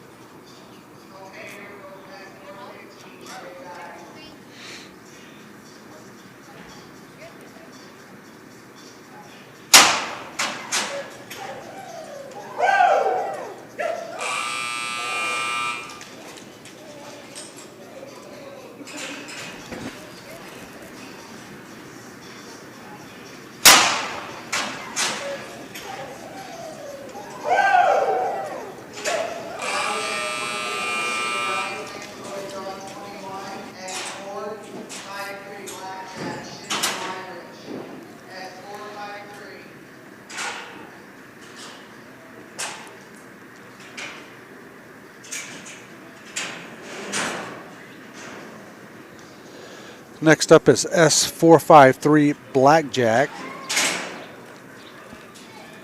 Next up is S453 Blackjack.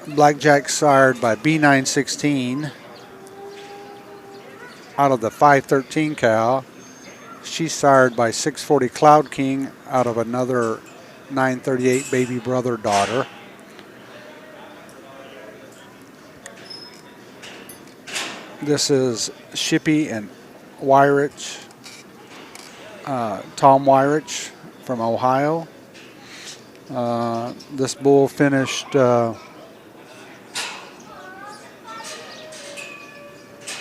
Blackjack sired by B916 out of the 513 cow. She's sired by 640 Cloud King out of another 938 baby brother daughter. This is Shippy and Wyrich. Tom Wyrich from Ohio. This bull finished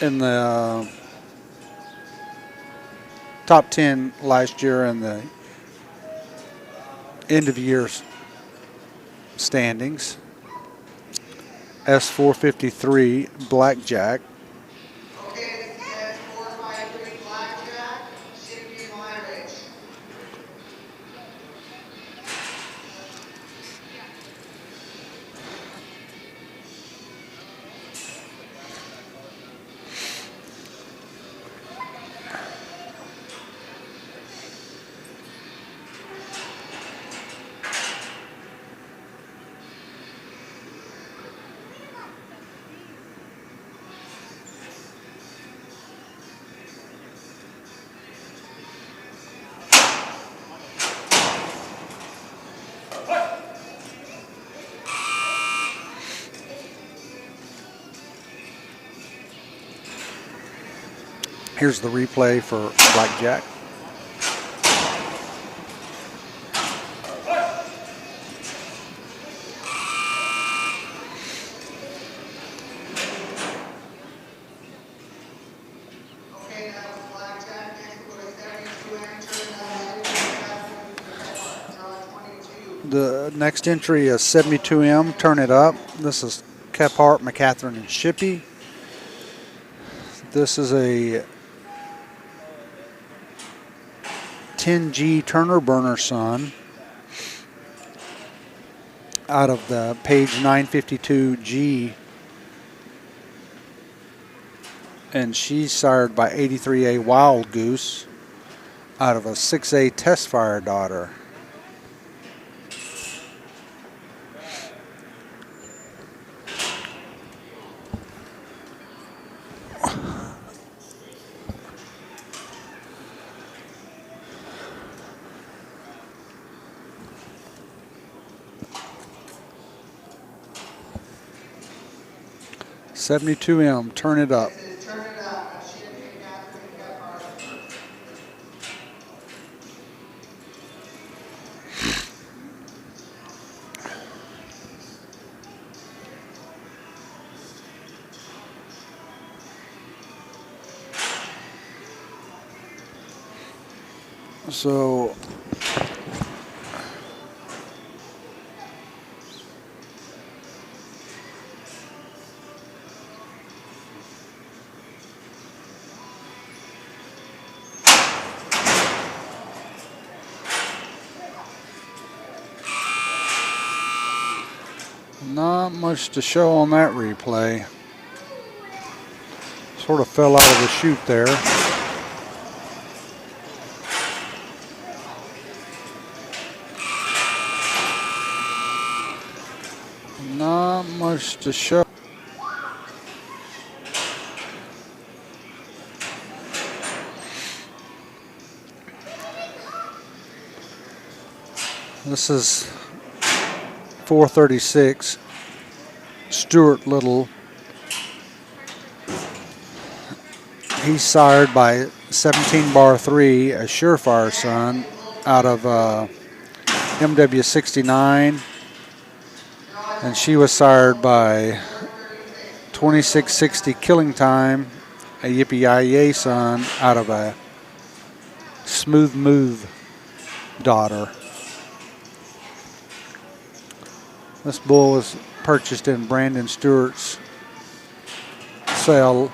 in the top 10 last year in the end of year standings. S453 Blackjack. Okay, this is S453 Blackjack, Shippy and Wyrich. Here's the replay for Blackjack. Okay, that was Blackjack. Next we'll go to 72 entry, 22. The next entry is 72M, Turn It Up. This is Kephart, McCatherine, and Shippy. This is a 10G Turner Burner Son out of the page 952G. And she's sired by 83A Wild Goose out of a 6A Test Fire daughter. .72M, Turn It Up. This is Turn It Up, Shippy and Catherine Kephart. So Not much to show on that replay. Sort of fell out of the chute there. Not much to show. This is 436. Stuart Little. He's sired by 17 bar 3, a surefire son out of MW69. And she was sired by 2660 Killing Time, a Yippee-Yi-Yay son out of a Smooth Move daughter. This bull was purchased in Brandon Stewart's sale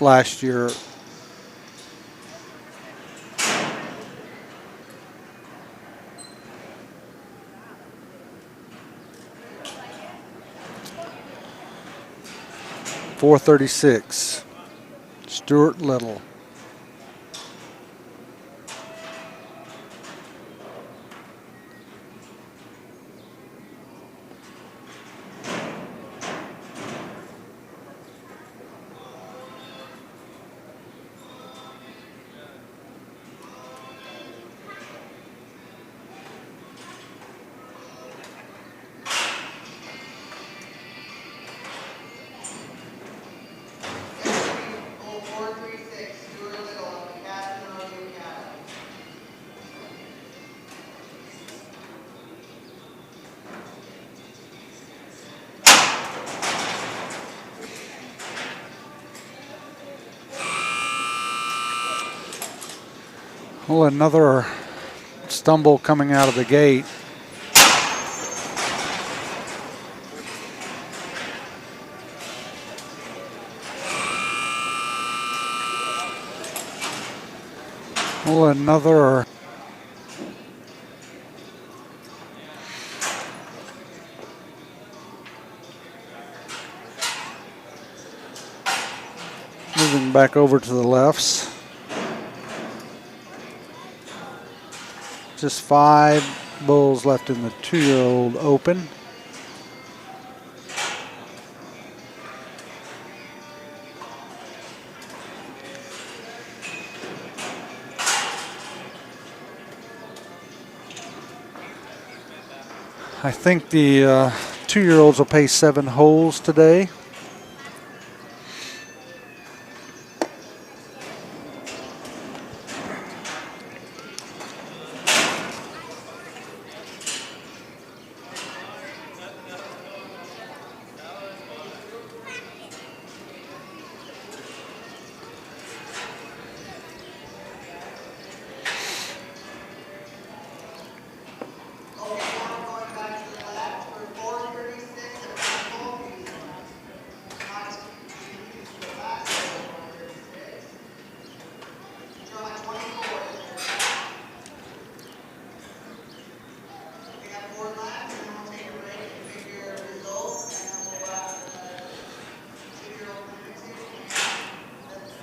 last year. $436. Stuart Little. Well, another stumble coming out of the gate. Well, another moving back over to the lefts. Just 5 bulls left in the 2-year-old open. I think the 2-year-olds will pay 7 holes today.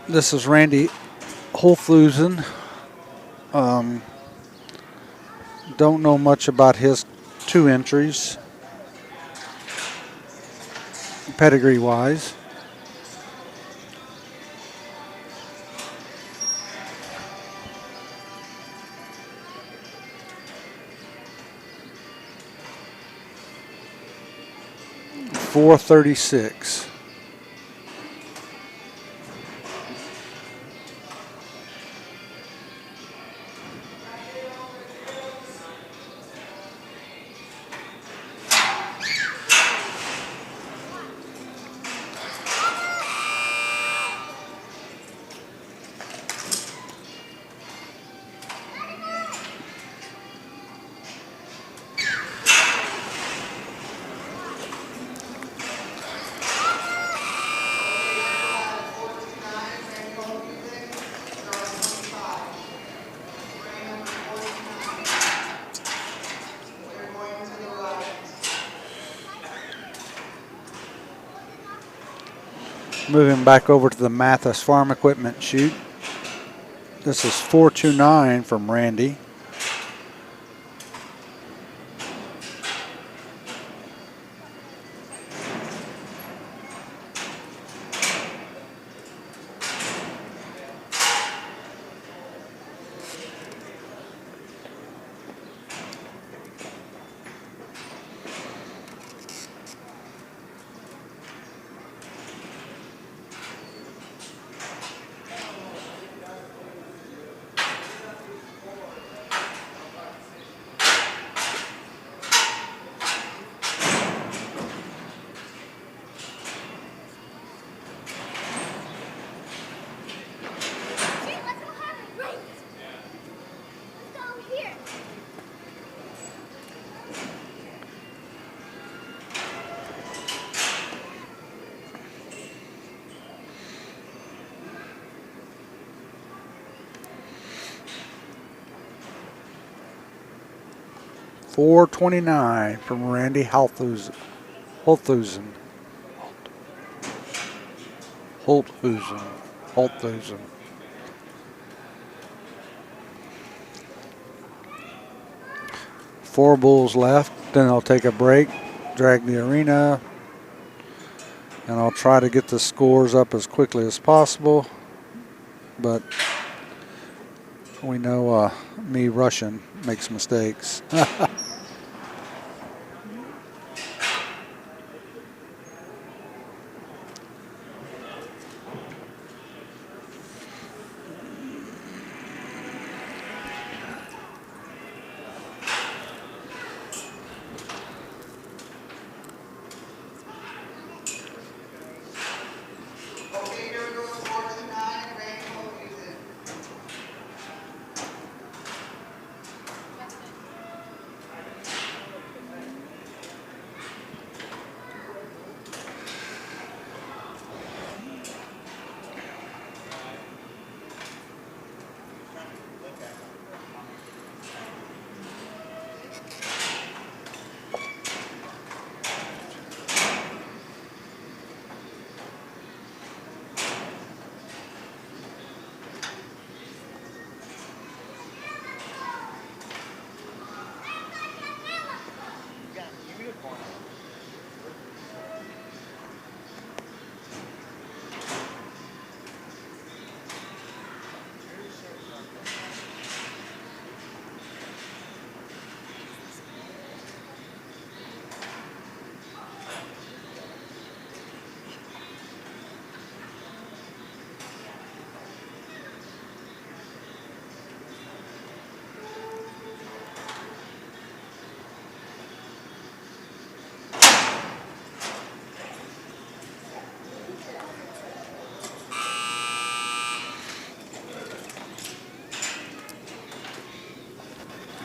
This is Randy Holflusen. Don't know much about his 2 entries, pedigree-wise. $436. Moving back over to the Mathis Farm Equipment chute. This is 429 from Randy. Here. 429 from Randy Holthusen. Holthusen. Holthusen. Four bulls left. Then I'll take a break, drag the arena, and I'll try to get the scores up as quickly as possible. But we know me rushing makes mistakes. Okay, here we go with 429, Randy Holthusen.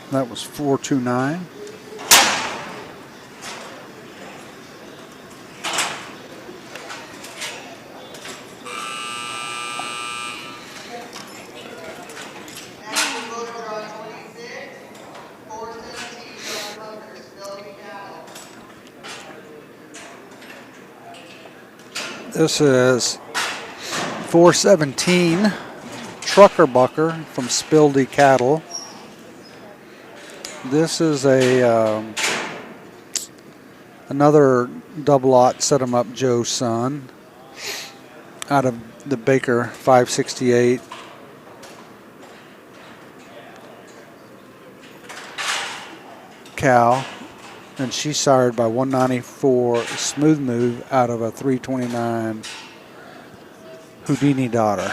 That was 429. Next we'll go to draw 26, 417, John Bunkers, Philly Cattle. This is 417 Trucker Bucker from Spildy Cattle. This is a another double lot set 'em up Joe's son out of the Baker 568. Cow, and she's sired by 194 Smooth Move out of a 329 Houdini daughter.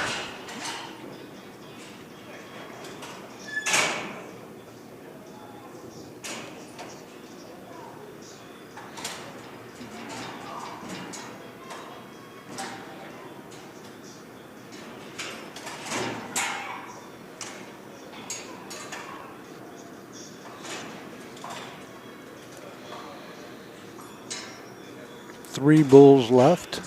Three bulls left.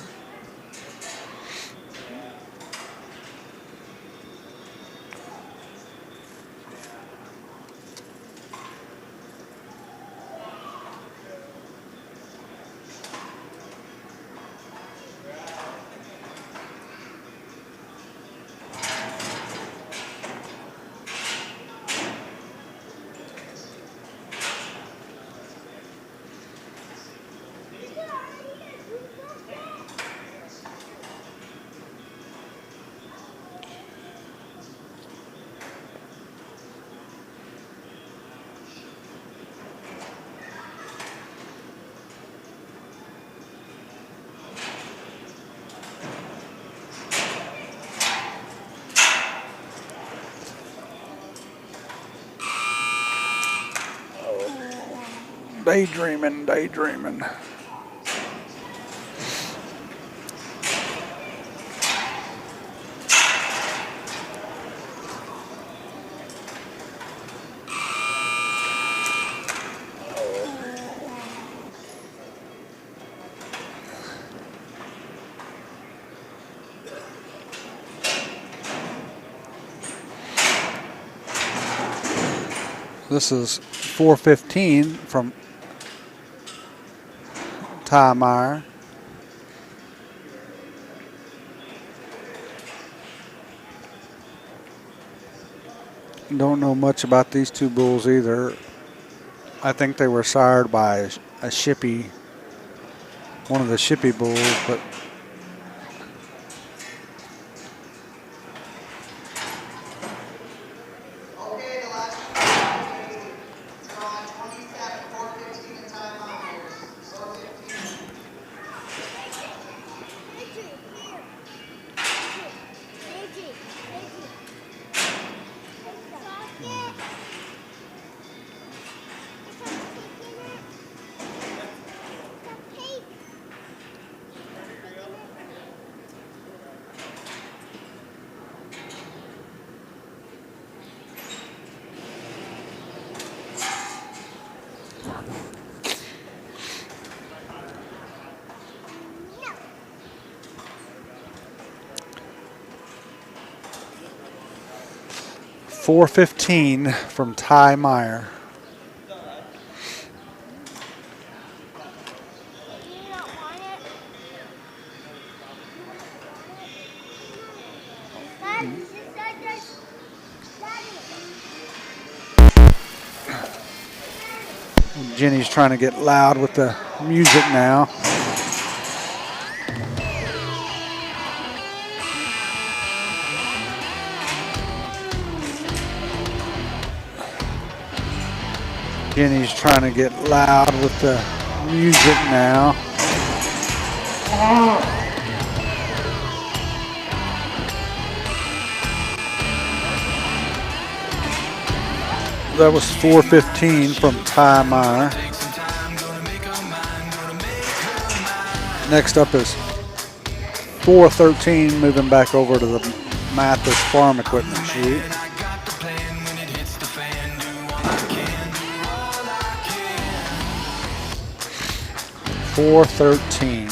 Daydreaming. This is 415 from Ty Meyer. Don't know much about these two bulls either. I think they were sired by a shippy, one of the shippy bulls, but Okay, the last draw 27, 415 and time Myers. 415. .415 from Ty Meyer. Jenny's trying to get loud with the music now. Jenny's trying to get loud with the music now. That was 415 from Ty Meyer. Next up is 413, moving back over to the Mathis Farm Equipment sheet. .413.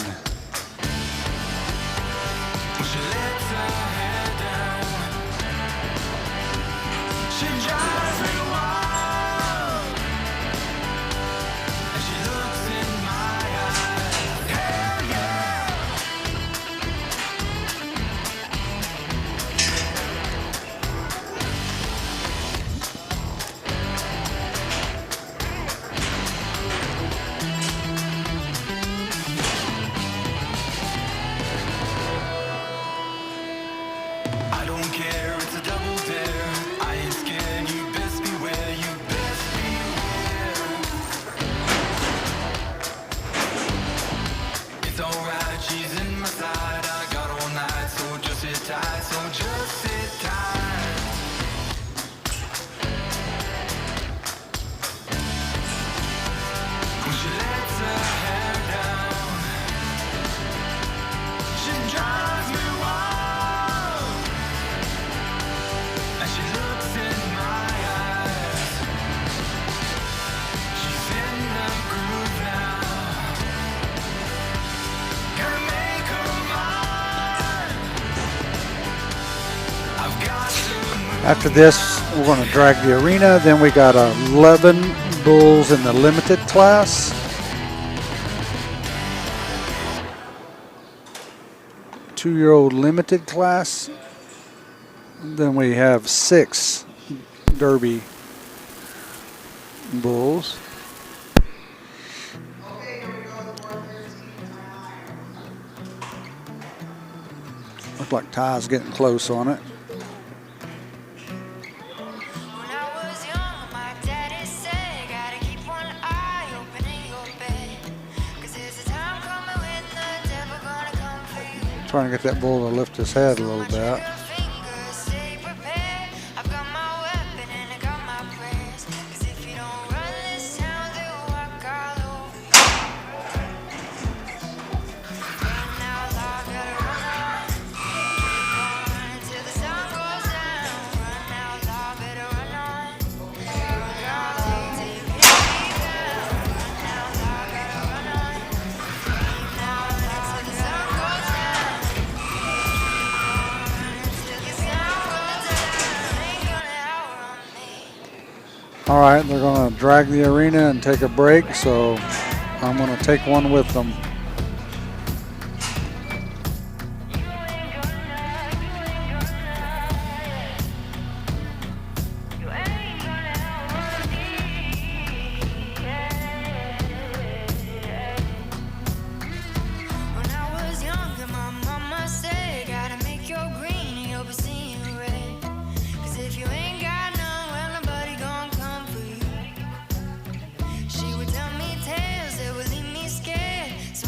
After this, we're going to drag the arena. Then we got 11 bulls in the limited class. Two-year-old limited class. Then we have 6 Derby bulls. Okay, here we go with 413 time. Looks like Ty's getting close on it. Trying to get that bull to lift his head a little bit. All right, they're going to drag the arena and take a break, so I'm going to take one with them. When I was younger, my mama said, gotta make your green and you'll be seeing red. 'Cause if you ain't got none, well, nobody gon' come for you. She would tell me tales that would leave me scared. So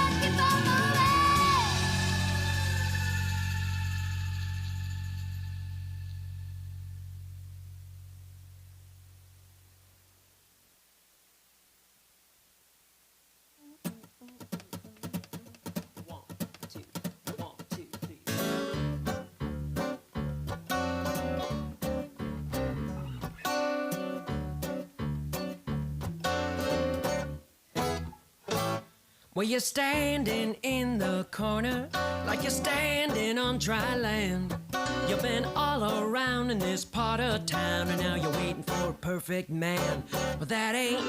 keep on moving. Well, you're standing in the corner like you're standing on dry land. You've been all around in this part of town, and now you're waiting for a perfect man. Well, that ain't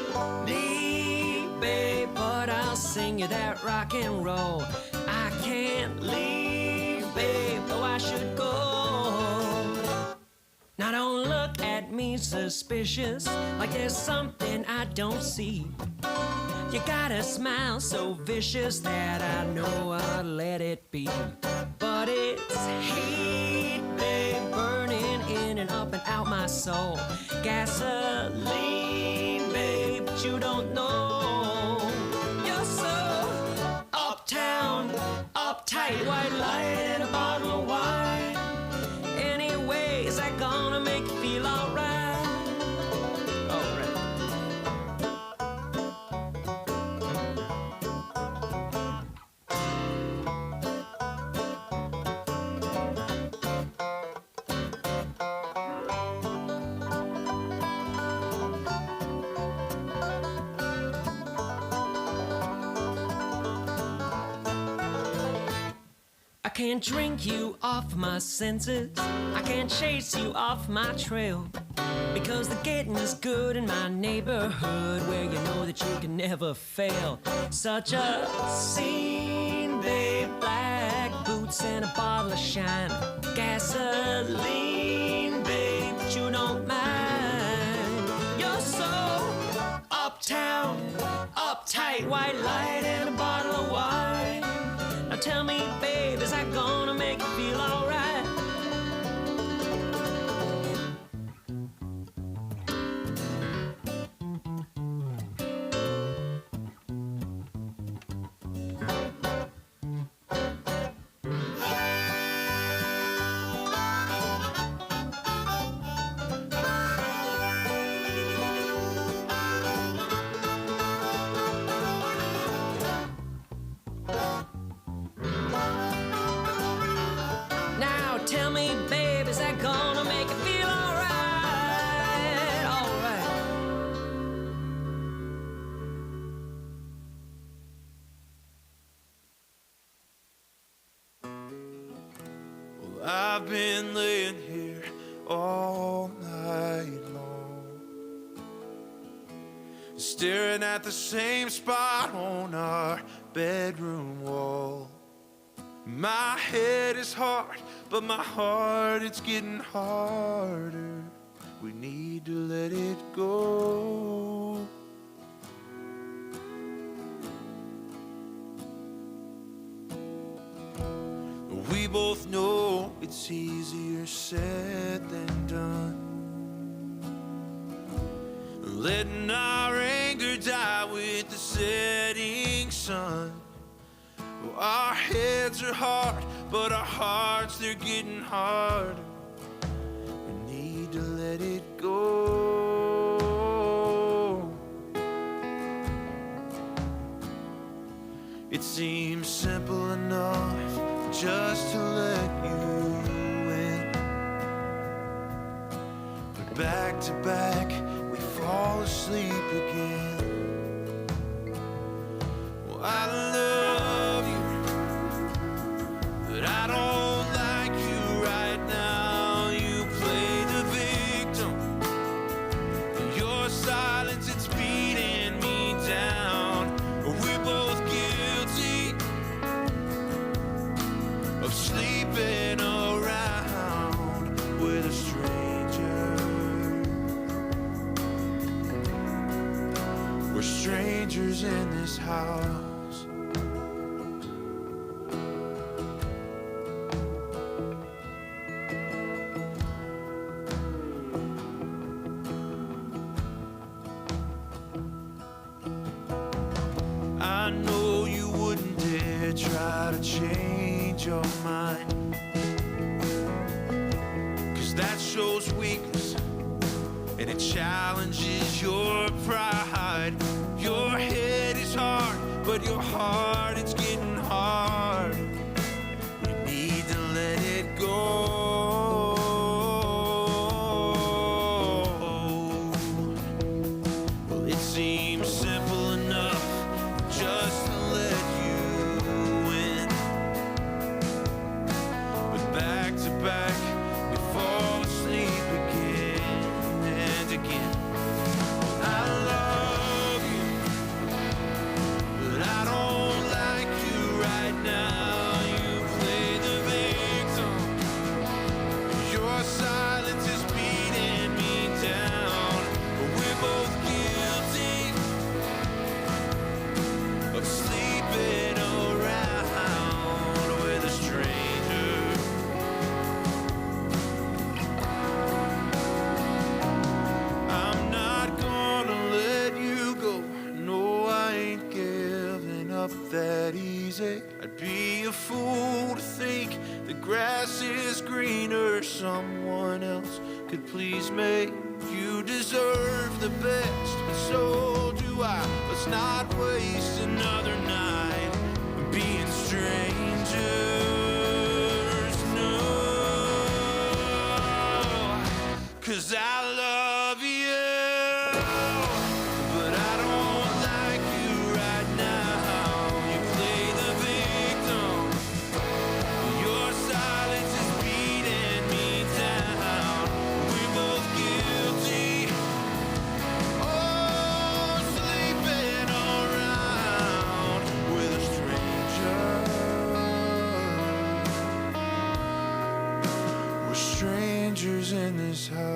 me, babe, but I'll sing you that rock and roll. I can't leave, babe, though I should go. Now don't look at me suspicious, like there's something I don't see. You got a smile so vicious that I know I'll let it be. But it's heat, babe, burning in and up and out my soul. Gasoline, babe, but you don't know. You're so uptown, uptight, white light and a bottle of wine. Anyway, is that gonna make you feel alright? I can't drink you off my senses. I can't chase you off my trail. Because the getting's good in my neighborhood, where you know that you can never fail. Such a scene, babe. Black boots and a bottle of shine. Gasoline, babe, but you don't mind. You're so uptown, uptight, white light and a bottle of wine. Now tell me, babe, is that gonna make you feel alright? Now tell me, babe, is that gonna make you feel alright? Alright. Well, I've been laying here all night long, staring at the same spot on our bedroom wall. My head is hard, but my heart, it's getting harder. We need to let it go. We both know it's easier said than done, letting our anger die with the setting sun. Our heads are hard, but our hearts, they're getting harder. We need to let it go. It seems simple enough just to let you in, but back to back we fall asleep again. Well, I love you, but I don't like you right now. You play the victim, and your silence, it's beating me down. We're both guilty of sleeping around with a stranger. We're strangers in this house. I know you wouldn't dare try to change your mind, 'cause that shows weakness and it challenges your pride. Your head is hard, but your heart, it's getting hard. We need to let it go. Well, it seems simple enough just to let you in, but back to back we fall asleep again and again. I love you, but I don't like the grass is greener. Someone else could please make you deserve the best, but so do I. Let's not waste another night being strangers. No, 'cause I love you, but I don't like you right now. You play the victim. Your silence is beating me down. We're both guilty. Oh, sleeping around with a stranger. We're strangers in this house.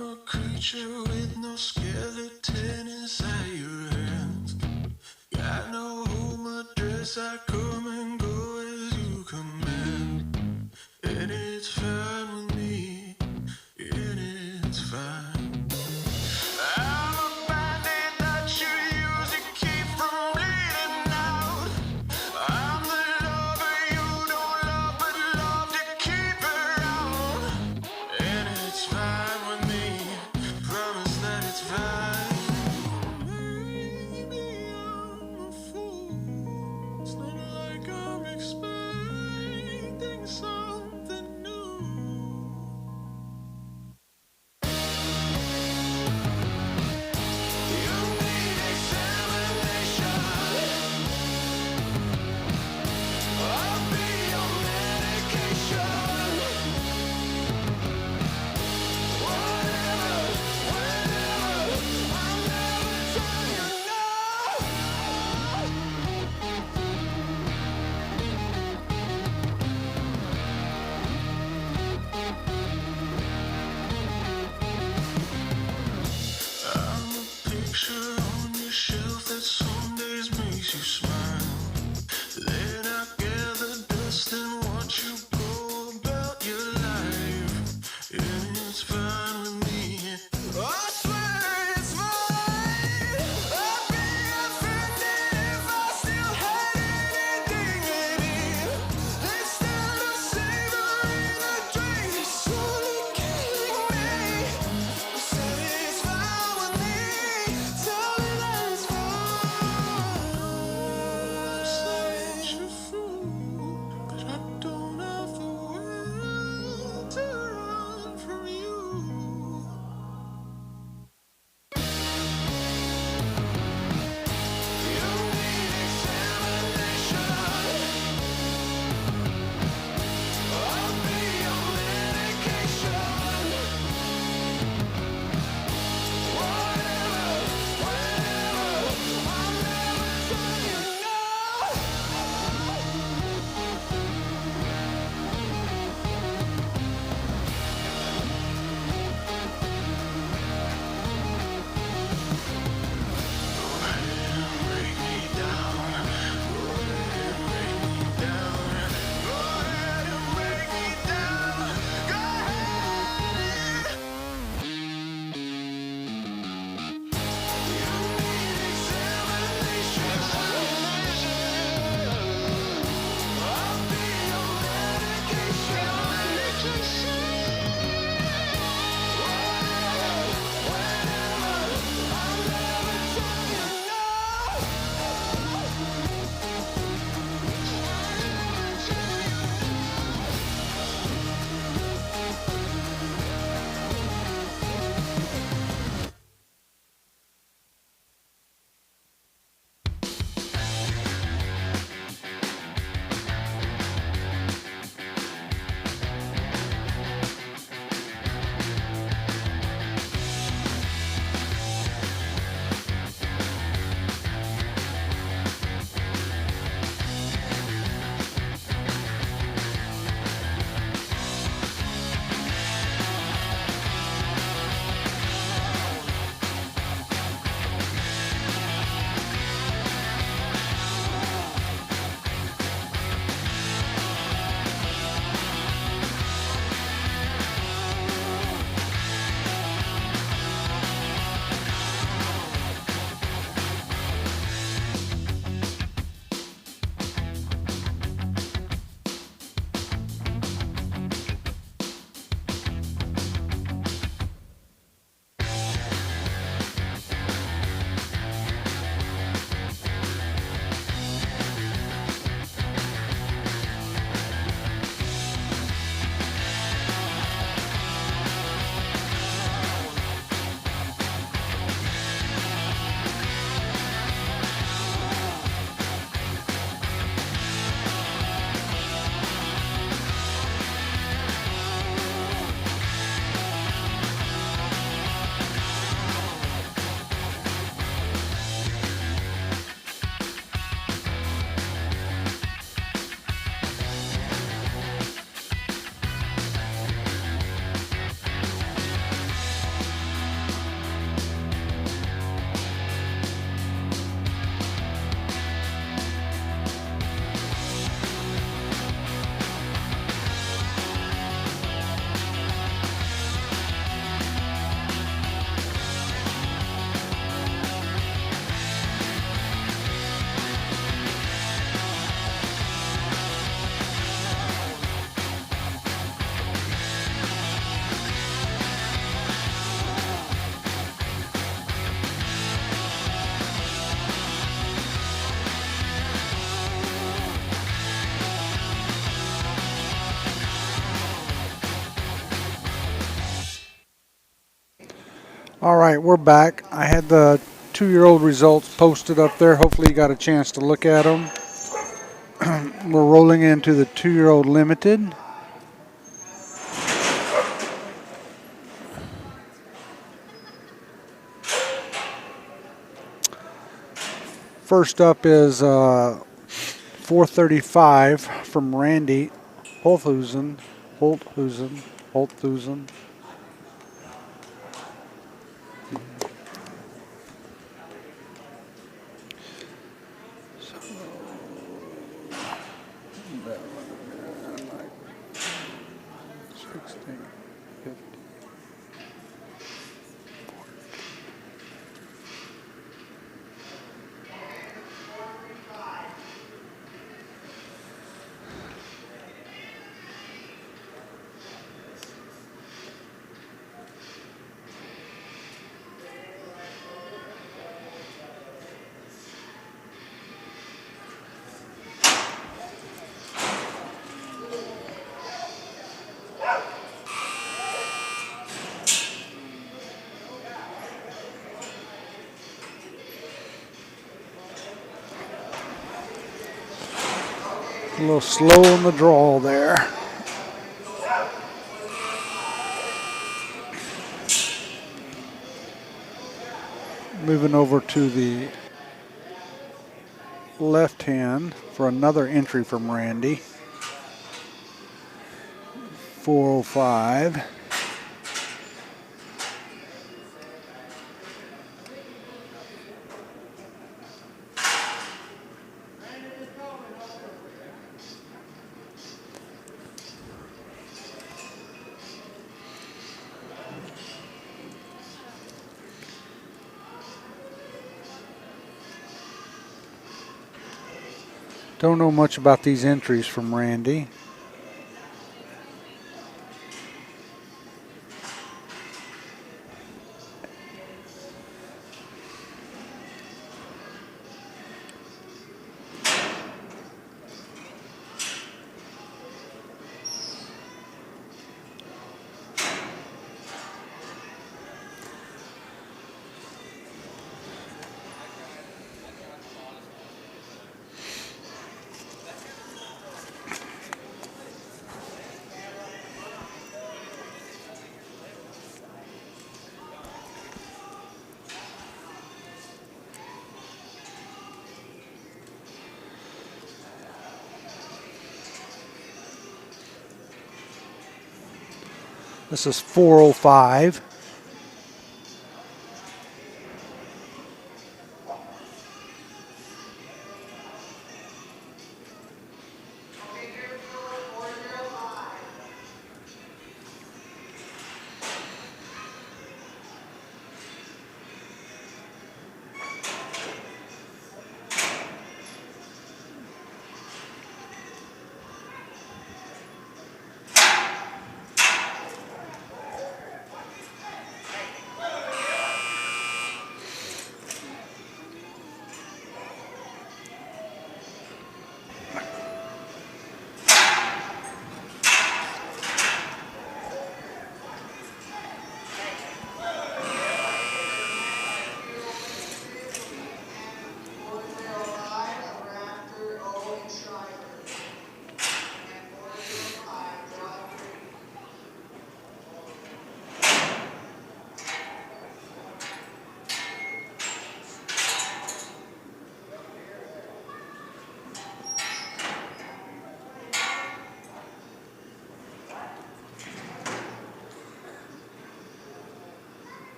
I'm a creature with no skeleton inside your hands. Got no home address, I come and go as you command. And it's fine with me, and it's fine. I'm a bandit that you use to keep from bleeding out. I'm the lover you don't love, but love to keep around. And it's fine with me, promise that it's fine. Maybe I'm a fool. It's not like I'm expecting something new. All right, we're back. I had the 2-year-old results posted up there. Hopefully you got a chance to look at them. We're rolling into the 2-year-old limited. First up is 435 from Randy Holthusen. Holthusen. A little slow on the draw there. Moving over to the left hand for another entry from Randy. 405. Don't know much about these entries from Randy. This is 405.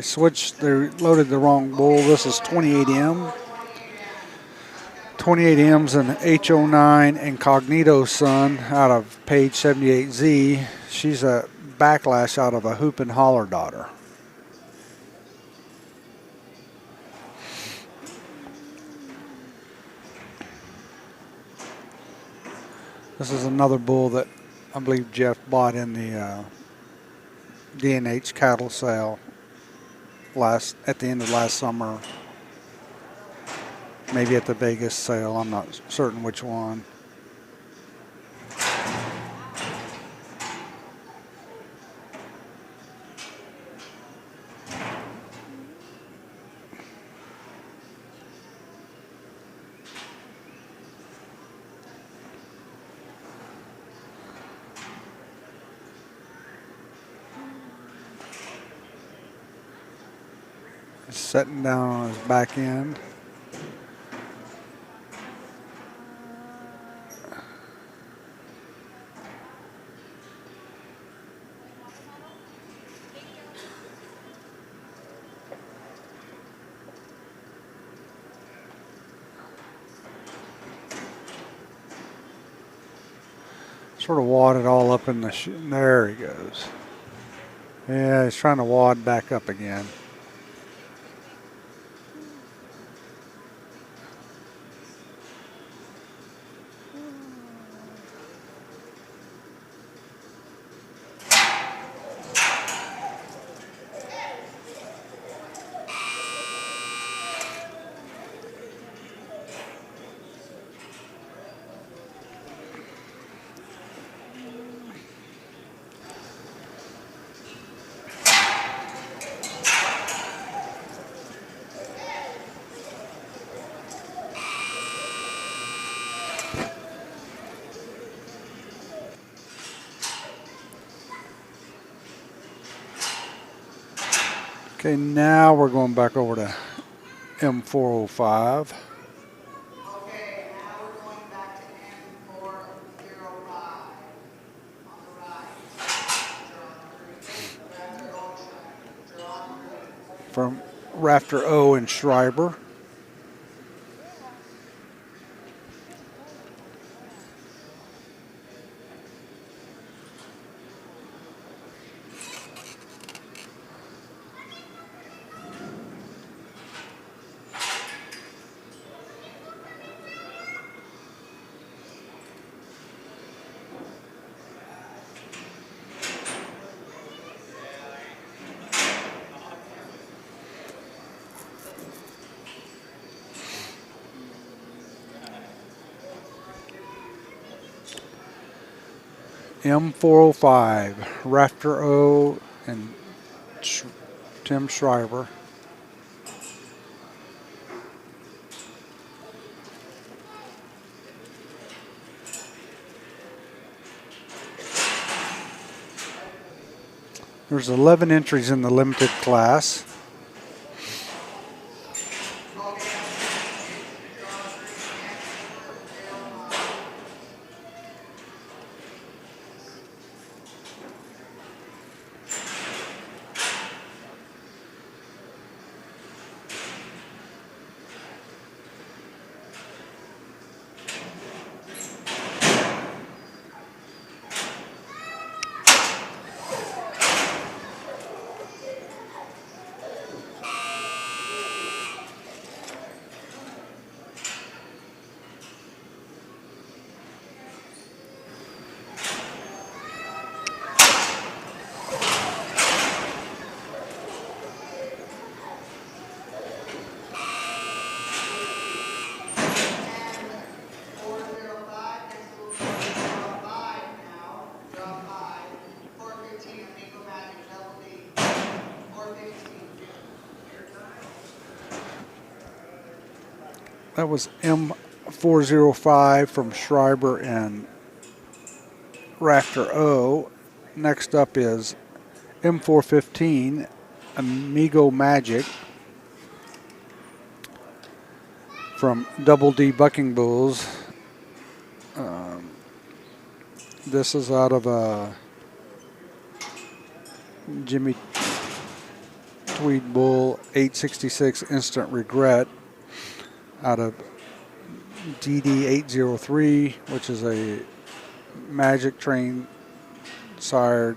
They loaded the wrong bull. This is 28M. 28M's an H09 Incognito son out of page 78Z. She's a backlash out of a Hoop and Holler daughter. This is another bull that I believe Jeff bought in the D&H cattle sale at the end of last summer. Maybe at the Vegas sale. I'm not certain which one. Setting down on his back end. Sort of wad it all up in the there he goes. Yeah, he's trying to wad back up again. Okay, now we're going back over to M405. Okay, now we're going back to M405 on the right. Draw on green. From Rafter O and Schreiber. M405, Rafter O and Tim Schreiber. There's 11 entries in the limited class. That was M405 from Schreiber and Rafter O. Next up is M415, Amigo Magic from Double D Bucking Bulls. This is out of Jimmy Swede Bull 866 Instant Regret out of DD803, which is a Magic Train sired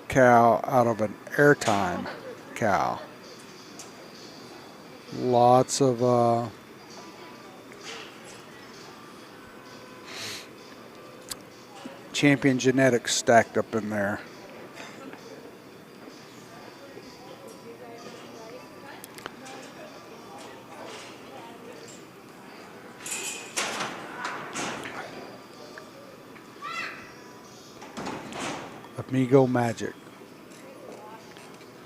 cow out of an Airtime cow. Lots of champion genetics stacked up in there. Amigo Magic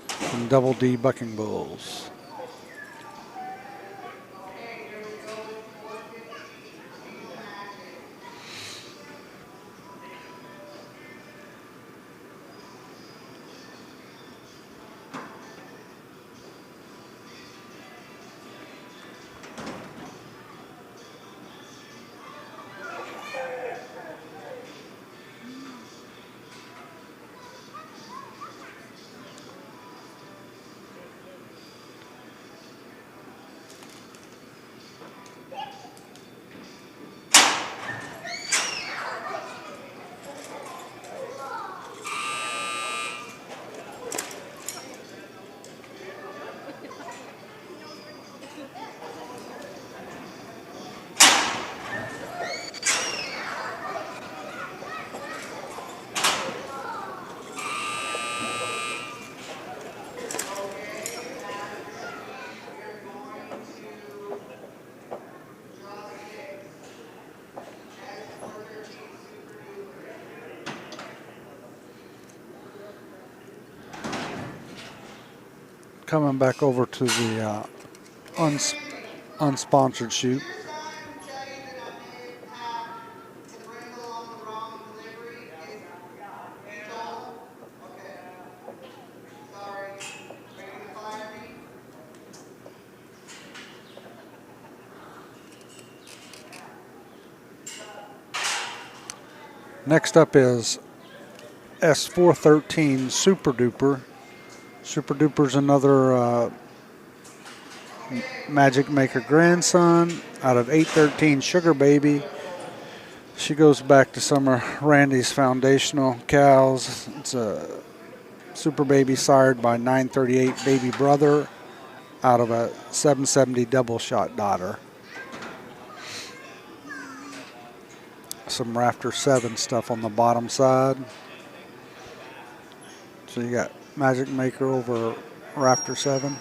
from Double D Bucking Bulls. Coming back over to the unsponsored shoot. Next up is S413 Super Duper. Super Duper's another Magic Maker grandson out of 813 Sugar Baby. She goes back to some of Randy's foundational cows. It's a Super Baby sired by 938 Baby Brother out of a 770 Double Shot daughter. Some Rafter 7 stuff on the bottom side. So you got Magic Maker over Rafter 7.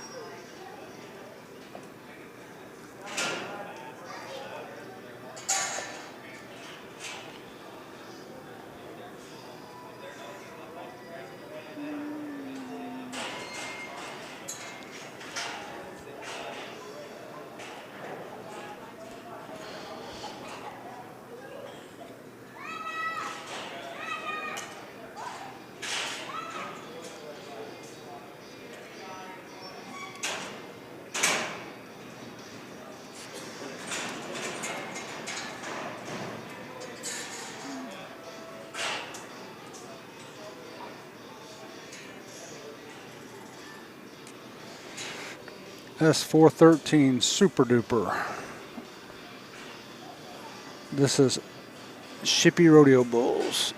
S413 Super Duper. This is Shippy Rodeo Bulls.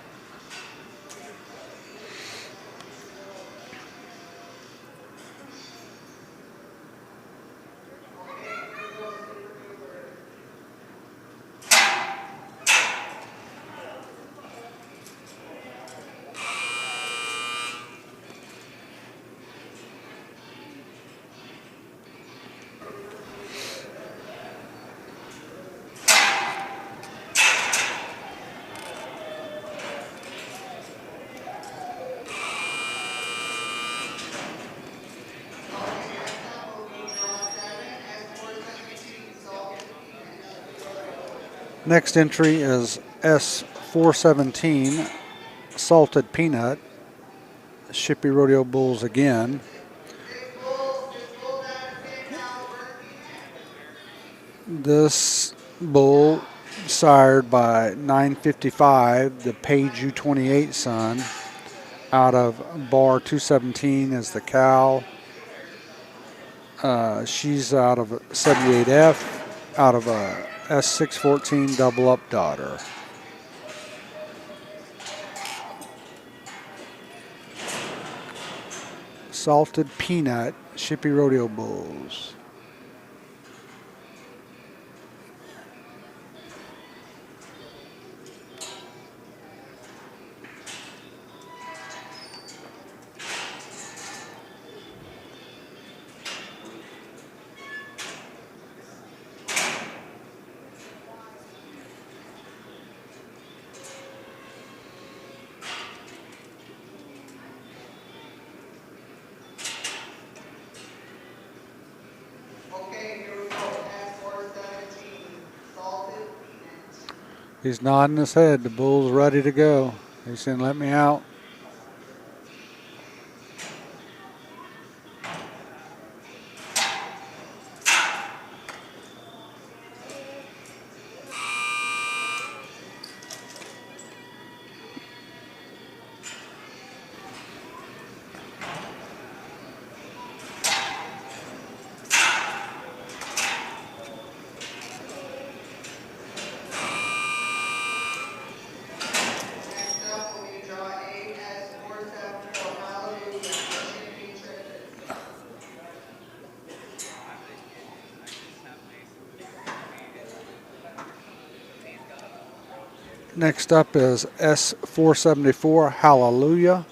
Next entry is S417 Salted Peanut. Shippy Rodeo Bulls again. This bull sired by 955, the Page U28 son, Out of bar 217 is the cow. She's out of 78F, out of a S614 double up daughter. Salted Peanut, Shippy Rodeo Bulls. Okay, here we go. S417, salted peanut. He's nodding his head. The bull's ready to go. He's saying, let me out. Next up will be draw AS474, Hallelujah, Shippy Trippin'. Next up is S474 Hallelujah.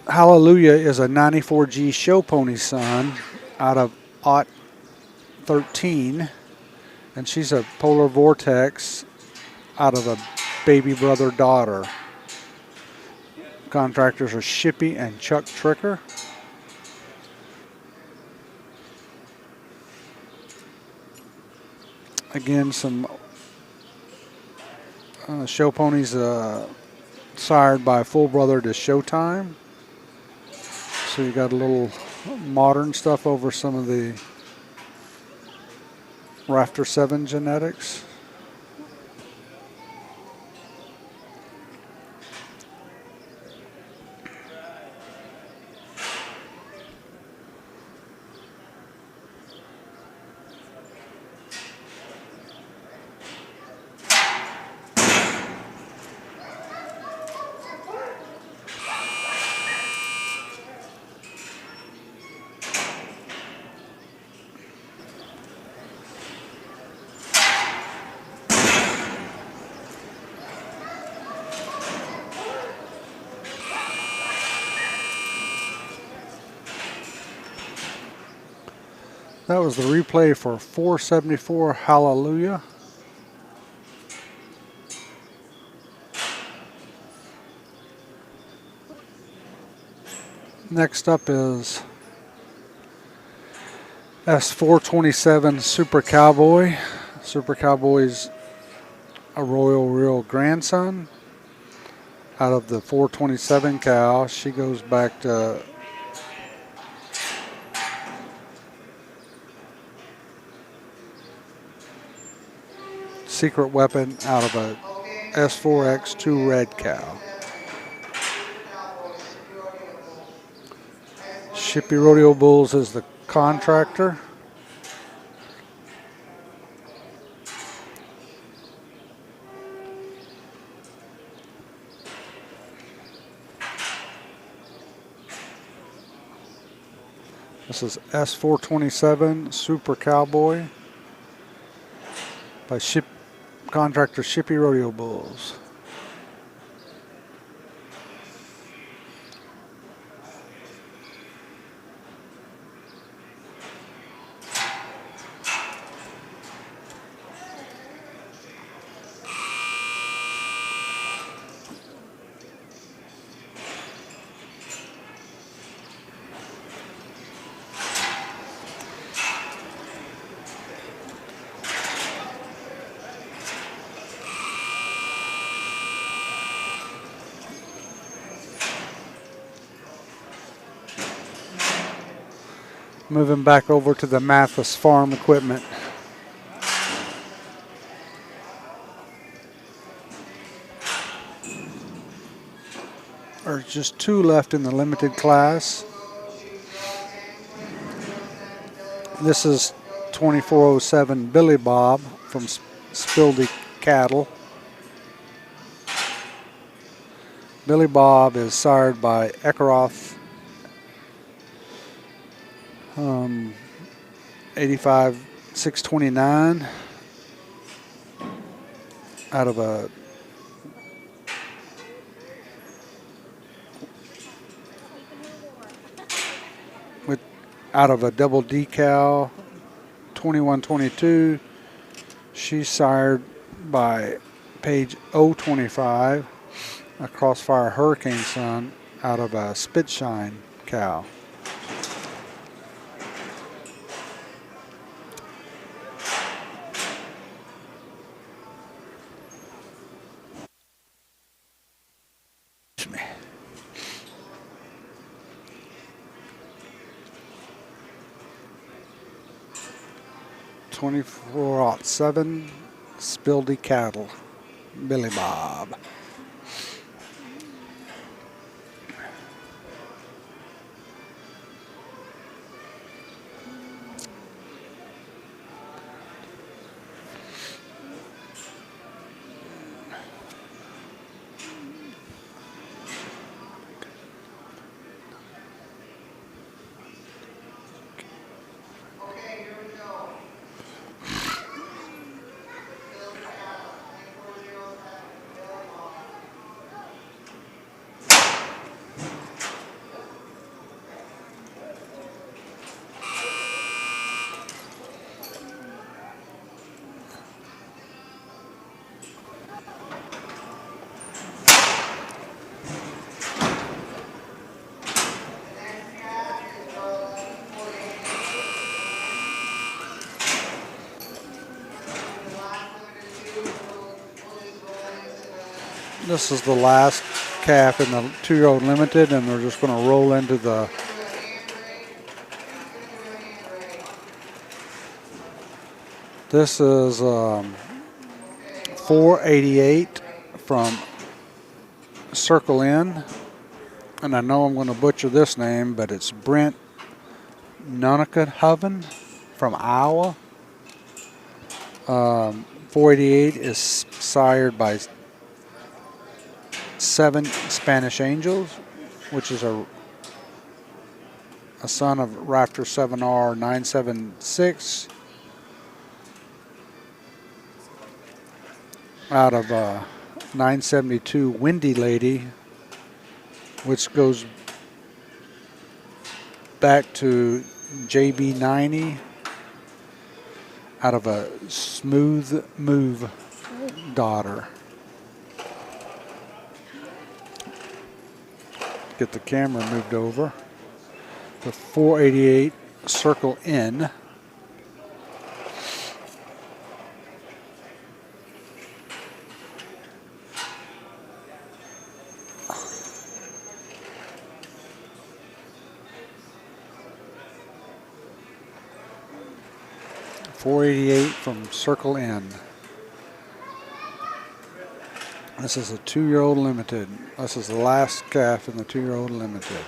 Hallelujah is a 94G show pony son out of Ot 13, and she's a Polar Vortex out of a baby brother daughter. Contractors are Shippy and Chuck Tricker. Again, some show ponies sired by full brother to Showtime. So you got a little modern stuff over some of the Rafter 7 genetics. That was the replay for 474 Hallelujah. Next up is S427 Super Cowboy. Super Cowboy's a Royal Real grandson out of the 427 cow. She goes back to Secret Weapon out of a S4X2 red cow. Shippy Rodeo Bulls is the contractor. This is S427 Super Cowboy by contractor Shippy Rodeo Bulls. Moving back over to the Mathis Farm equipment. just 2 left in the limited class. This is 2407 Billy Bob from Spildy Cattle. Billy Bob is sired by Ekaroth 85-629 out of a double decal 2122. She's sired by page 025, a Crossfire Hurricane Son out of a Spitshine cow. Excuse me. .24-07 Spildy Cattle, Billy Bob. Okay, here we go. Build cattle, 2407, Billy Bob. The next calf is row 1148. The last limited 2 we'll just roll into the This is the last calf in the 2-year-old limited, and we're just going to roll into the hand rate. Who's gonna do a hand rate? This is 488 from Circle Inn, and I know I'm going to butcher this name, but it's Brent Nunnacoven from Iowa. 488 is sired by 7 Spanish Angels, which is a son of Raptor 7R 976 out of 972 Windy Lady, which goes back to JB90 out of a Smooth Move daughter. Get the camera moved over. The 488 Circle Inn. .488 from Circle Inn. This is a 2-year-old limited. This is the last calf in the 2-year-old limited.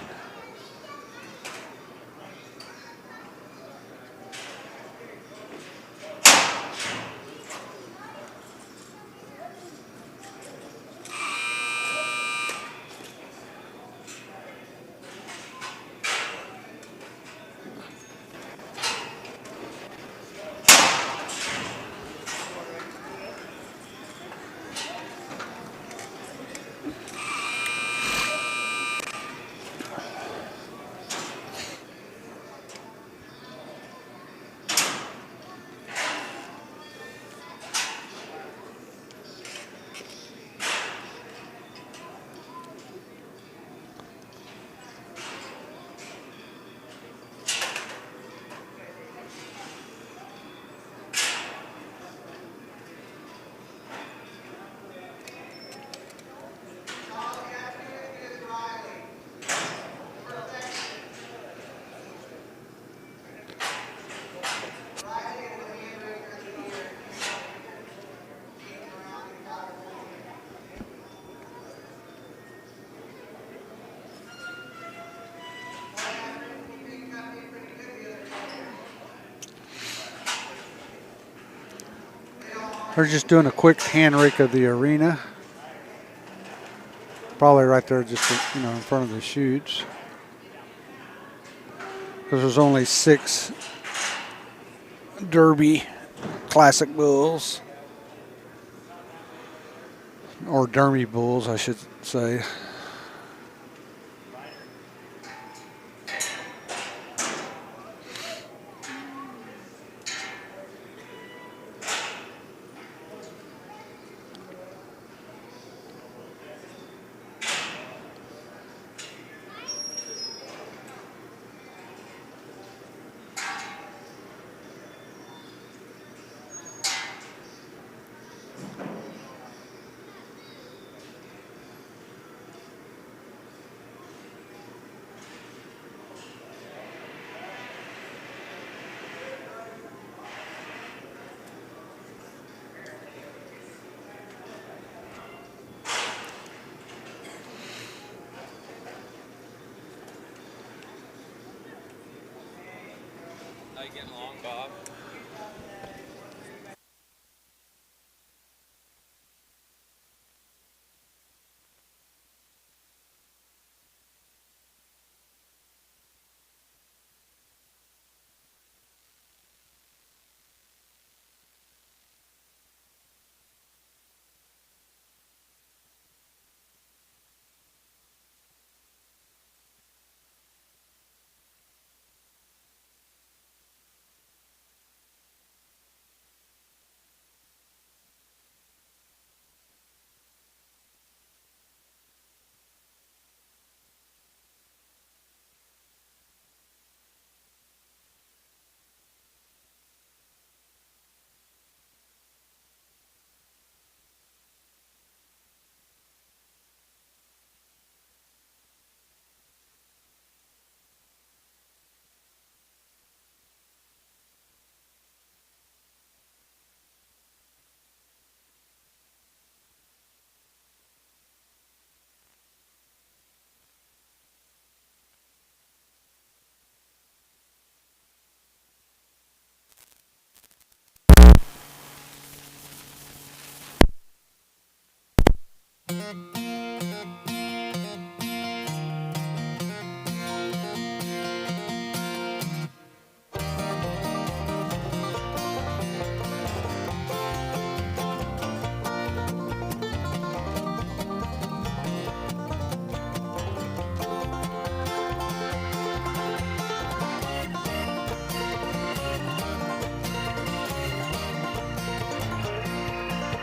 They're just doing a quick hand rake of the arena. Probably right there, just in front of the chutes. Because there's only 6 Derby Classic bulls, or Derby bulls, I should say.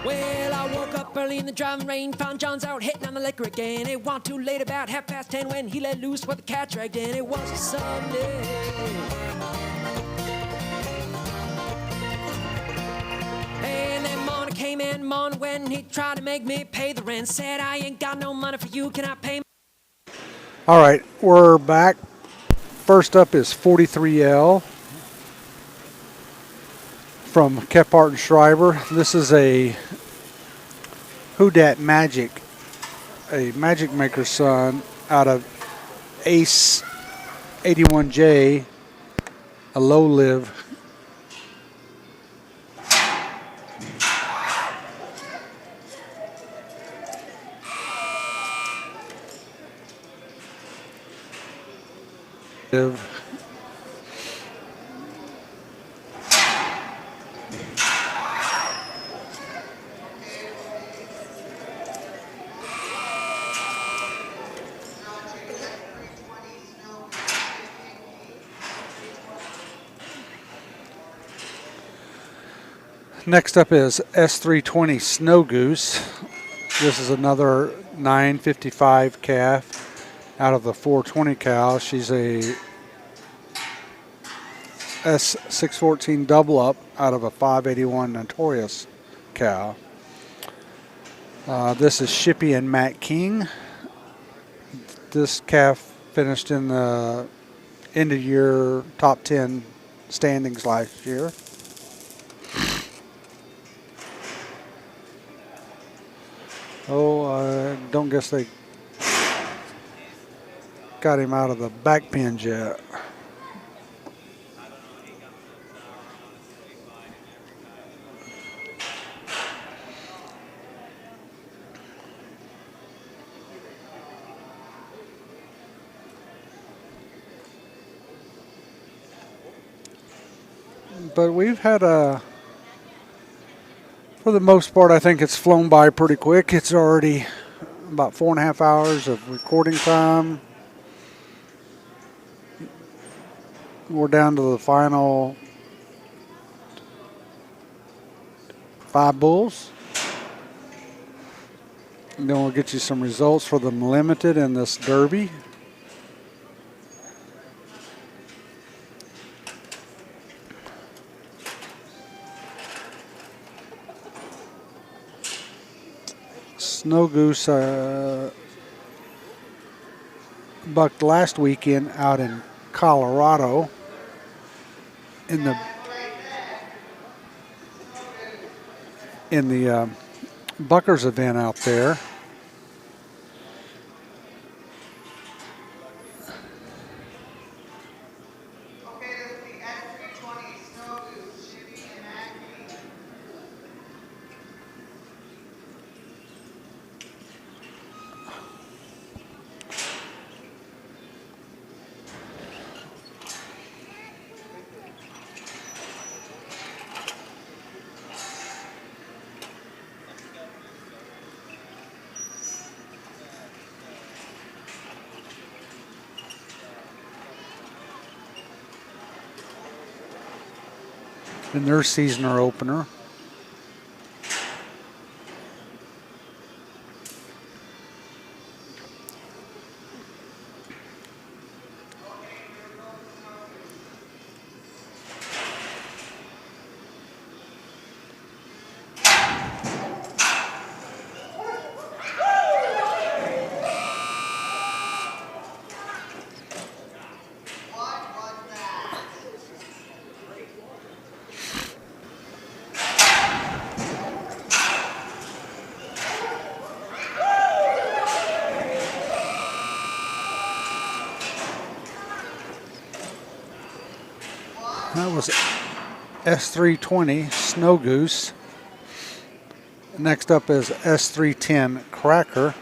Well, I woke up early in the driving rain, found John's out hitting on the liquor again. It wasn't too late, about 10:30 when he let loose with the cat dragged in. It was a Sunday. And then morning came in, morning when he tried to make me pay the rent. Said, I ain't got no money for you, can I pay? All right, we're back. First up is 43L from Kephart and Schreiber. This is a Who Dat Magic, a Magic Maker son out of Ace 81J, a low live. Next up is S320 Snow Goose. This is another 955 calf out of the 420 cow. She's a S614 double up out of a 581 Notorious cow. This is Shippy and Matt King. This calf finished in the end of year top 10 standings last year. Oh, I don't guess they got him out of the back pins yet. but we've had for the most part, I think it's flown by pretty quick. It's already about 4.5 hours of recording time. We're down to the final 5 bulls. And then we'll get you some results for the limited and this derby. Snow Goose bucked last weekend out in Colorado in the Buckers event out there. Okay, this is the S320 Snow Goose, shipping and acting. In their seasoner opener. That was S320 Snow Goose. Next up is S310 Cracker.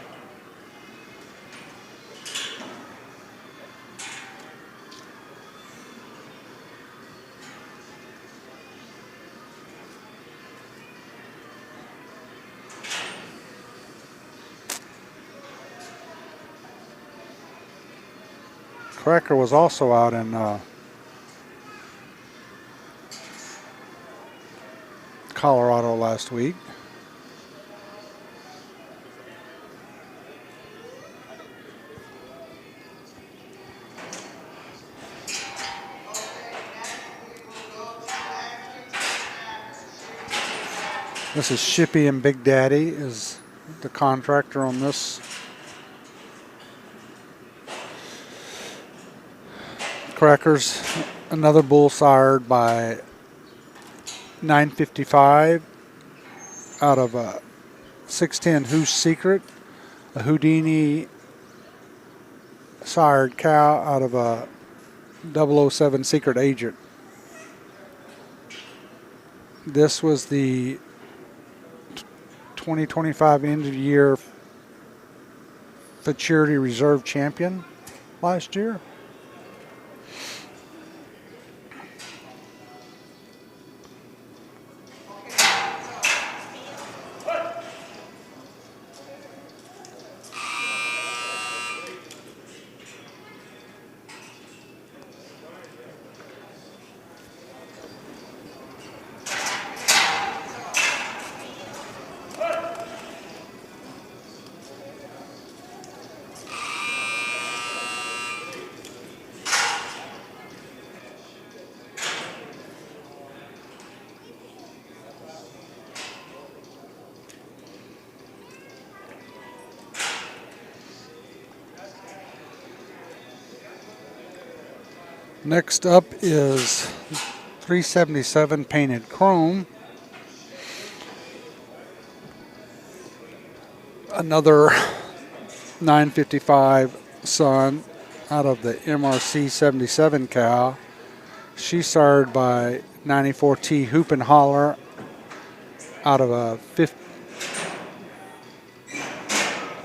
Cracker was also out in Colorado last week. This is Shippy and Big Daddy is the contractor on this. Crackers, another bull sired by 955 out of a 610 Who's Secret, a Houdini sired cow out of a 007 Secret Agent. This was the 2025 end of year Futurity Reserve Champion last year. Next up is 377 Painted Chrome. Another 955 Sun out of the MRC 77 cow. She's sired by 94T Hoop and Holler out of a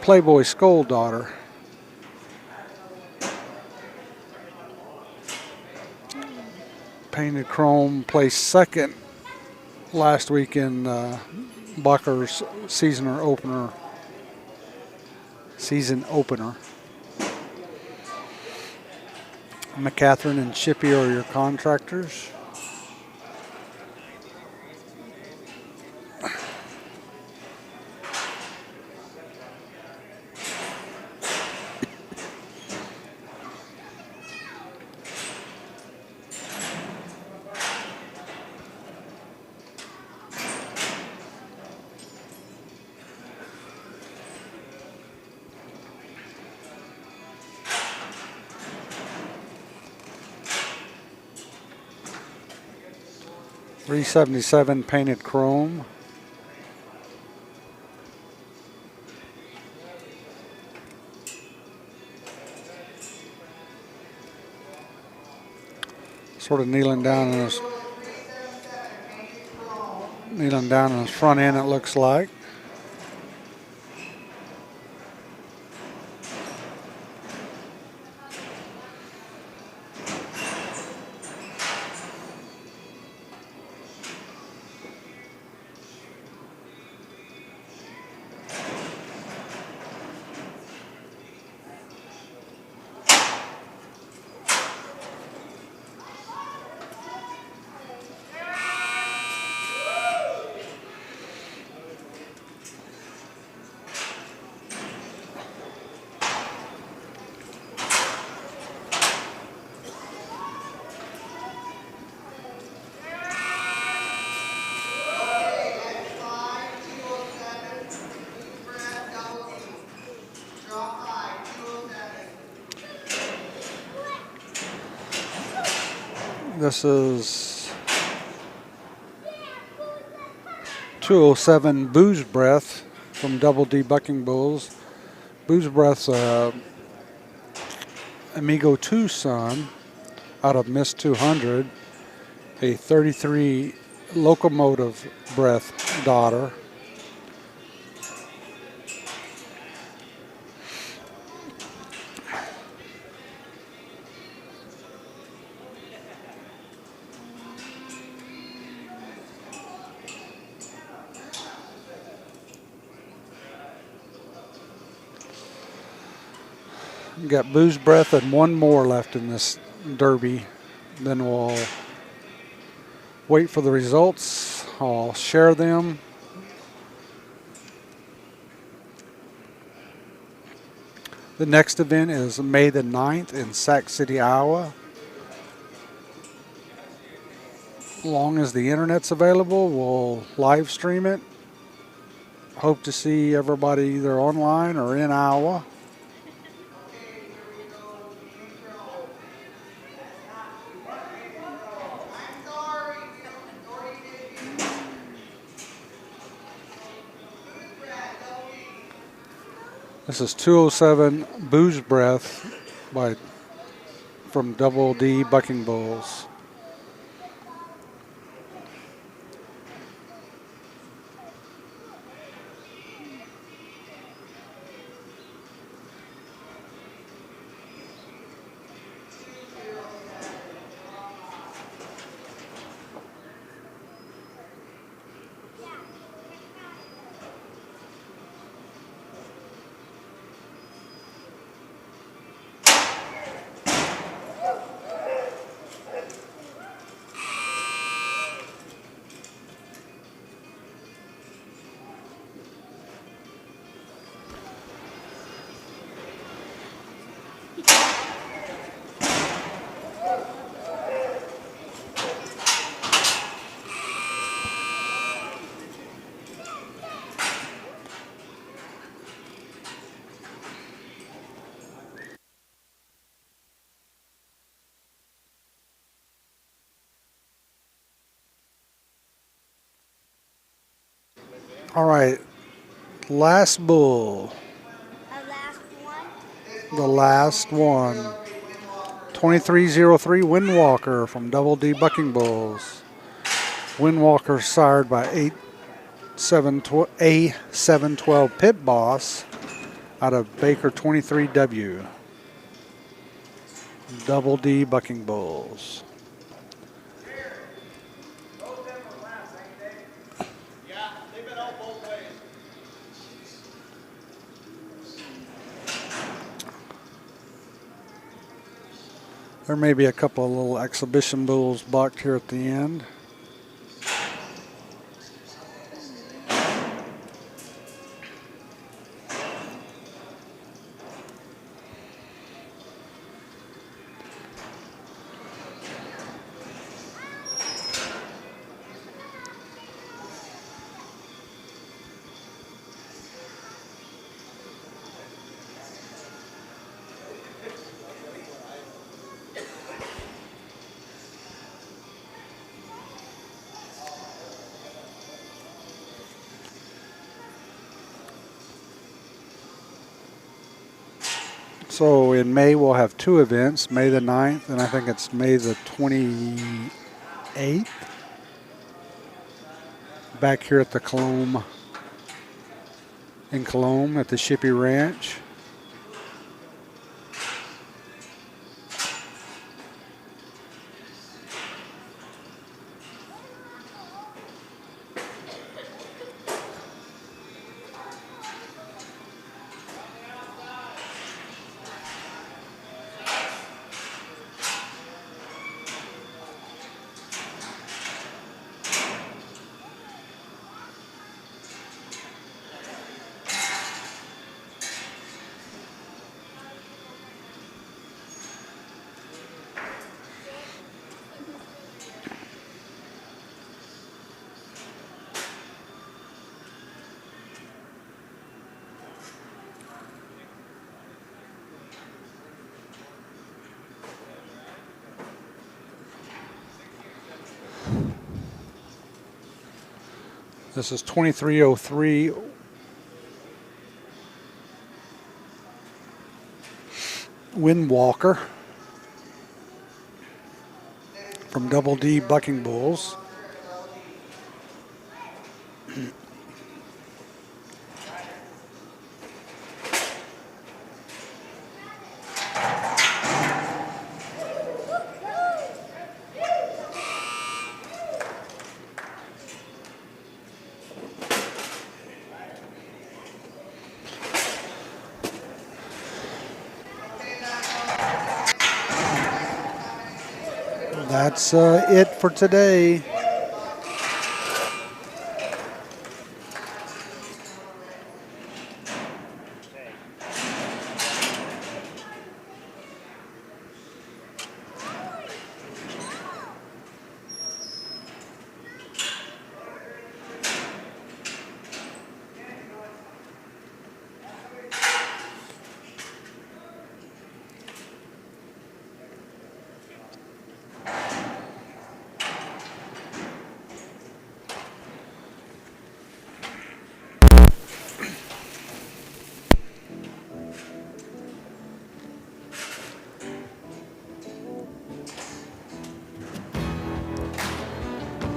Playboy Skull daughter. Painted Chrome placed second last week in Bucker's season opener. McCatherine and Chippy are your contractors. .377 painted chrome. Sort of kneeling down in his front end, it looks like. This is 207 Booze Breath from Double D Bucking Bulls. Booze Breath's Amigo 2 son out of Miss 200, a 33 Locomotive Breath daughter. We got Booze Breath and one more left in this derby. Then we'll wait for the results. I'll share them. The next event is May the 9th in Sac City, Iowa. As long as the internet's available, we'll live stream it. Hope to see everybody either online or in Iowa. This is 207 Booze Breath from Double D Bucking Bulls. All right, last bull. The last one. 2303 Windwalker from Double D Bucking Bulls. Windwalker sired by A712 Pit Boss out of Baker 23W. Double D Bucking Bulls. There may be a couple of little exhibition bulls bucked here at the end. So in May, we'll have two events, May the 9th, and I think it's May the 28th. Back here at the Colombe, in Colombe at the Shippey Ranch. This is 2303 Windwalker from Double D Bucking Bulls. That's it for today.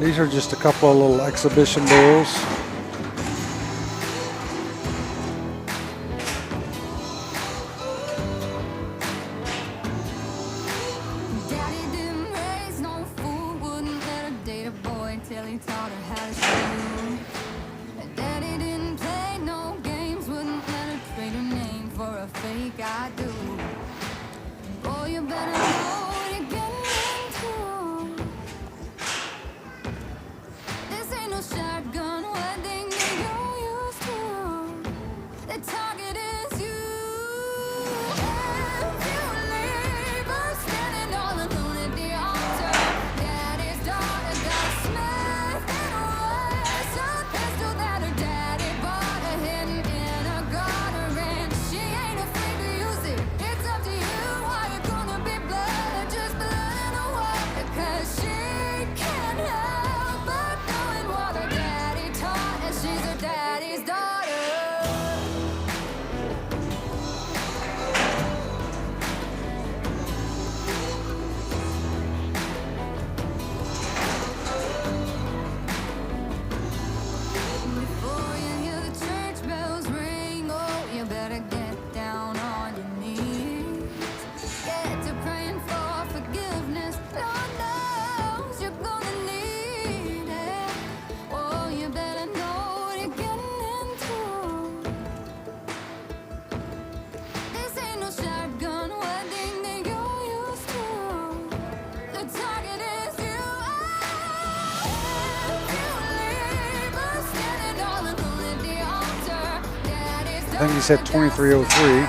These are just a couple of little exhibition bulls. Daddy didn't raise no fool, wouldn't let her date a boy till he taught her how to shoot. Daddy didn't play no games, wouldn't let her trade her name for a fake I do. Boy, you better know what you're getting into. This ain't no shotgun wedding that you're used to. The target is you. If you leave her standing all alone at the altar, daddy's daughter got smashed and was a pistol that her daddy bought her hidden in a garter, and she ain't afraid to use it. It's up to you. Are you gonna be blood or just blood in the water? 'Cause she can't help but knowing what her daddy taught her. She's her daddy's daughter. Before you hear the church bells ring, oh, you better get down on your knees. Get to praying for forgiveness. Lord knows I think he said 2303.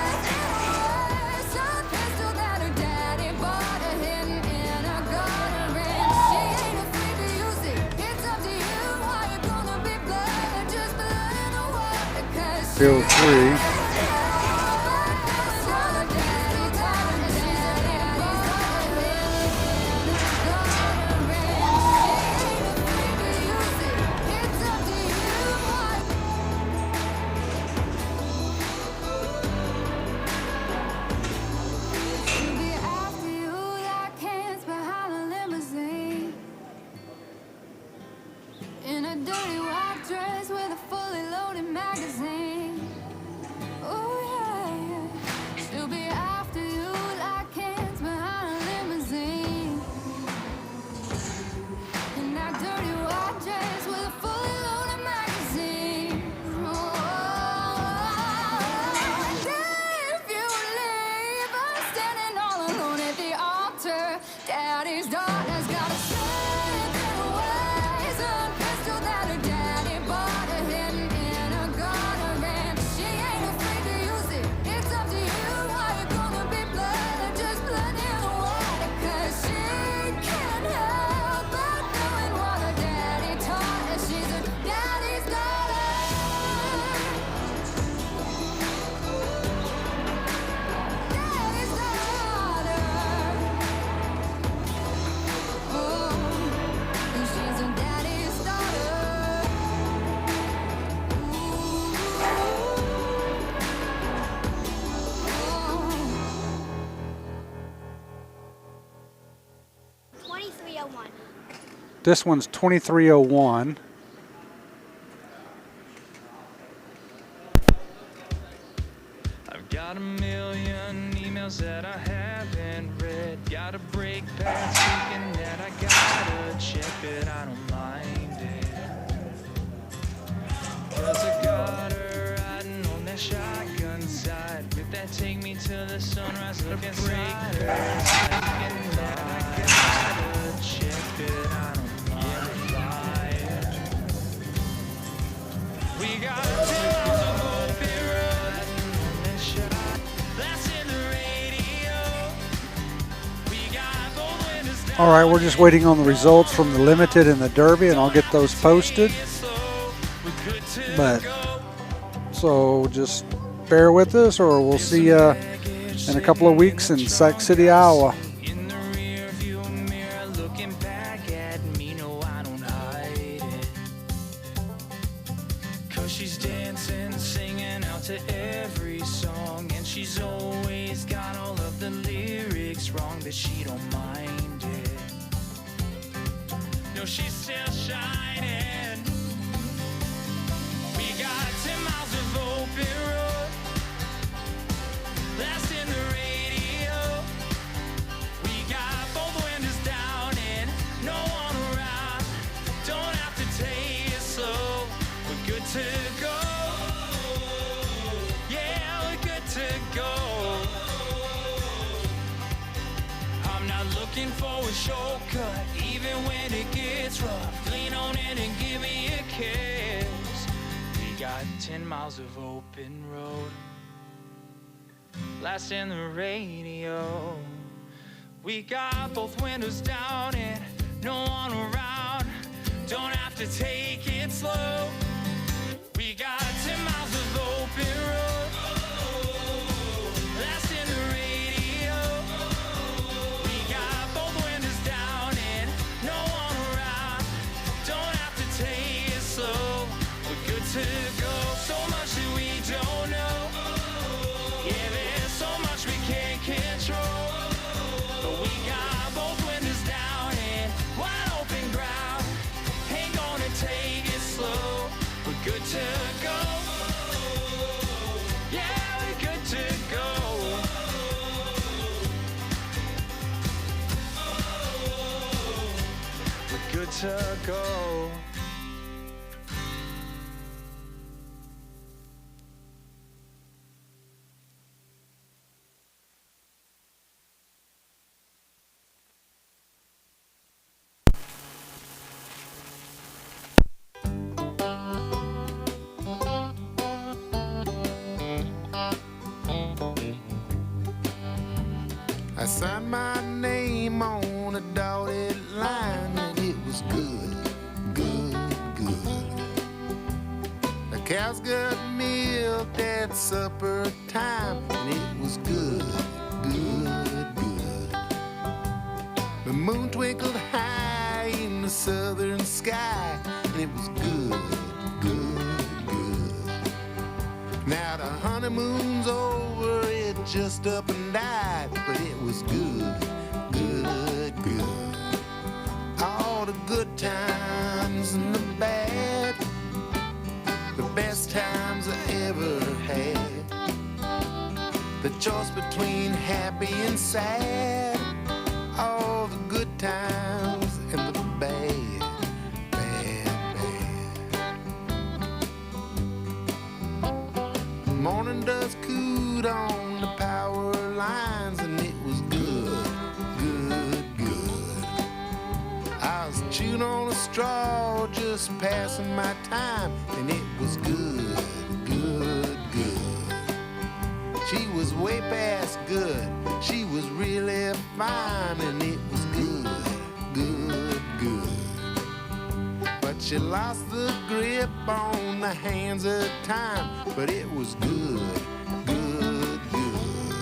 Field 3. In a dirty white dress with a fully loaded magazine. Oh yeah, yeah. She'll be after you like hands behind a limousine. In that dirty white dress with a fully loaded magazine. Oh, if you leave, I'm standing all alone at the altar. Daddy's daughter's got a strength in her ways, a pistol that her daddy bought her hidden in a garter, and she ain't afraid to use it. It's up to you, are you gonna be blood or just blood in the water? 'Cause she can't help but doing what her daddy taught her. She's her daddy's daughter. Daddy's daughter. Oh, she's her daddy's daughter. Ooh. 2301. This one's 2301. I've got a million emails that I haven't read. Got a break past speaking that I gotta check, but I don't mind it. 'Cause I got her riding on that shotgun side with that take me to the sunrise looking brighter. Thinking that I gotta check, but I don't mind it. We got 2 miles of open road on that shot. That's in the radio. We got both windows down. All right, we're just waiting on the results from the limited and the derby, and I'll get those posted. But so just bear with us, or we'll see you in a couple of weeks in Sac City, Iowa. In the rear view mirror, looking back at me, no, I don't hide it. 'Cause she's dancing, singing out to every song, and she's always got all of the lyrics wrong, but she don't mind it. No, she's still shining. We got 10 miles of open road. That's in the radio. We got both windows down and no one around. Don't have to take it slow. We're good to go. Yeah, we're good to go. I'm not looking for a shortcut, even when it gets rough. Lean on in and give me a kiss. We got 10 miles of open road. Last in the radio. We got both windows down and no one around. Don't have to take it slow. We got 10 miles of open road. Last in the radio. We got both windows down and no one around. Don't have to take it slow. We're good to go. So much that we don't know. Yeah, there's so much we can't control. But we got both windows down and wide open ground. Ain't gonna take it slow. We're good to go. Yeah, we're good to go. We're good to go. line, and it was good, good, good. The cows got milk at supper time, and it was good, good, good. The moon twinkled high in the southern sky, and it was good, good, good. Now the honeymoon's over, it just up and died, but it was good, good, good. All the good times and the bad, the best times I ever had. The choice between happy and sad, all the good times and the bad, bad, bad. Morning dust cooed on the power lines, and it was good, good, good. I was chewing on a straw, just passing my time, and it was good, good, good. She was way past good, she was really fine, and it was good, good, good. But she lost the grip on the hands of time, but it was good, good, good.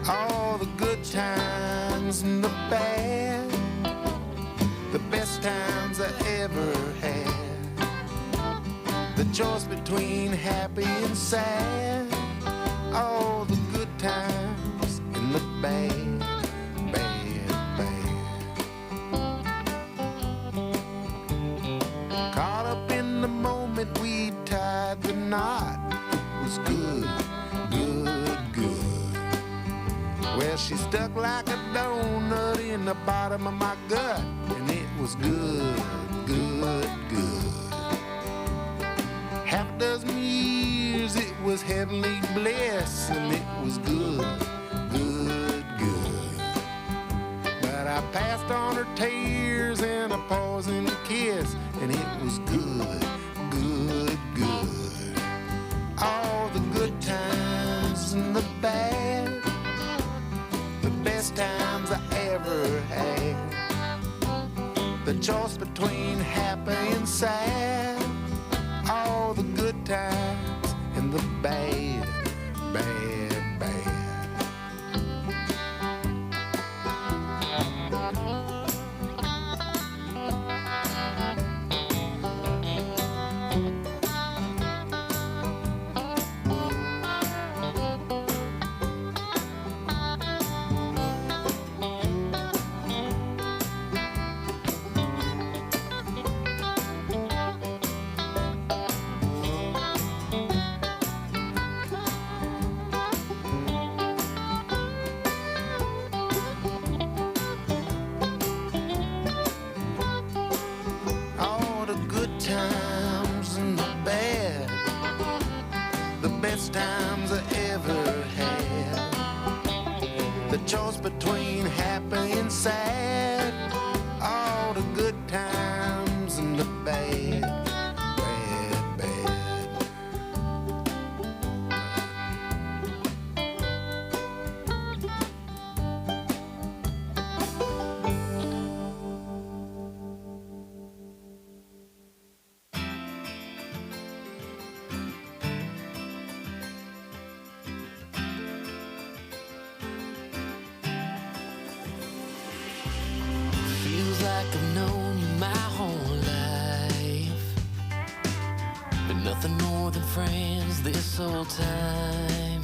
All the good times and the bad, the best times I ever had. The choice between happy and sad, all the good times and the bad, bad, bad. Caught up in the moment we tied the knot, it was good, good, good. Well, she stuck like a donut in the bottom of my gut, and it was good, good, good. Half a dozen years it was heavenly bliss, and it was good, good, good. But I passed on her tears and a poison kiss, and it was good, good, good. All the good times and the bad, the best times I ever had. The choice between happy and sad, all the good times and the bad, bad, bad. Times I ever had. The choice between happy and sad, all the good times and the bad, bad, bad. Like I've known you my whole life, been nothing more than friends this whole time.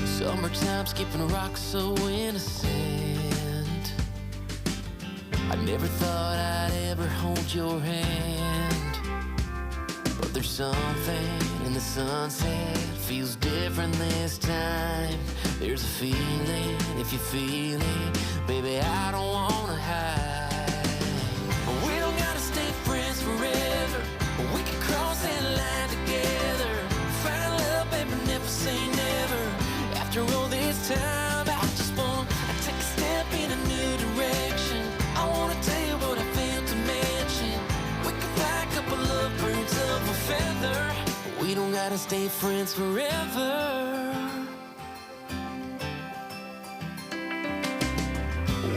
Summertime skipping rocks so innocent. I never thought I'd ever hold your hand, but there's something in the sunset feels different this time. There's a feeling, if you feel it, baby, I don't wanna hide. We don't gotta stay friends forever, we can cross that line together. Find love, baby, never say never. After all this time, I just wanna take a step in a new direction. I wanna tell you what I failed to mention. We can fly a couple of birds of a feather. We don't gotta stay friends forever.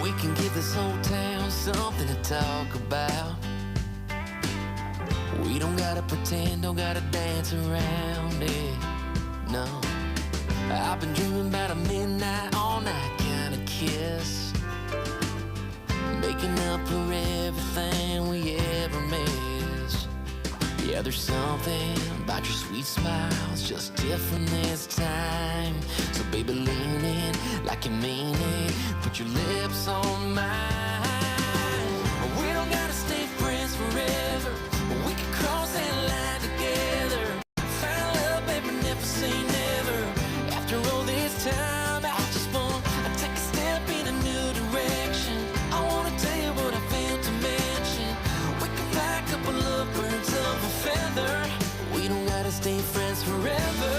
We can give this whole talk about. We don't gotta pretend, don't gotta dance around it, no. I've been dreaming about a midnight, all night kind of kiss, making up for everything we ever missed. Yeah, there's something about your sweet smile, it's just different this time. So baby, lean in like you mean it, put your lips on mine. We don't gotta stay friends forever, we can cross that line together. Find love, baby, never say never. After all this time, I just want to take a step in a new direction. I wanna tell you what I failed to mention. We can fly a couple of birds of a feather. We don't gotta stay friends forever.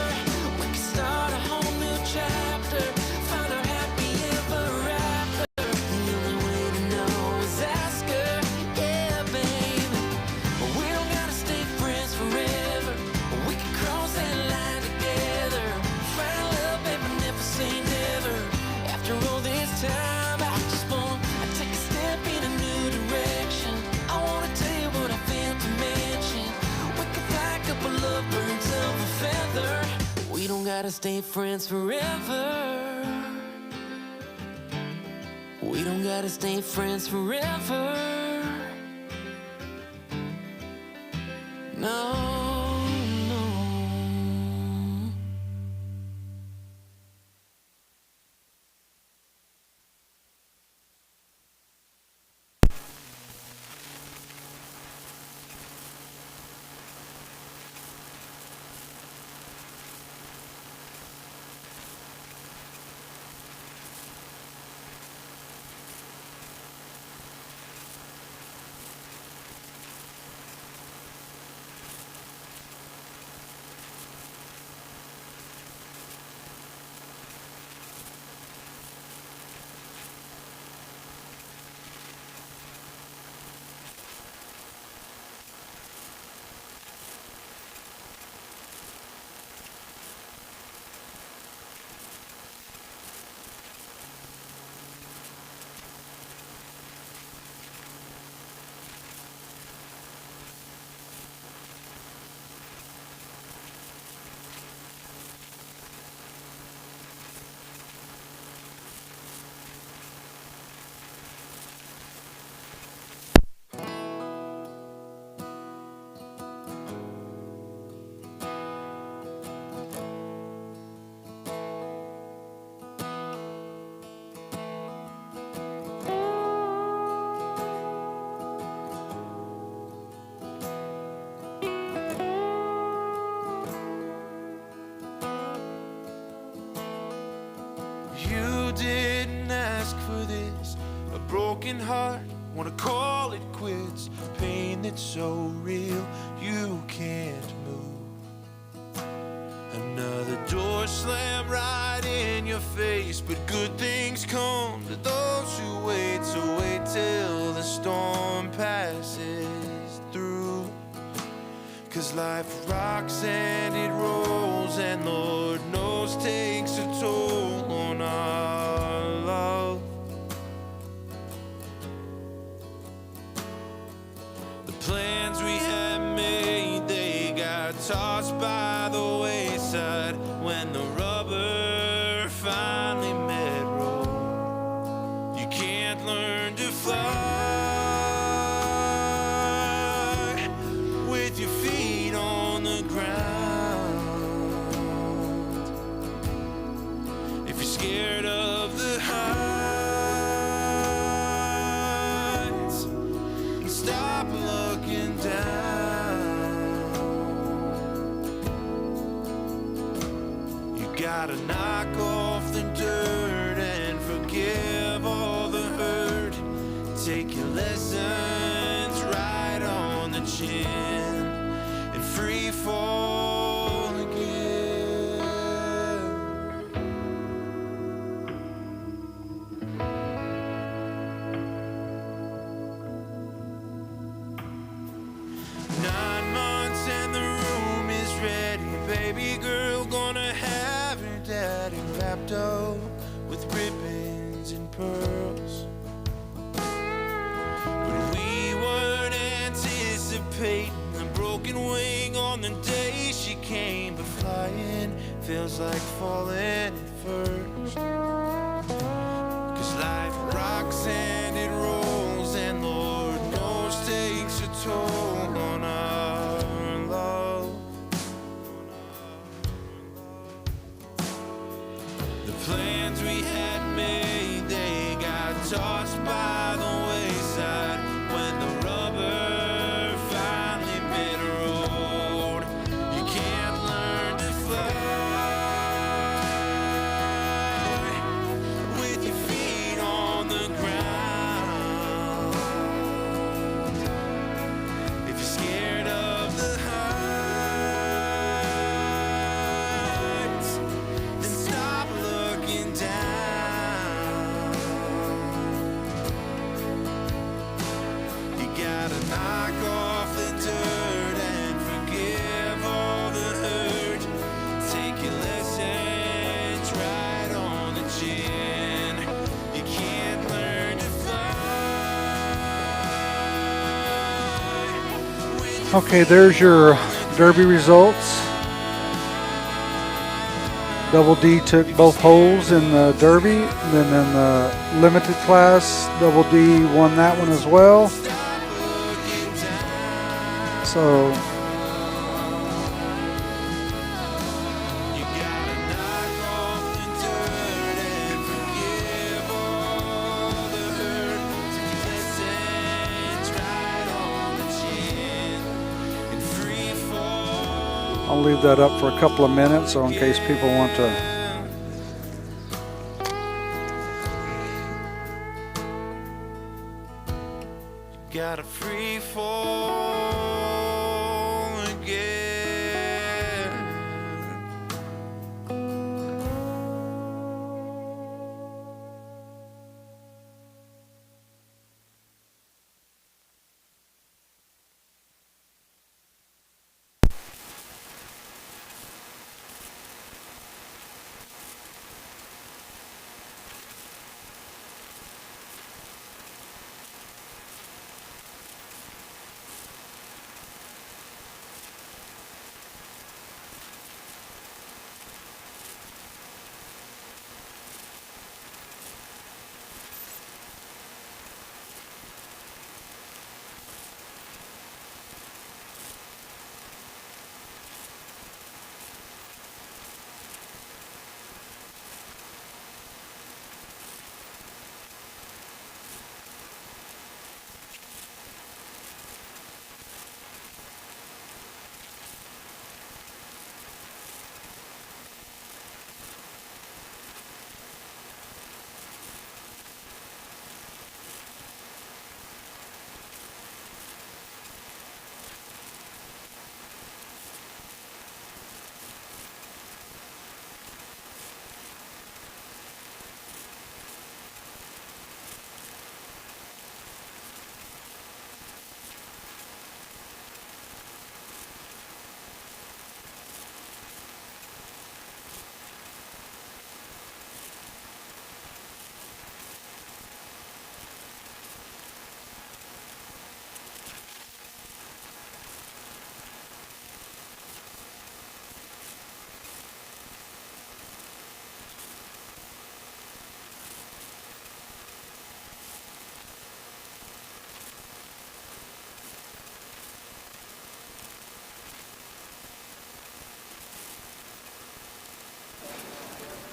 We can start a whole new chapter, find our happy ever after. The only way to know is ask her, yeah, babe. We don't gotta stay friends forever. We can cross that line together. Find love, baby, never say never. After all this time, I just want to take a step in a new direction. I wanna tell you what I failed to mention. We can fly a couple of birds of a feather. We don't gotta stay friends forever. We don't gotta stay friends forever. No, no. You didn't ask for this, a broken heart, wanna call it quits. Pain that's so real, you can't move. Another door slammed right in your face, but good things come to those who wait. So wait till the storm passes through. 'Cause life rocks and it rolls, and Lord knows takes a toll on our love. The plans we had made, they got tossed by the wayside when the rubber finally met road. You can't learn to fly with your feet on the ground. If you're scared of the heights, stop looking down. You gotta knock off the dirt and forgive all the hurt. Take your lessons right on the chin and free fall again. Nine months and the room is ready. Baby girl gonna have her daddy wrapped up with ribbons and pearls. But we feels like falling at first. 'Cause life rocks and it rolls, and Lord knows takes a toll on our love. The plans we had made, they got tossed by the wayside when the rubber finally met a road. You can't learn to fly with your feet on the ground. If you're scared of the heights, then stop looking down. You gotta knock off the dirt and forgive all the hurt. Take your lessons right on the chin. You can't learn to fly. Okay, there's your Derby results. Double D took both holes in the Derby. Then in the limited class, Double D won that one as well. So You gotta knock off the dirt and forgive all the hurt. Take your lessons right on the chin. And free fall. I'll leave that up for a couple of minutes, so in case people want to. Gotta free fall again.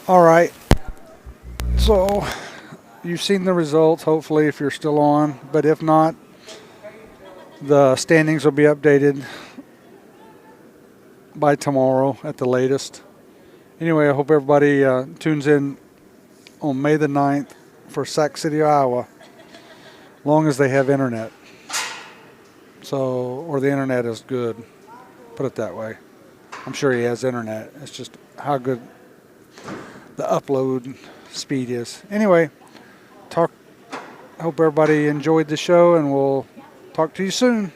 All right. So you've seen the results, hopefully, if you're still on. But if not, the standings will be updated by tomorrow at the latest. Anyway, I hope everybody tunes in on May the 9th for Sac City, Iowa, long as they have internet. So, or the internet is good, put it that way. I'm sure he has internet. It's just how good the upload speed is. Anyway, hope everybody enjoyed the show, and we'll talk to you soon.